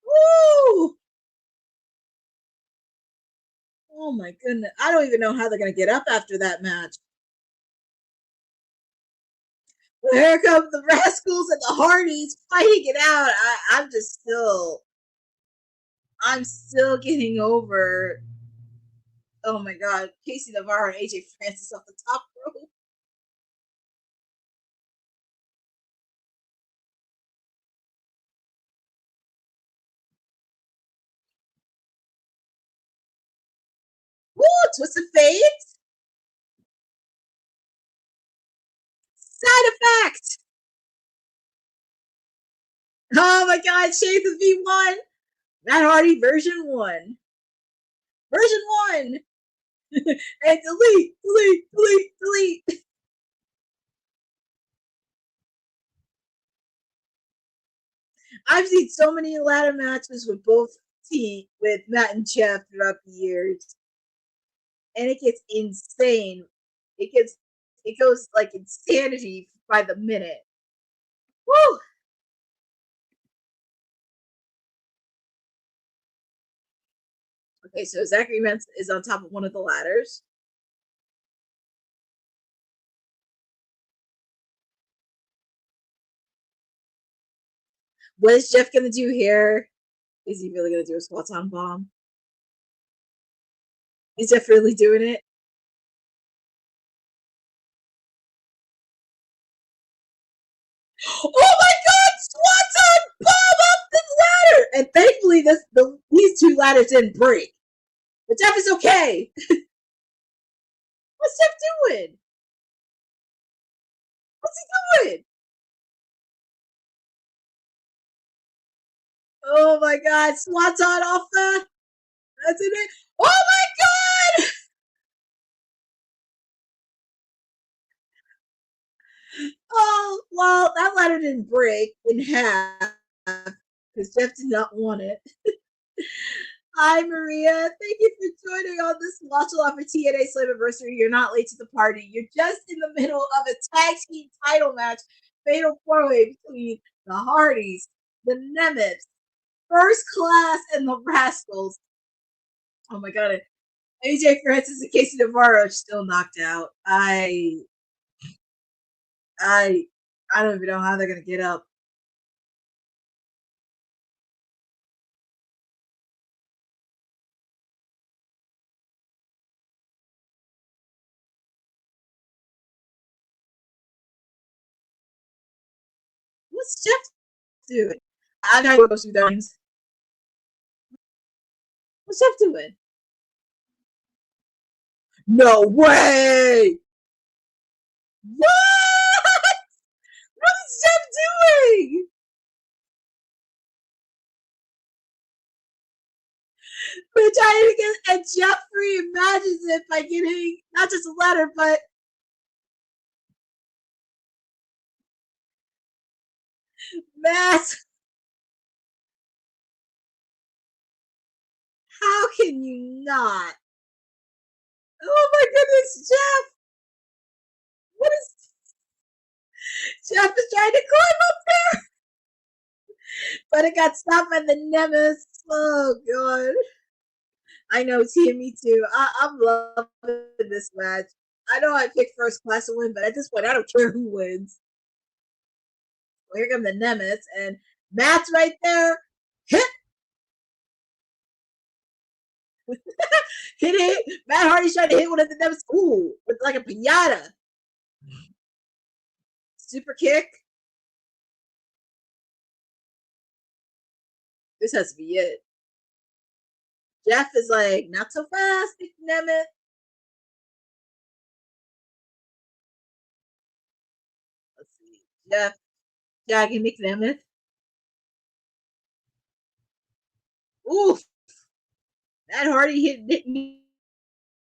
[SPEAKER 5] Woo! Oh my goodness. I don't even know how they're going to get up after that match. Well, here come the Rascals and the Hardys fighting it out. I'm still getting over. Oh my god. Casey Navarro and AJ Francis off the top rope. Woo! Twist of Fate. Side effect. Oh my god. Shades of V1. Matt Hardy version 1. Version 1. And delete. I've seen so many ladder matches with both teams, with Matt and Jeff throughout the years, and it gets insane. It goes like insanity by the minute. Woo! Okay, so Zachary Mintz is on top of one of the ladders. What is Jeff gonna do here? Is he really gonna do a Swanton bomb? Is Jeff really doing it? Oh my God! Swanton bomb up the ladder! And thankfully, these two ladders didn't break. But Jeff is okay. What's Jeff doing? What's he doing? Oh my God! Swanton off the. That's it. Oh my God! Oh, well, that ladder didn't break in half because Jeff did not want it. Hi, Maria. Thank you for joining on this watch along for TNA Slammiversary. You're not late to the party. You're just in the middle of a tag team title match, fatal four-way between the Hardys, the Nemeths, First Class, and the Rascals. Oh my God. AJ Francis and Casey Navarro are still knocked out. I don't even know how they're gonna get up. What's Jeff doing? I gotta go through those. What's Jeff doing? No way! What? What is Jeff doing? We're trying to get, and Jeffrey imagines it by getting not just a letter, but mass. How can you not? Oh my goodness, Jeff! What is Jeff is trying to climb up there, but it got stopped by the Nemesis. Oh God! I know, Tia, me too. I'm loving this match. I know I picked First Class to win, but at this point, I don't care who wins. Well, here come the Nemesis, and Matt's right there. Hit! Hit it! Matt Hardy's trying to hit one of the Nemesis. Ooh, with like a pinata. Super kick. This has to be it. Jeff is like, not so fast, Nemeth. Let's see. Jeff, Jaggy McNemeth. Oof. That Hardy hit me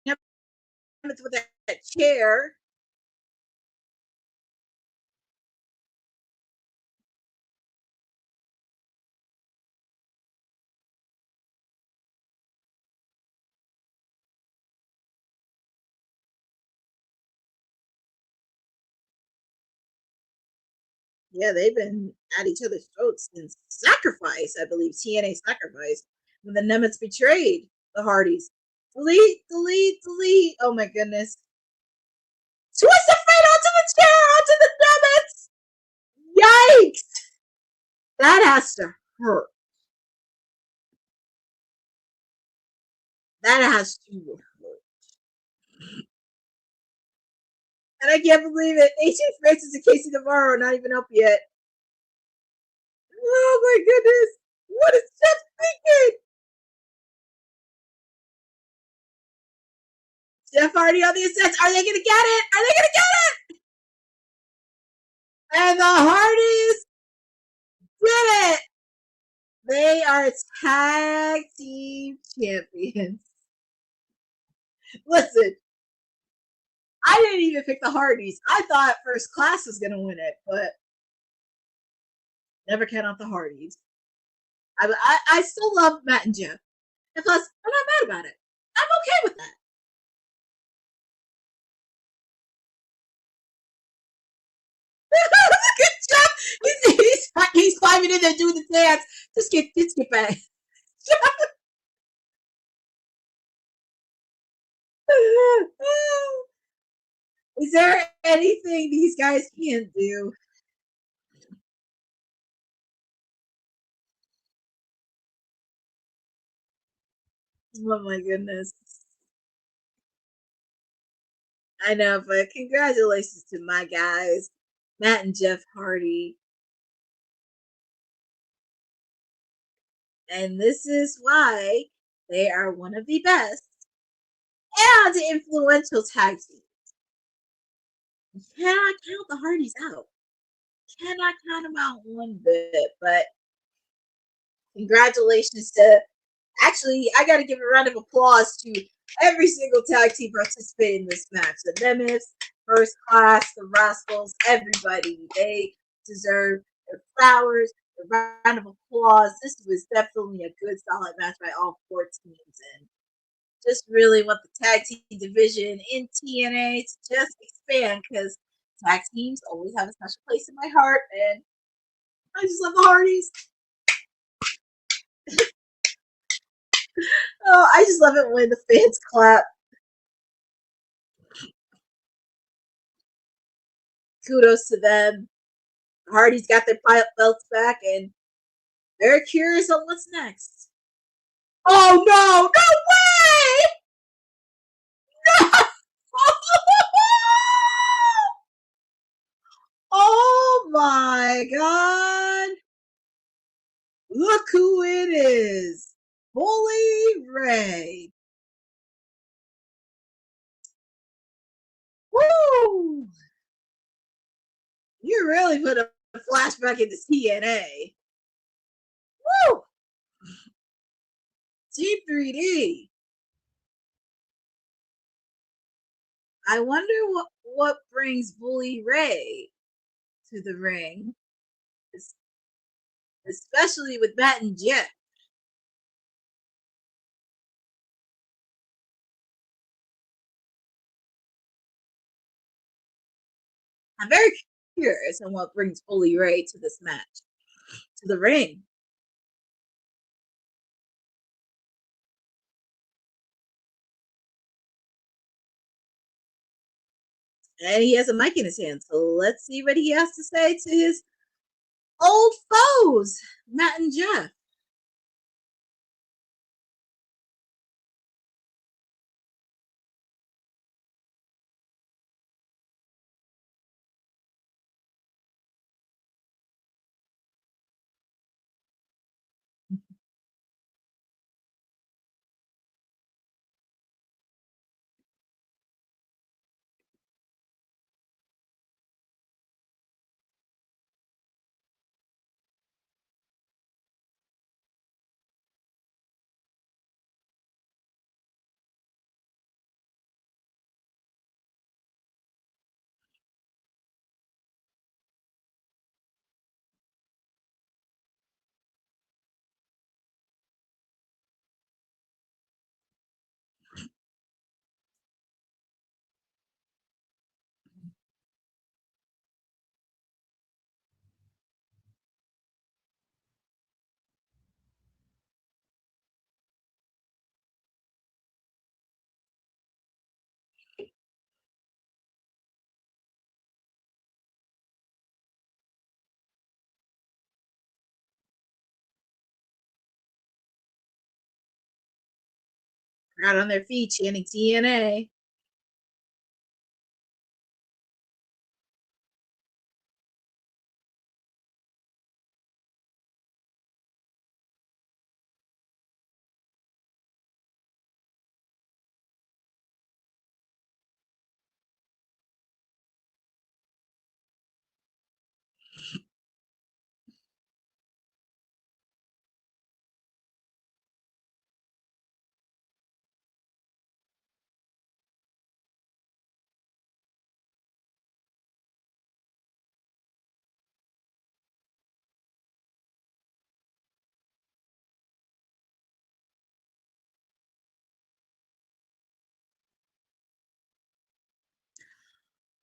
[SPEAKER 5] with that chair. Yeah, they've been at each other's throats since Sacrifice, I believe, TNA Sacrifice, when the Nemeths betrayed the Hardys. Delete, delete, delete. Oh my goodness. Twist the fate onto the chair, onto the Nemeths. Yikes. That has to hurt. That has to hurt. And I can't believe it. AJ Francis and Casey Navarro are not even up yet. Oh my goodness. What is Jeff thinking? Jeff Hardy on the ascents. Are they going to get it? Are they going to get it? And the Hardys did it. They are tag team champions. Listen, I didn't even pick the Hardys. I thought First Class was going to win it, but never count out the Hardys. I still love Matt and Jeff. And plus, I'm not mad about it. I'm okay with that. Look at Jeff. He's climbing in there doing the dance. Just get back. Is there anything these guys can't do? Oh my goodness. I know, but congratulations to my guys, Matt and Jeff Hardy. And this is why they are one of the best and influential tag teams. You cannot count the Hardys out. Cannot count them out one bit. But congratulations to, actually, I got to give a round of applause to every single tag team participating in this match. The Nemeth, First Class, the Rascals, everybody. They deserve their flowers, a round of applause. This was definitely a good, solid match by all four teams. And just really want the tag team division in TNA to just expand, because tag teams always have a special place in my heart. And I just love the Hardys. Oh, I just love it when the fans clap. Kudos to them. The Hardys got their belts back, and very curious on what's next. Oh no! No way! No! Oh my god! Look who it is! Bully Ray. Woo! You really put a flashback into TNA. Woo! Team 3D. I wonder what brings Bully Ray to the ring, especially with Matt and Jeff. I'm very curious on what brings Bully Ray to this match, to the ring. And he has a mic in his hand, so let's see what he has to say to his old foes, Matt and Jeff. Out on their feet, chanting TNA.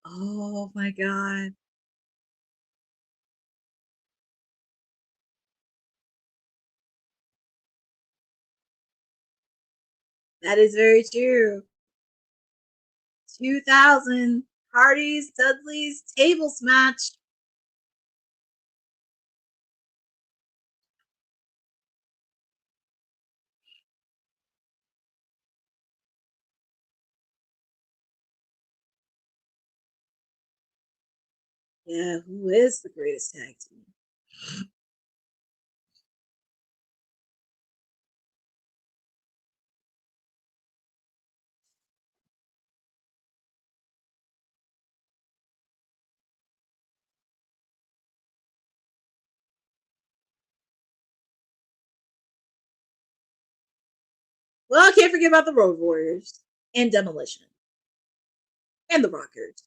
[SPEAKER 5] Oh my god. That is very true. 2000 Hardy's Dudley's tables match. Yeah, who is the greatest tag team? Well, I can't forget about the Road Warriors and Demolition and the Rockers.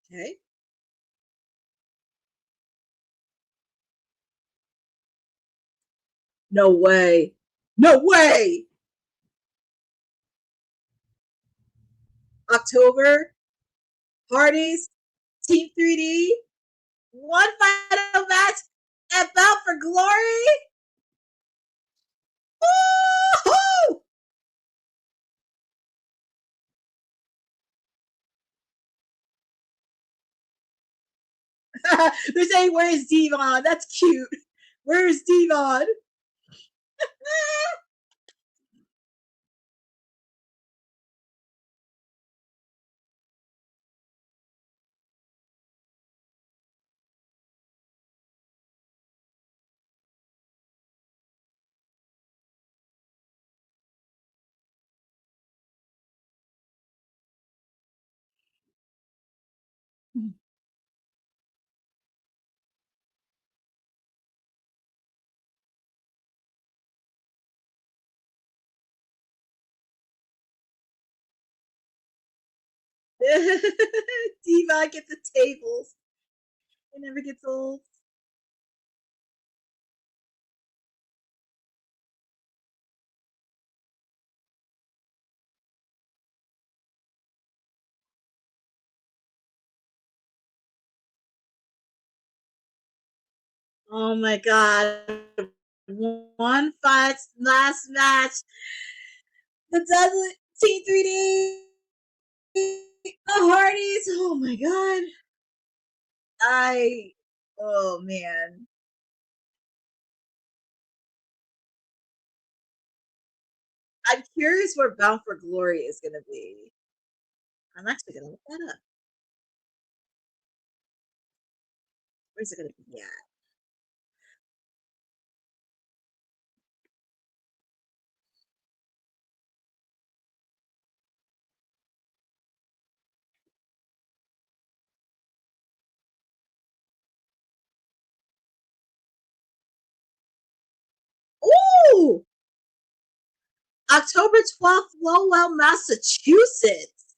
[SPEAKER 5] Okay. No way. No way. October, Hardy's, Team 3D, one final match at Bound for Glory. Woo-hoo! They're saying, where's Devon? That's cute. Where's Devon? Devon gets the tables. It never gets old. Oh my god. One fight, last match. The Dudley T3D. The Hardys. Oh my god. Oh man. I'm curious where Bound for Glory is going to be. I'm actually going to look that up. Where's it going to be at? Ooh! October 12th, Lowell, Massachusetts.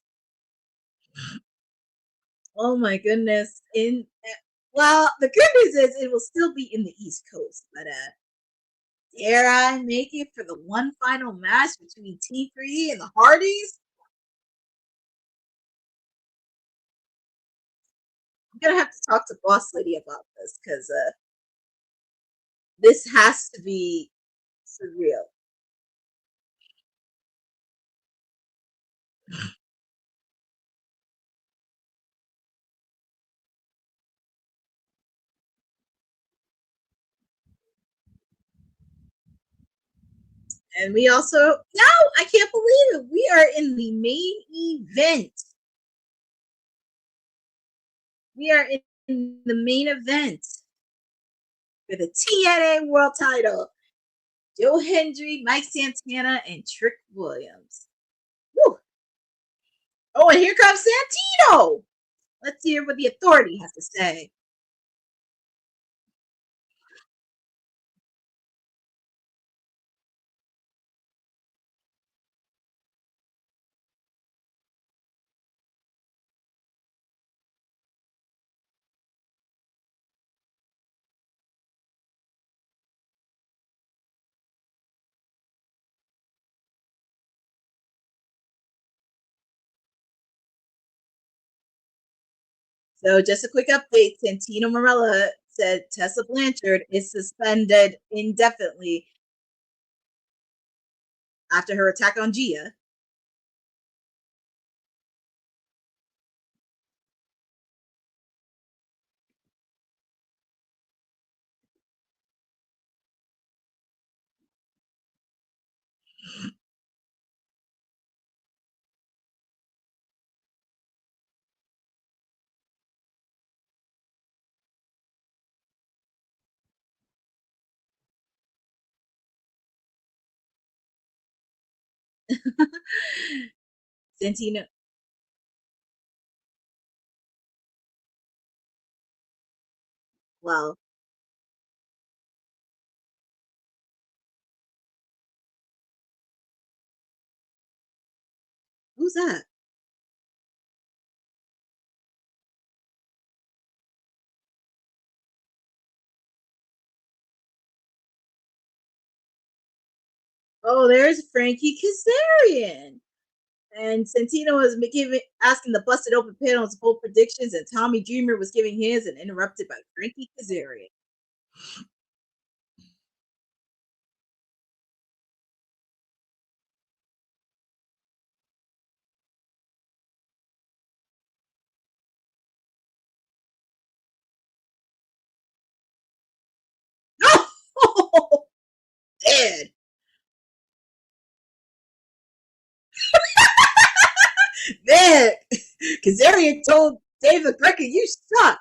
[SPEAKER 5] Oh my goodness. Well, the good news is it will still be in the East Coast, but dare I make it for the one final match between T3D and the Hardys? I'm gonna have to talk to Boss Lady about this because this has to be surreal. And we also, no, I can't believe it. We are in the main event. We are in the main event for the TNA World Title. Joe Hendry, Mike Santana, and Trick Williams. Woo. Oh, and here comes Santino. Let's hear what the Authority has to say. So just a quick update. Santino Marella said Tessa Blanchard is suspended indefinitely after her attack on Gia. Santino. Well, who's that? Oh, there's Frankie Kazarian. And Santino was asking the Busted Open panel's bold predictions, and Tommy Dreamer was giving his and interrupted by Frankie Kazarian. Oh, dead. Man, Kazarian told David Grecker, you suck.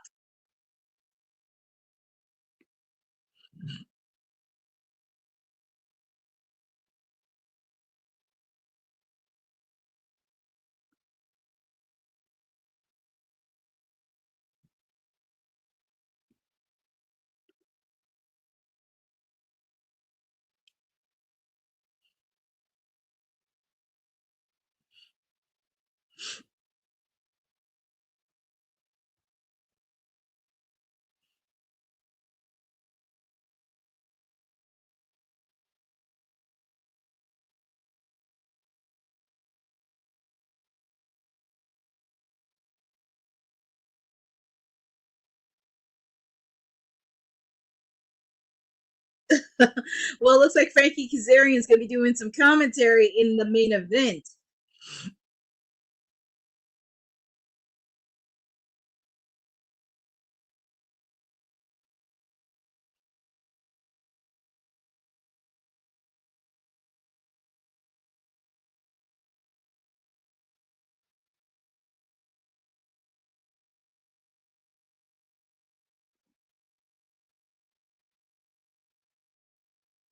[SPEAKER 5] Well, it looks like Frankie Kazarian is going to be doing some commentary in the main event.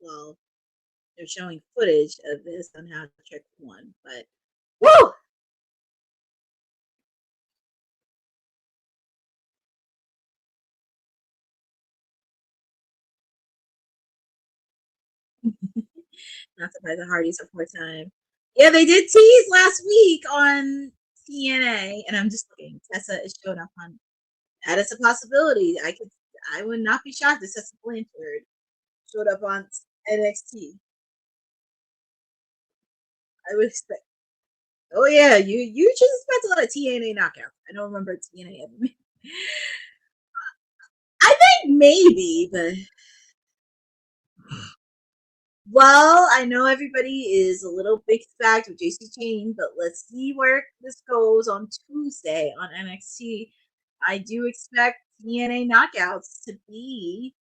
[SPEAKER 5] Well, they're showing footage of this on how to check one, but woo! Not surprised the Hardys are four-time. Yeah, they did tease last week on TNA, and I'm just looking. Tessa is showing up on. That is a possibility. I would not be shocked if Tessa Blanchard showed up on NXT. I would expect. Oh yeah, you just expect a lot of TNA knockouts. I don't remember TNA ever. I think maybe, but well, I know everybody is a little big fact with JC Chain, but let's see where this goes on Tuesday on NXT. I do expect TNA knockouts to be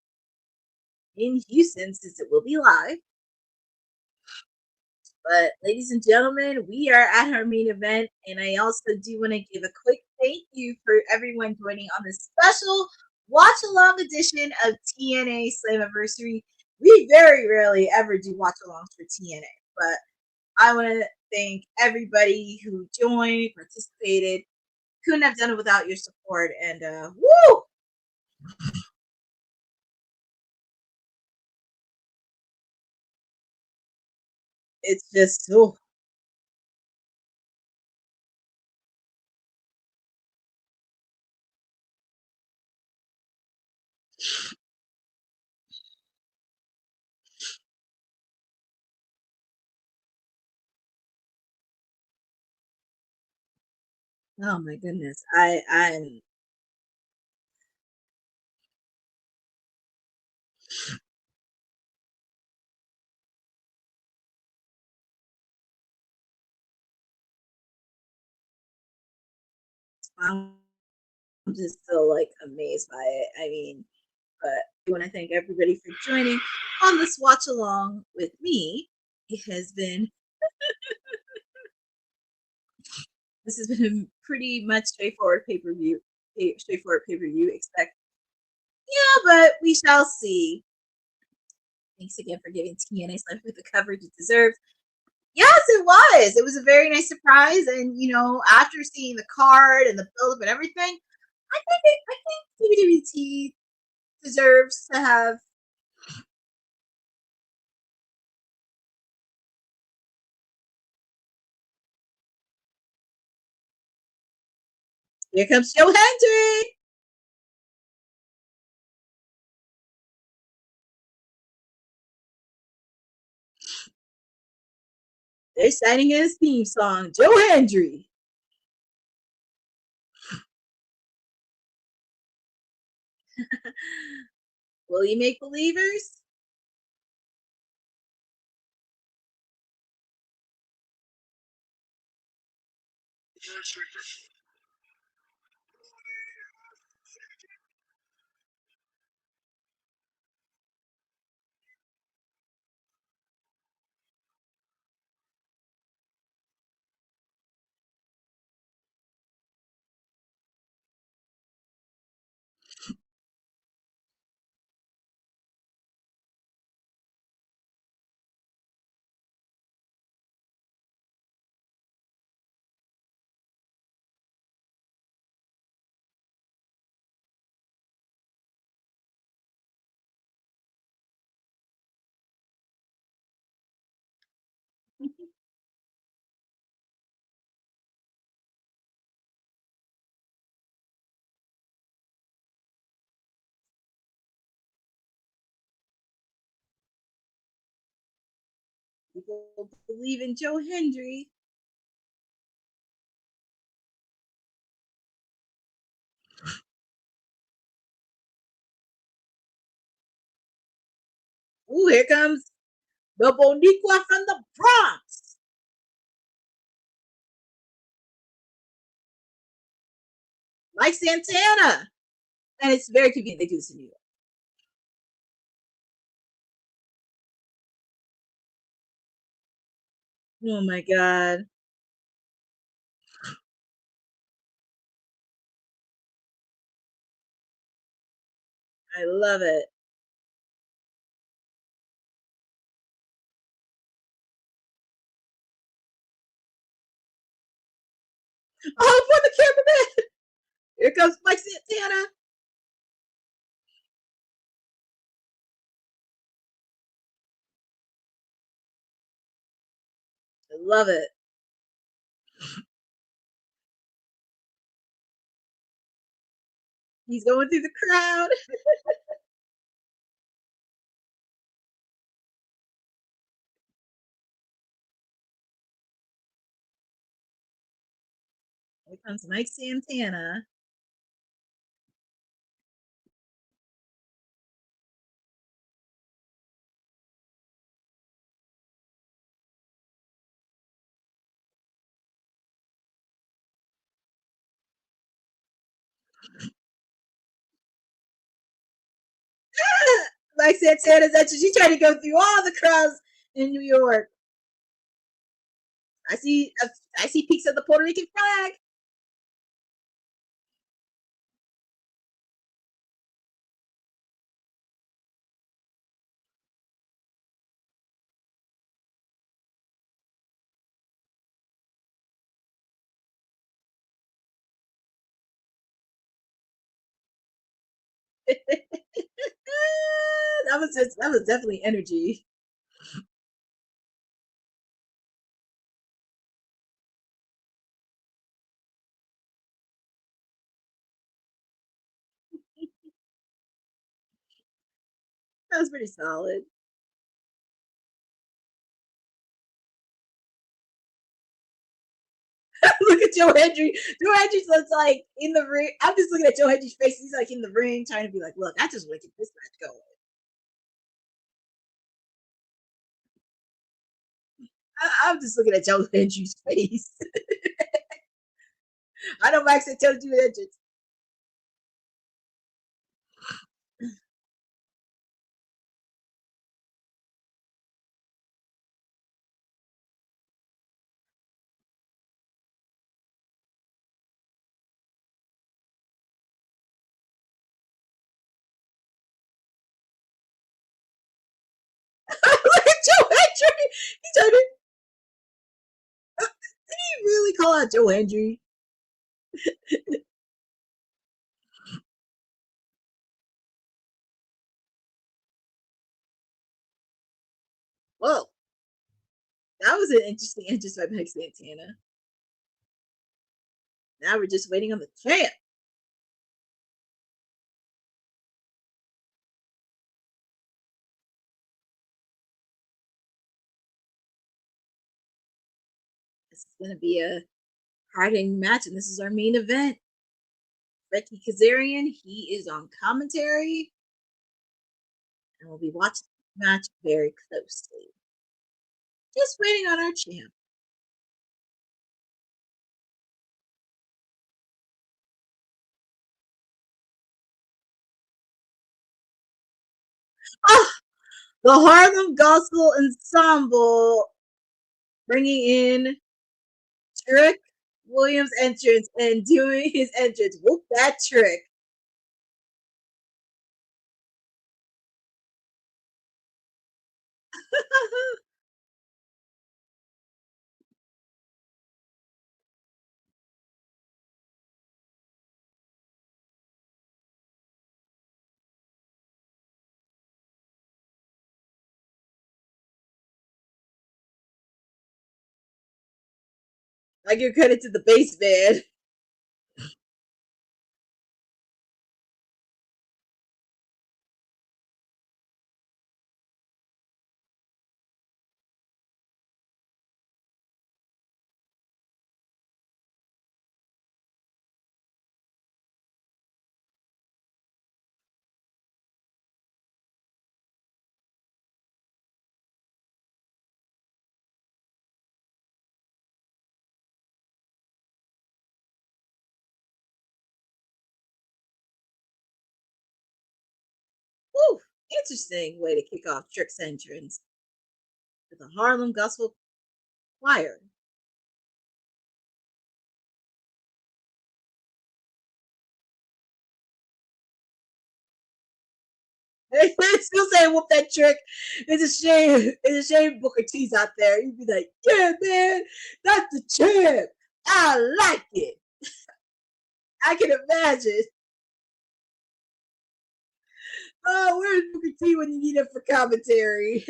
[SPEAKER 5] in Houston since it will be live. But ladies and gentlemen, we are at our main event, and I also do want to give a quick thank you for everyone joining on this special watch-along edition of TNA Slammiversary. We very rarely ever do watch-alongs for TNA, but I want to thank everybody who joined, participated. Couldn't have done it without your support. And woo! It's just so. Oh my goodness. I'm I'm just so like amazed by it. I mean, but I want to thank everybody for joining on this watch along with me. It has been this has been a pretty much straightforward pay-per-view. Straightforward pay-per-view. Expect, yeah, but we shall see. Thanks again for giving TNA Slammiversary the coverage it deserves. Yes, it was. It was a very nice surprise, and you know, after seeing the card and the build-up and everything, I think WWT deserves to have. Here comes Joe Hendry. They're signing his theme song, Joe Hendry. Will he make believers? People believe in Joe Hendry. Ooh, here comes the Boniqua from the Bronx. Mike Santana. And it's very convenient they do this in New York. Oh my God. I love it. Oh, for the cameraman. Here comes Mike Santana. I love it. He's going through the crowd. Here comes Mike Santana. Mike Santana's actually she's trying to go through all the crowds in New York. I see peaks of the Puerto Rican flag. That was definitely energy. That was pretty solid. Look at Joe Hendry. Joe Hendry's looks like in the ring. I'm just looking at Joe Hendry's face. He's like in the ring trying to be like, look, I just want to get this match going. I'm just looking at Joe Hendry's face. I know Max said tell Joe Hendry. Look at Joe Hendry. He turned it. Did he really call out Joe Hendry? Whoa. That was an interesting entrance by Meg Santana. Now we're just waiting on the champ. This is going to be a hard-hitting match, and this is our main event. Becky Kazarian, he is on commentary, and we'll be watching the match very closely. Just waiting on our champ. Oh, the Harlem Gospel Ensemble bringing in Trick Williams' entrance and doing his entrance. Whoop that trick. I give credit to the bass man. Woo, interesting way to kick off Trick's entrance to the Harlem Gospel Choir. They still saying whoop that trick. It's a shame. It's a shame Booker T's out there. You'd be like, yeah, man, that's the champ. I like it. I can imagine. Oh, where's Booker T when you need him for commentary?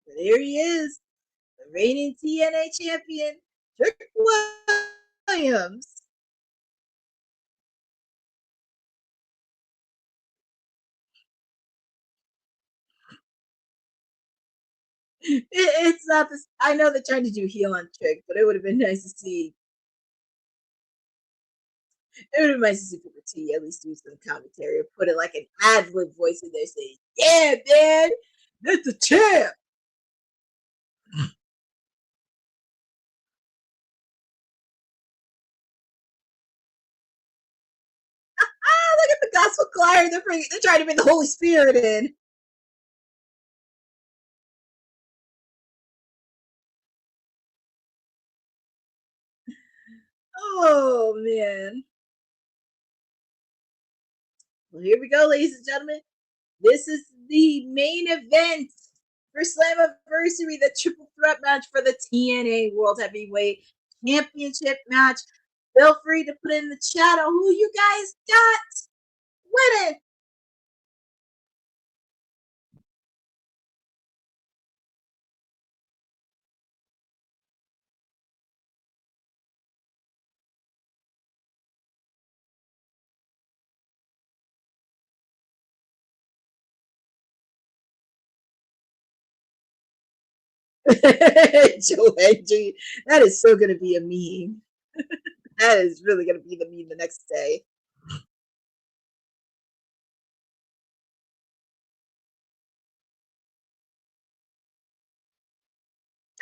[SPEAKER 5] But here he is, the reigning TNA champion, Trick Williams. It's not this. I know they're trying to do heel on Trick, but it would have been nice to see. It would have been nice to see Booker T at least do some commentary or put it like an ad lib voice in there saying, yeah, man, that's the champ. Look at the gospel choir. They're trying to bring the Holy Spirit in. Oh, man. Well, here we go, ladies and gentlemen. This is the main event for Slammiversary, the triple threat match for the TNA World Heavyweight Championship match. Feel free to put in the chat on who you guys got winning. Joe Hendry, that is so going to be a meme. That is really going to be the meme the next day.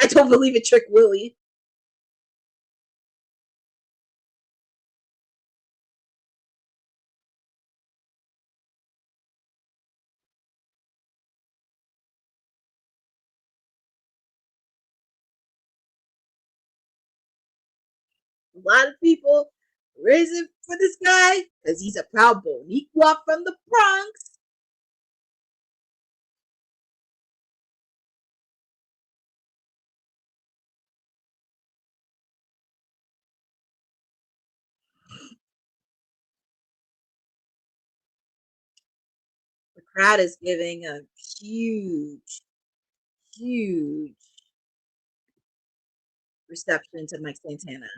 [SPEAKER 5] I don't believe it, Trick Willie. A lot of people raising for this guy because he's a proud Boricua from the Bronx. The crowd is giving a huge reception to Mike Santana.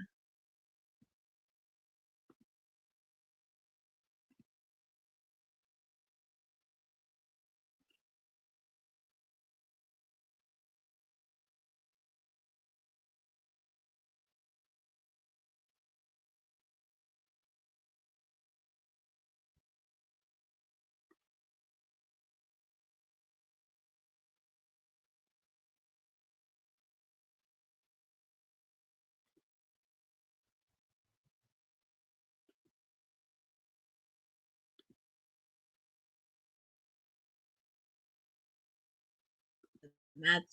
[SPEAKER 5] Match,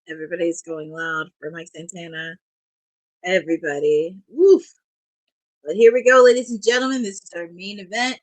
[SPEAKER 5] everybody's going loud for Mike Santana. Everybody. Woof. But here we go, ladies and gentlemen. This is our main event.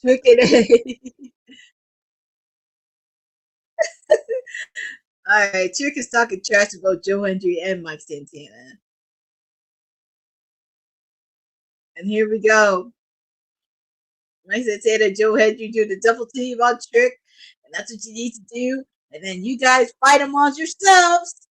[SPEAKER 5] Trick it. All right, Trick is talking trash about Joe Hendry and Mike Santana. And here we go. Mike Santana, Joe Hendry do the double team on Trick, and that's what you need to do. And then you guys fight them on yourselves.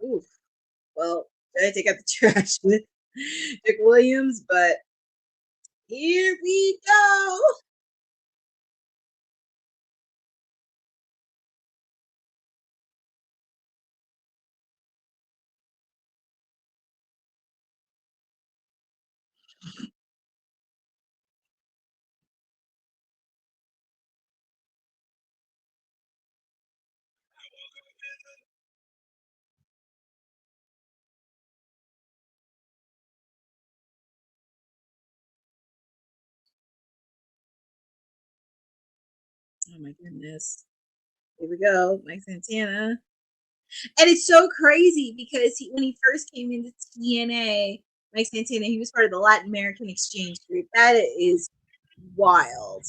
[SPEAKER 5] Oof. Well, I take out the trash with Dick Williams, but here we go. Oh my goodness. Here we go, Mike Santana. And it's so crazy because when he first came into TNA, Mike Santana, he was part of the Latin American exchange group. That is wild.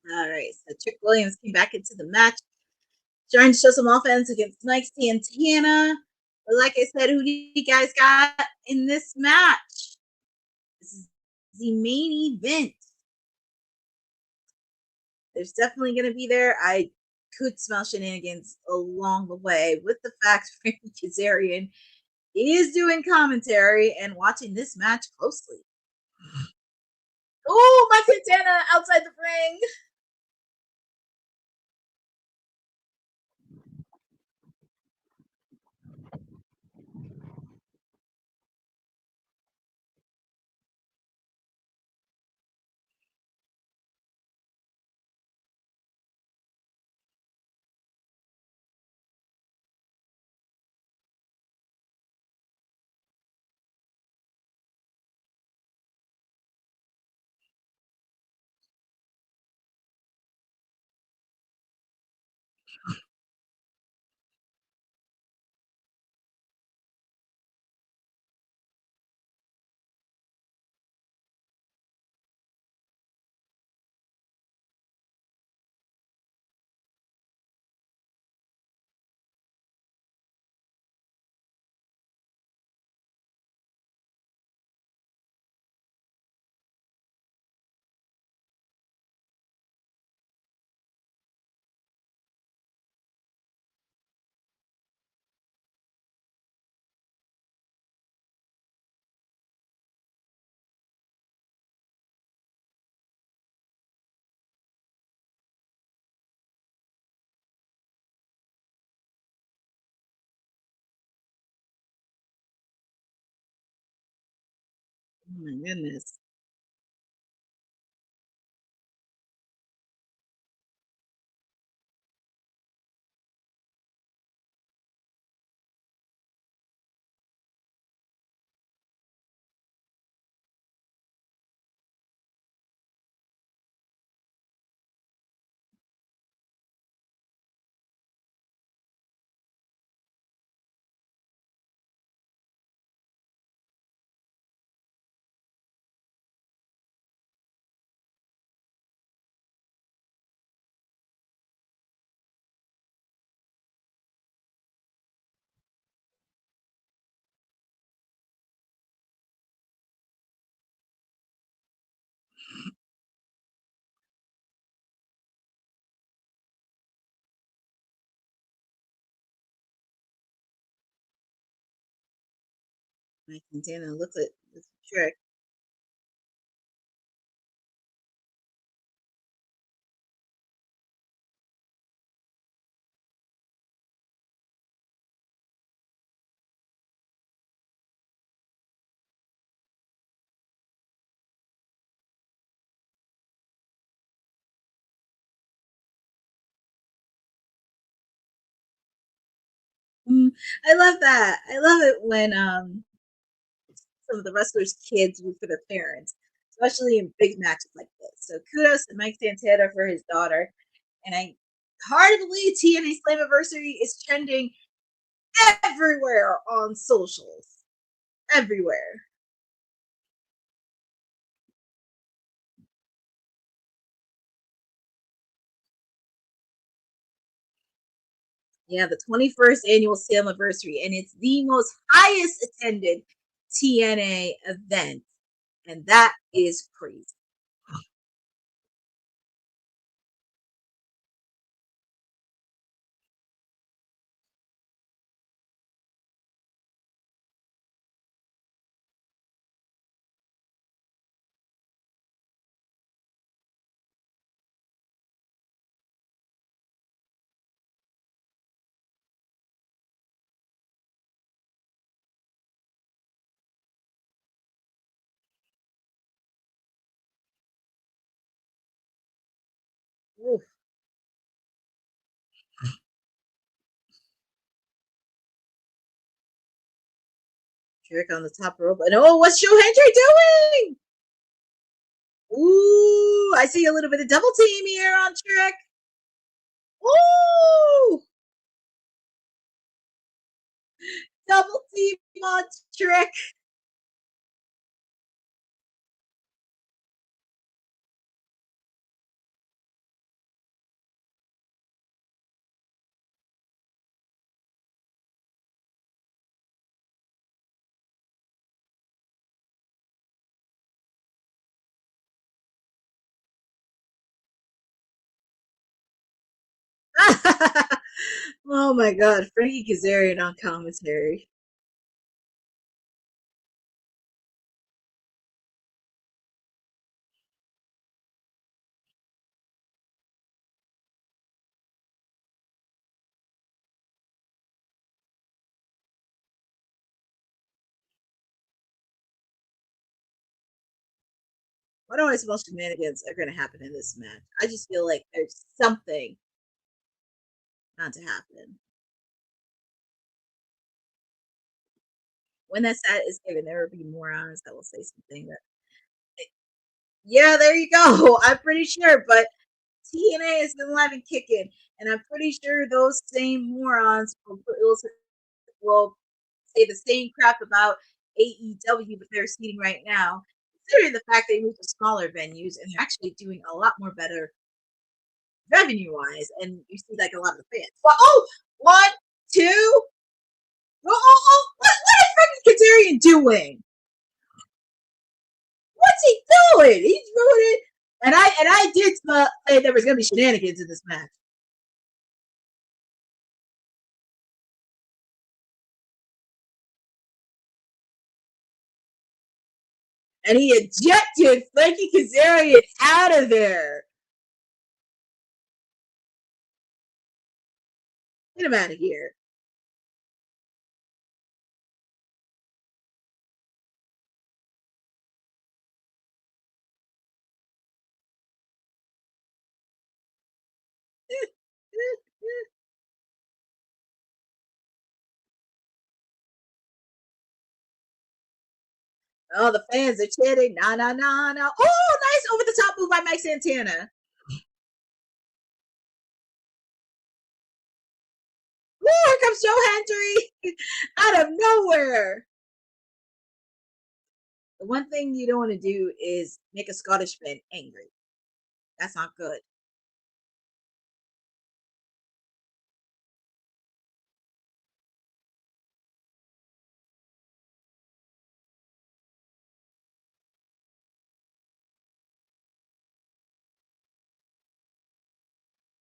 [SPEAKER 5] All right, so Trick Williams came back into the match, trying to show some offense against Mike Santana. But like I said, who do you guys got in this match? This is the main event. There's definitely going to be there. I could smell shenanigans along the way with the fact Frankie Kazarian is doing commentary and watching this match closely. Oh, Mike Santana outside the ring. Oh my goodness. Mike Santana looks at this trick. I love that. I love it when some of the wrestlers' kids root for their parents, especially in big matches like this. So kudos to Mike Santana for his daughter. And I hard to believe TNA Slammiversary is trending everywhere on socials. Everywhere. Yeah, the 21st annual Slammiversary, and it's the most highest attended TNA event. And that is crazy. Oof. Trick on the top rope. And oh, what's Joe Hendry doing? Ooh, I see a little bit of double team here on Trick. Ooh, double team on Trick. my God, Frankie Kazarian on commentary. What always most shenanigans are going to happen in this match? I just feel like there's something not to happen. When that set is given, there will be morons that will say something that, yeah, there you go. I'm pretty sure, but TNA is still alive and kicking, and I'm pretty sure those same morons will say the same crap about AEW, but they're seeing right now, considering the fact they moved to smaller venues and they're actually doing a lot more better revenue wise, and you see like a lot of the fans. Well, oh, 1, 2. What is Frankie Kazarian doing? What's he doing? He's ruining. And I did say there was gonna be shenanigans in this match. And he ejected Frankie Kazarian out of there. Get him out of here. Oh, the fans are chanting, nah, nah, nah, nah. Oh, nice over the top move by Mike Santana. Ooh, here comes Joe Hendry out of nowhere. The one thing you don't want to do is make a Scottish fan angry. That's not good.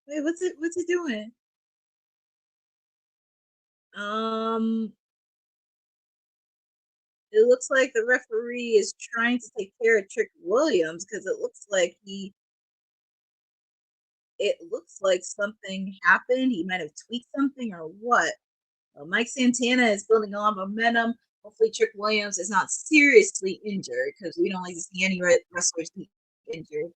[SPEAKER 5] Wait, what's it doing? It looks like the referee is trying to take care of Trick Williams because it looks like something happened. He might have tweaked something or what. Well, Mike Santana is building a lot of momentum. Hopefully, Trick Williams is not seriously injured because we don't like to see any wrestlers be injured.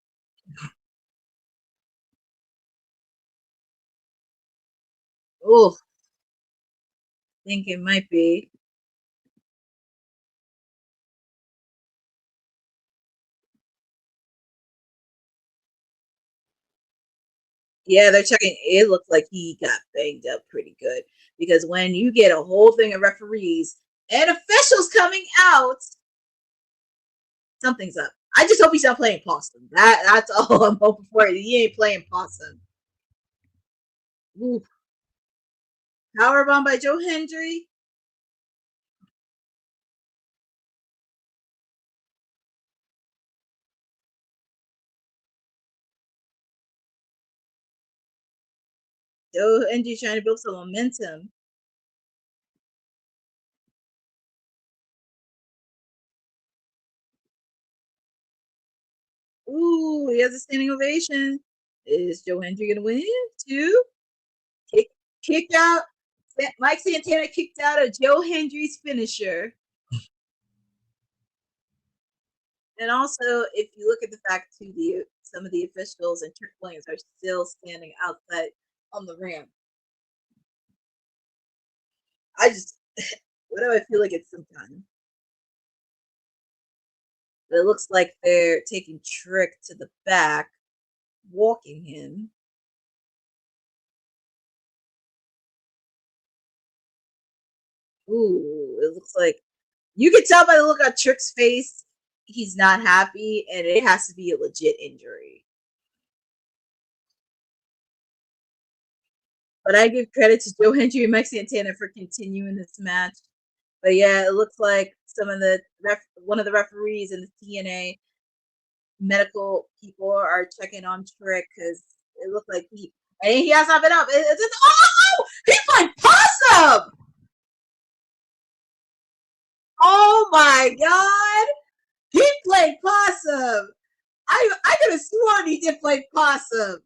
[SPEAKER 5] Oh, I think it might be. Yeah, they're checking. It looks like he got banged up pretty good because when you get a whole thing of referees and officials coming out, something's up. I just hope he's not playing possum. That's all I'm hoping for. He ain't playing possum. Ooh. Powerbomb by Joe Hendry. Joe Hendry trying to build some momentum. Ooh, he has a standing ovation. Is Joe Hendry gonna win? 2. Kicked out. Mike Santana kicked out of Joe Hendry's finisher. And also, if you look at the fact too, some of the officials and Trick Williams are still standing outside on the ramp. I just, what do I feel like it's some time? But it looks like they're taking Trick to the back, walking him. Ooh, it looks like you can tell by the look on Trick's face, he's not happy, and it has to be a legit injury. But I give credit to Joe Hendry and Mike Santana for continuing this match. But yeah, it looks like one of the referees in the TNA medical people are checking on Trick because it looked like And he has not been up. It's just, oh, he played possum. Oh my God. He played possum. I could have sworn he did play possum.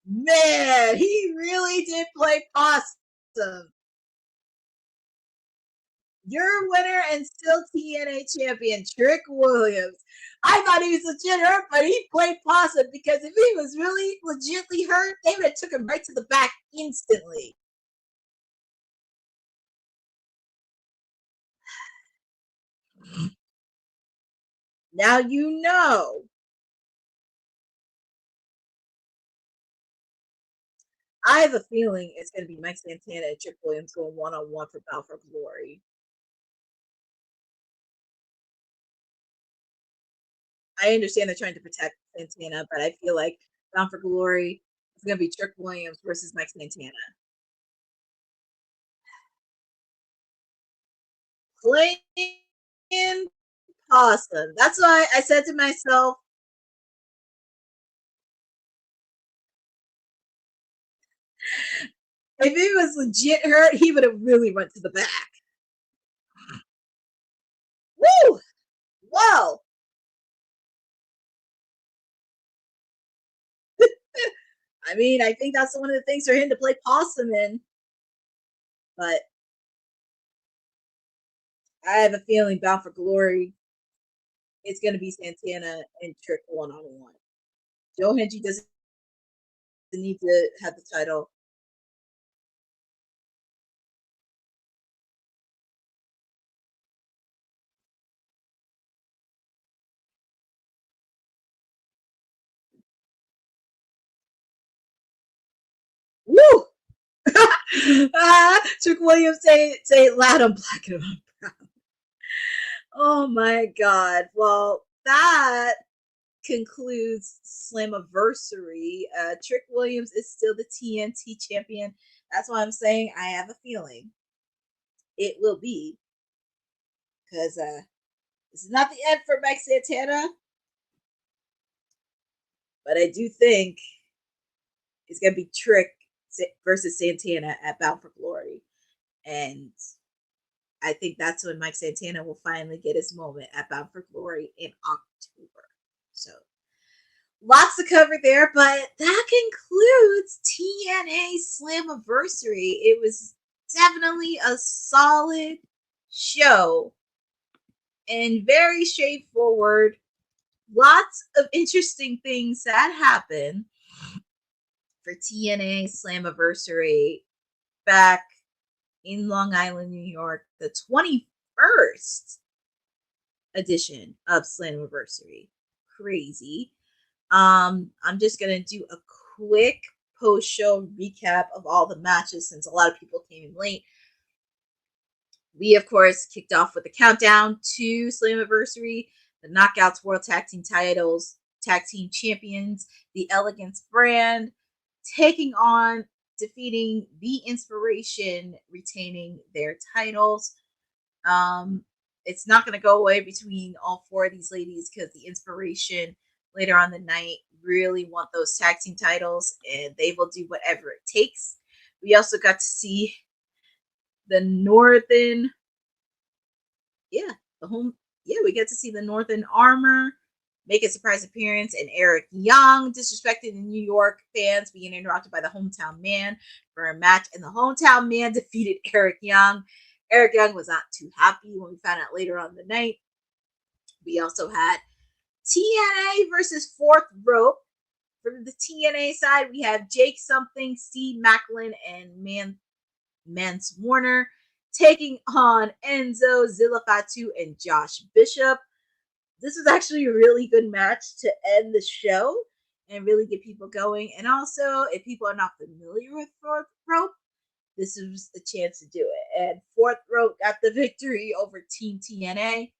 [SPEAKER 5] Man, he really did play possum. Your winner and still TNA champion, Trick Williams. I thought he was legit hurt, but he played possum because if he was really legitly hurt, they would have took him right to the back instantly. Now you know. I have a feeling it's going to be Mike Santana and Trick Williams going one-on-one for Bound for Glory. I understand they're trying to protect Santana, but I feel like Bound for Glory is going to be Trick Williams versus Mike Santana. Playing possum. That's why I said to myself, if he was legit hurt, he would have really went to the back. Woo! Wow. I mean, I think that's one of the things for him to play possum in. But I have a feeling Bound for Glory is going to be Santana and Trick one-on-one. Joe Hendry doesn't need to have the title. Woo! Trick Williams say it loud, I'm black and I'm proud. Oh my God. Well, that concludes Slammiversary. Trick Williams is still the TNT champion. That's why I'm saying I have a feeling it will be. Because this is not the end for Mike Santana. But I do think it's going to be Trick versus Santana at Bound for Glory. And I think that's when Mike Santana will finally get his moment at Bound for Glory in October. So lots to cover there, but that concludes TNA Slammiversary. It was definitely a solid show and very straightforward. Lots of interesting things that happened for TNA Slammiversary back in Long Island, New York, the 21st edition of Slammiversary. Crazy. I'm just gonna do a quick post-show recap of all the matches since a lot of people came in late. We, of course, kicked off with the countdown to Slammiversary, the Knockouts World Tag Team titles, Tag Team Champions, the Elegance brand, taking on, defeating the Inspiration, retaining their titles. It's not going to go away between all four of these ladies because the Inspiration later on the night really want those tag team titles and they will do whatever it takes. We also got to see the Northern, we get to see the Northern Armor make a surprise appearance, and Eric Young disrespected the New York fans, being interrupted by the Hometown Man for a match, and the Hometown Man defeated Eric Young. Eric Young was not too happy when we found out later on the night. We also had TNA versus Fourth Rope. From the TNA side, we have Jake Something, Steve Macklin, and Mance Warner taking on Enzo, Zilla Fatu, and Josh Bishop. This was actually a really good match to end the show and really get people going. And also, if people are not familiar with Fourth Rope, this was the chance to do it. And Fourth Rope got the victory over Team TNA.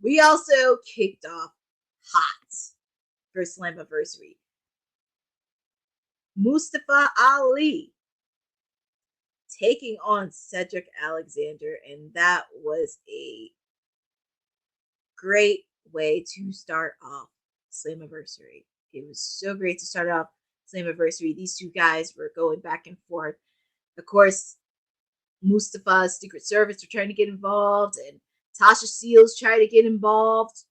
[SPEAKER 5] We also kicked off hot for Slammiversary. Mustafa Ali taking on Cedric Alexander, and that was a great way to start off Slammiversary. It was so great to start off Slammiversary. These two guys were going back and forth. Of course, Mustafa's Secret Service were trying to get involved, and Tasha Steelz tried to get involved.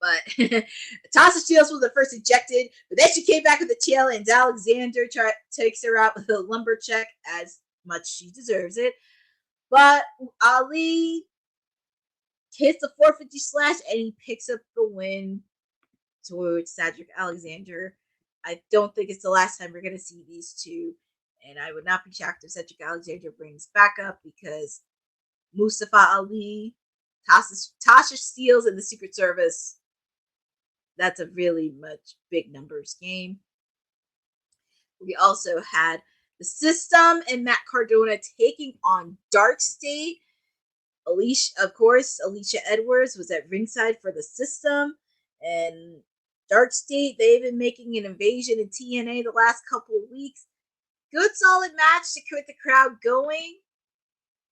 [SPEAKER 5] But Tasha Steelz was the first ejected, but then she came back with the tail, and Alexander takes her out with a lumber check, as much she deserves it. But Ali hits a 450 slash, and he picks up the win towards Cedric Alexander. I don't think it's the last time we're going to see these two, and I would not be shocked if Cedric Alexander brings back up, because Mustafa Ali, Tasha Steelz, and the Secret Service, that's a really much big numbers game. We also had the System and Matt Cardona taking on Dark State. Alicia Edwards was at ringside for the System, and Dark State, they've been making an invasion in TNA the last couple of weeks. Good solid match to keep the crowd going.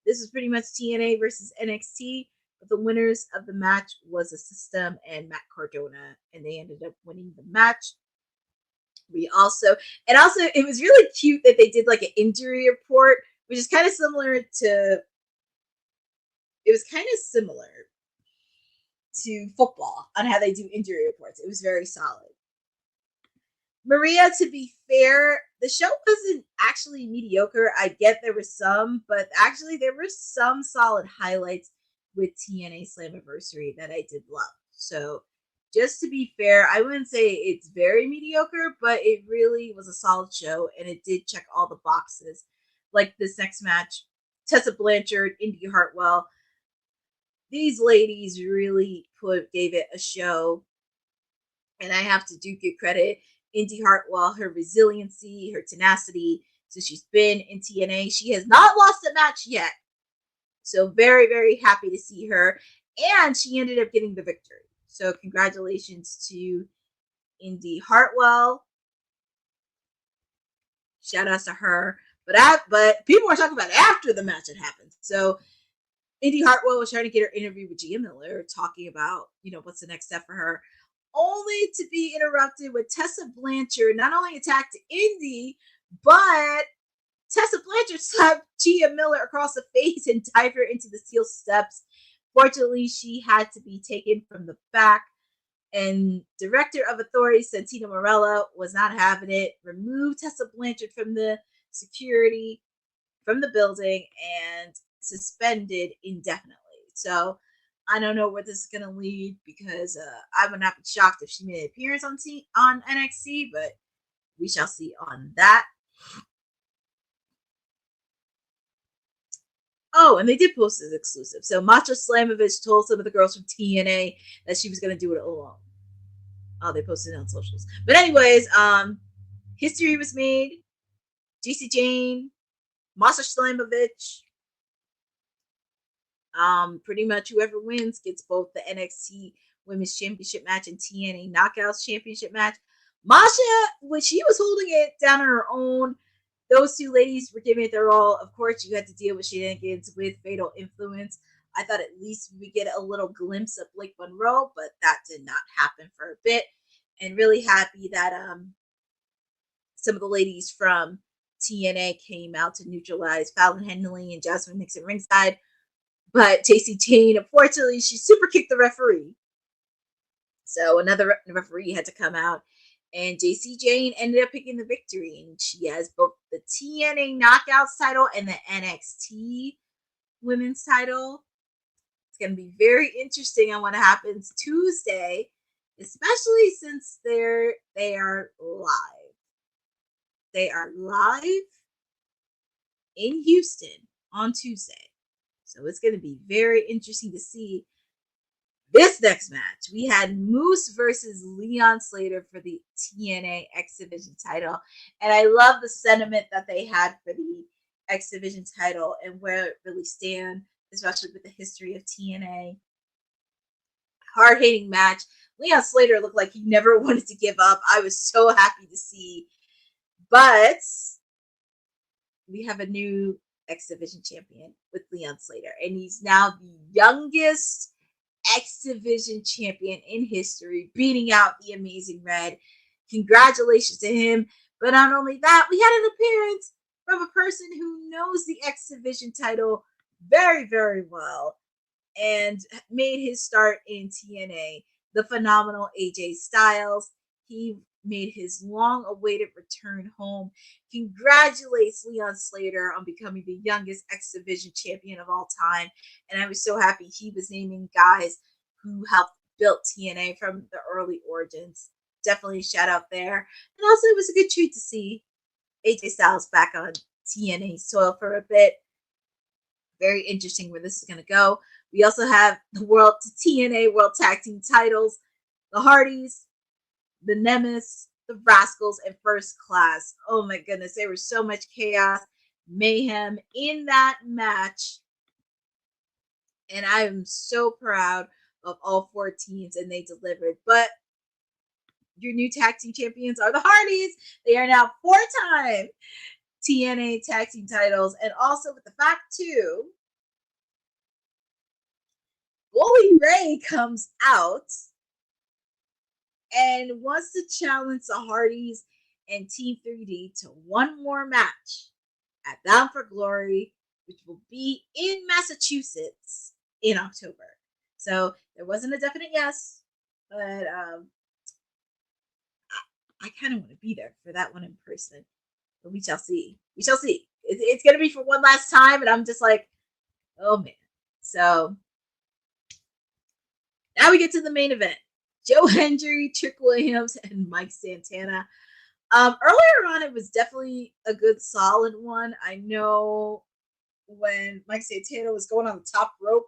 [SPEAKER 5] This was pretty much TNA versus NXT, but the winners of the match was the System and Matt Cardona, and they ended up winning the match. It was really cute that they did like an injury report, which is kind of similar to football on how they do injury reports. It was very solid. Maria, to be fair, the show wasn't actually mediocre. I get there were some, but actually there were some solid highlights with TNA Slammiversary that I did love. So just to be fair, I wouldn't say it's very mediocre, but it really was a solid show, and it did check all the boxes. Like this next match, Tessa Blanchard, Indy Hartwell. These ladies really gave it a show, and I have to give credit. Indy Hartwell, her resiliency, her tenacity, since she's been in TNA. She has not lost a match yet. So very, very happy to see her. And she ended up getting the victory. So congratulations to Indy Hartwell. Shout outs to her. But people are talking about after the match had happened. So Indy Hartwell was trying to get her interview with Gia Miller, talking about, what's the next step for her, only to be interrupted with Tessa Blanchard not only attacked Indy, but Tessa Blanchard slapped Gia Miller across the face and dived her into the steel steps. Fortunately, she had to be taken from the back, and Director of Authority Santino Marella was not having it, removed Tessa Blanchard from the security from the building, and suspended indefinitely. So I don't know where this is going to lead, because I would not be shocked if she made an appearance on NXT, but we shall see on that. Oh, and they did post this exclusive. So Macho Slamovich told some of the girls from TNA that she was going to do it alone. Oh, they posted it on socials. But anyways, history was made. JC Jane, Macho Slamovich. Pretty much whoever wins gets both the NXT Women's Championship match and TNA Knockouts Championship match. Masha, when she was holding it down on her own, those two ladies were giving it their all. Of course, you had to deal with shenanigans with Fatal Influence. I thought at least we would get a little glimpse of Blake Monroe, but that did not happen for a bit. And really happy that some of the ladies from TNA came out to neutralize Fallon Henley and Jasmine Nixon ringside. But JC Jane, unfortunately, she super kicked the referee. So another referee had to come out. And JC Jane ended up picking the victory. And she has both the TNA Knockouts title and the NXT Women's title. It's going to be very interesting on what happens Tuesday, especially since they are live. They are live in Houston on Tuesday. So it's going to be very interesting to see this next match. We had Moose versus Leon Slater for the TNA X Division title. And I love the sentiment that they had for the X Division title and where it really stands, especially with the history of TNA. Hard-hitting match. Leon Slater looked like he never wanted to give up. I was so happy to see. But we have a new X Division champion with Leon Slater, and he's now the youngest X Division champion in history, beating out the Amazing Red. Congratulations to him. But not only that, we had an appearance from a person who knows the X Division title very, very well and made his start in TNA, the phenomenal AJ Styles. He made his long-awaited return home. Congratulates Leon Slater on becoming the youngest X Division champion of all time. And I was so happy he was naming guys who helped build TNA from the early origins. Definitely a shout out there. And also it was a good treat to see AJ Styles back on TNA soil for a bit. Very interesting where this is going to go. We also have the TNA World Tag Team titles, the Hardys, the Nemesis, the Rascals, and First Class. Oh my goodness, there was so much chaos, mayhem in that match. And I am so proud of all 4 teams, and they delivered. But your new tag team champions are the Hardys. They are now 4-time TNA tag team titles. And also with the fact too, Bully Ray comes out and wants to challenge the Hardys and Team 3D to one more match at Bound for Glory, which will be in Massachusetts in October. So there wasn't a definite yes, but I kind of want to be there for that one in person. But we shall see. We shall see. It's going to be for one last time, and I'm just like, oh man. So now we get to the main event. Joe Hendry, Trick Williams, and Mike Santana. Earlier on, it was definitely a good, solid one. I know when Mike Santana was going on the top rope,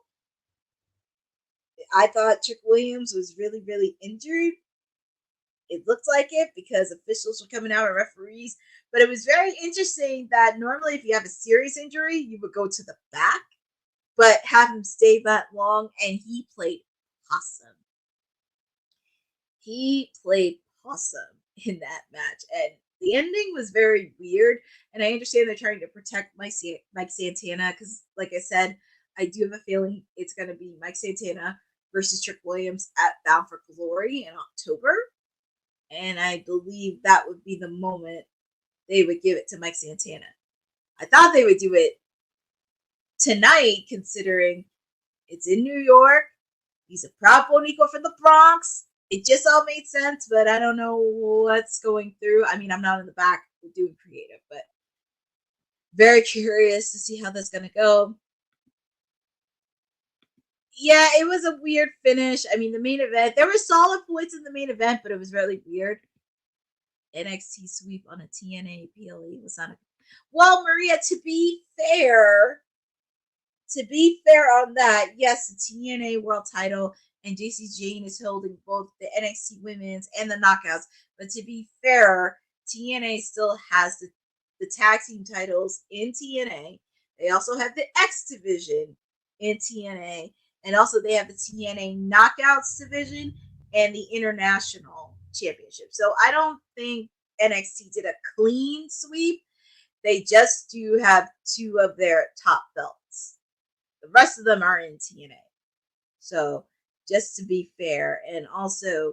[SPEAKER 5] I thought Trick Williams was really, really injured. It looked like it because officials were coming out and referees. But it was very interesting that normally if you have a serious injury, you would go to the back. But have him stay that long, and he played awesome. He played awesome in that match. And the ending was very weird. And I understand they're trying to protect Mike Santana because, like I said, I do have a feeling it's going to be Mike Santana versus Trick Williams at Bound for Glory in October. And I believe that would be the moment they would give it to Mike Santana. I thought they would do it tonight, considering it's in New York. He's a proud Bonico from the Bronx. It just all made sense, but I don't know what's going through. I mean, I'm not in the back doing creative, but very curious to see how that's going to go. Yeah, it was a weird finish. I mean, the main event, there were solid points in the main event, but it was really weird. NXT sweep on a TNA PLE was not a... Well, Maria, to be fair on that, yes, the TNA world title and JC Jane is holding both the NXT women's and the knockouts. But to be fair, TNA still has the tag team titles in TNA. They also have the X division in TNA. And also they have the TNA Knockouts division and the International Championship. So I don't think NXT did a clean sweep. They just do have 2 of their top belts. The rest of them are in TNA. So just to be fair. And also,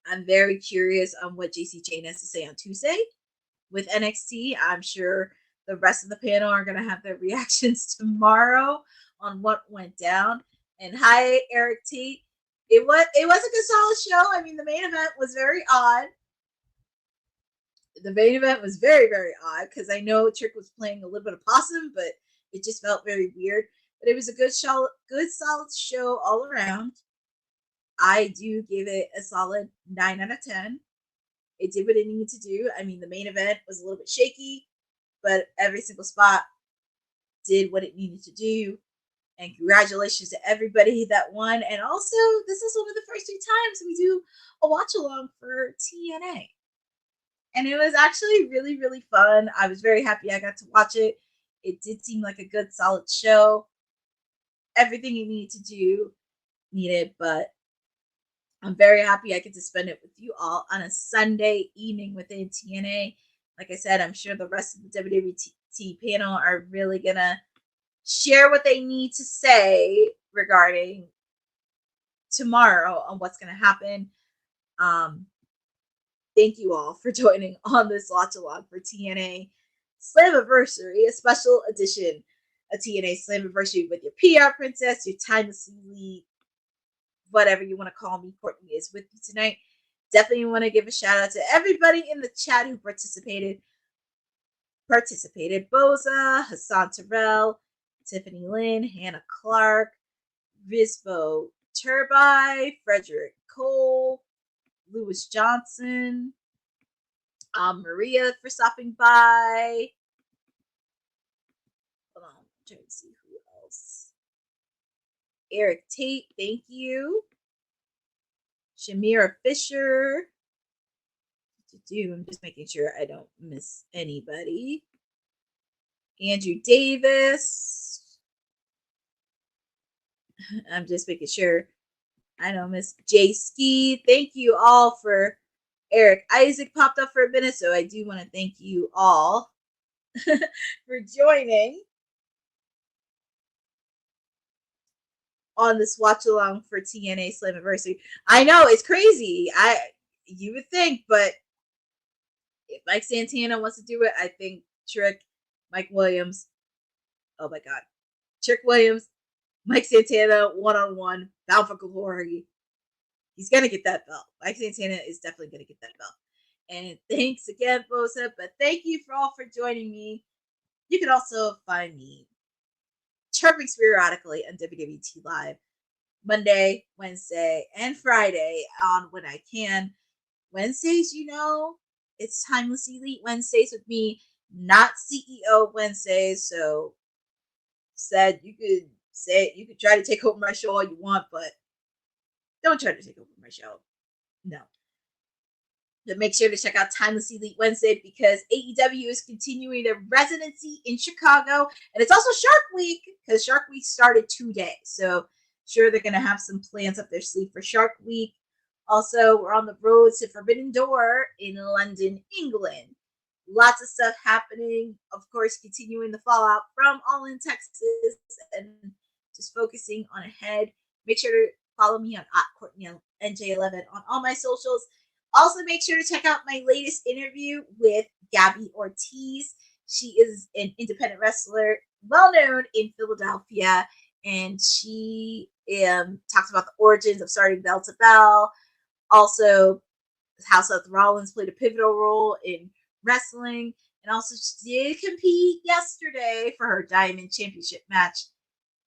[SPEAKER 5] I'm very curious on what JC Jane has to say on Tuesday with NXT. I'm sure the rest of the panel are going to have their reactions tomorrow on what went down. And hi, Eric T. It was a good solid show. I mean, the main event was very odd. The main event was very, very odd because I know Trick was playing a little bit of possum, but it just felt very weird. But it was a good show, good solid show all around. I do give it a solid 9 out of 10. It did what it needed to do. I mean, the main event was a little bit shaky, but every single spot did what it needed to do. And congratulations to everybody that won. And also, this is one of the first 2 times we do a watch along for TNA. And it was actually really, really fun. I was very happy I got to watch it. It did seem like a good, solid show. Everything you need to do needed, but I'm very happy I get to spend it with you all on a Sunday evening within TNA. Like I said, I'm sure the rest of the WWT panel are really going to share what they need to say regarding tomorrow on what's going to happen. Thank you all for joining on this watch along for TNA Slammiversary, a special edition of TNA Slammiversary with your PR princess, your timeless elite, whatever you want to call me. Courtney is with you tonight. Definitely want to give a shout out to everybody in the chat who participated. Boza, Hassan Terrell, Tiffany Lynn, Hannah Clark, Rizvo Turbai, Frederick Cole, Lewis Johnson, Maria for stopping by. Hold on, I'm trying to see who else. Eric Tate, thank you. Shamira Fisher. I'm just making sure I don't miss anybody. Andrew Davis. I'm just making sure I don't miss Jay Ski. Thank you all for Eric Isaac popped up for a minute, so I do want to thank you all for joining on this watch along for TNA Slammiversary. I know it's crazy. You would think, but if Mike Santana wants to do it, I think Trick, Mike Williams, oh my God, Trick Williams, Mike Santana, one-on-one, bound for glory. He's going to get that belt. Mike Santana is definitely going to get that belt. And thanks again, Bosa, but thank you for all for joining me. You can also find me chirping periodically on WWT Live Monday, Wednesday, and Friday on when I can. Wednesdays, it's Timeless Elite Wednesdays with me, not CEO Wednesdays. So said you could try to take over my show all you want, but don't try to take over my show. No. But make sure to check out Timeless Elite Wednesday because AEW is continuing their residency in Chicago. And it's also Shark Week because Shark Week started today. So sure they're going to have some plans up their sleeve for Shark Week. Also, we're on the road to Forbidden Door in London, England. Lots of stuff happening. Of course, continuing the fallout from All in Texas and just focusing on ahead. Make sure to follow me on Courtney NJ11 on all my socials. Also, make sure to check out my latest interview with Gabby Ortiz. She is an independent wrestler, well known in Philadelphia, and she talks about the origins of starting Bell to Bell. Also, how Seth Rollins played a pivotal role in wrestling, and also she did compete yesterday for her Diamond Championship match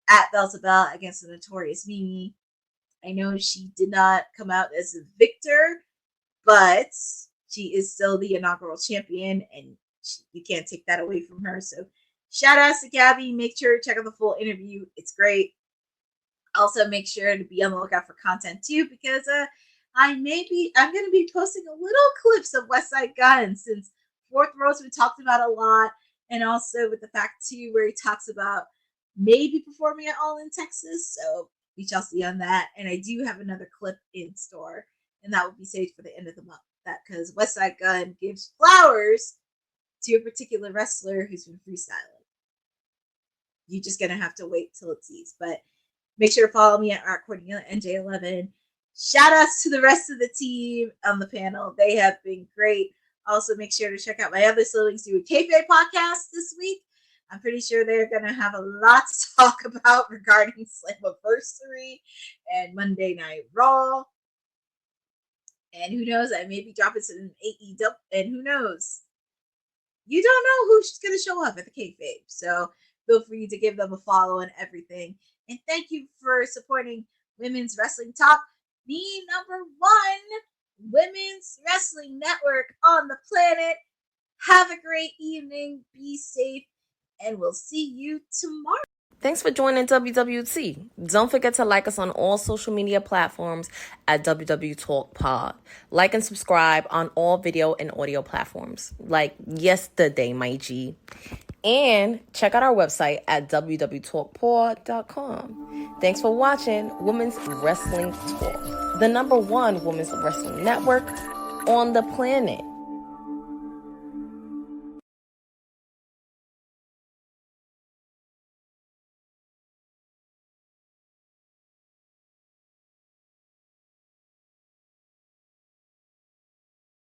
[SPEAKER 5] at Bell to Bell against the Notorious Mimi. I know she did not come out as a victor, but she is still the inaugural champion, and you can't take that away from her. So shout out to Gabby. Make sure to check out the full interview. It's great. Also, make sure to be on the lookout for content too, because I'm going to be posting a little clips of West Side Gun since Fourth Row's been talked about a lot, and also with the fact too where he talks about maybe performing at All in Texas. So we shall see on that. And I do have another clip in store, and that will be saved for the end of the month. That because West Side Gun gives flowers to a particular wrestler who's been freestyling. You're just gonna have to wait till it sees. But make sure to follow me at Courtney NJ11. Shout outs to the rest of the team on the panel. They have been great. Also, make sure to check out my other siblings doing Kayfabe podcast this week. I'm pretty sure they're going to have a lot to talk about regarding Slammiversary and Monday Night Raw. And who knows, I may be dropping some AEW. And who knows? You don't know who's going to show up at the Kayfabe. So feel free to give them a follow and everything. And thank you for supporting Women's Wrestling Talk, the #1 women's wrestling network on the planet. Have a great evening. Be safe. And we'll see you tomorrow.
[SPEAKER 2] Thanks for joining WWT. Don't forget to like us on all social media platforms at WW Talk Pod. Like and subscribe on all video and audio platforms like yesterday, my G. And check out our website at www.talkpod.com. Thanks for watching Women's Wrestling Talk, the #1 women's wrestling network on the planet.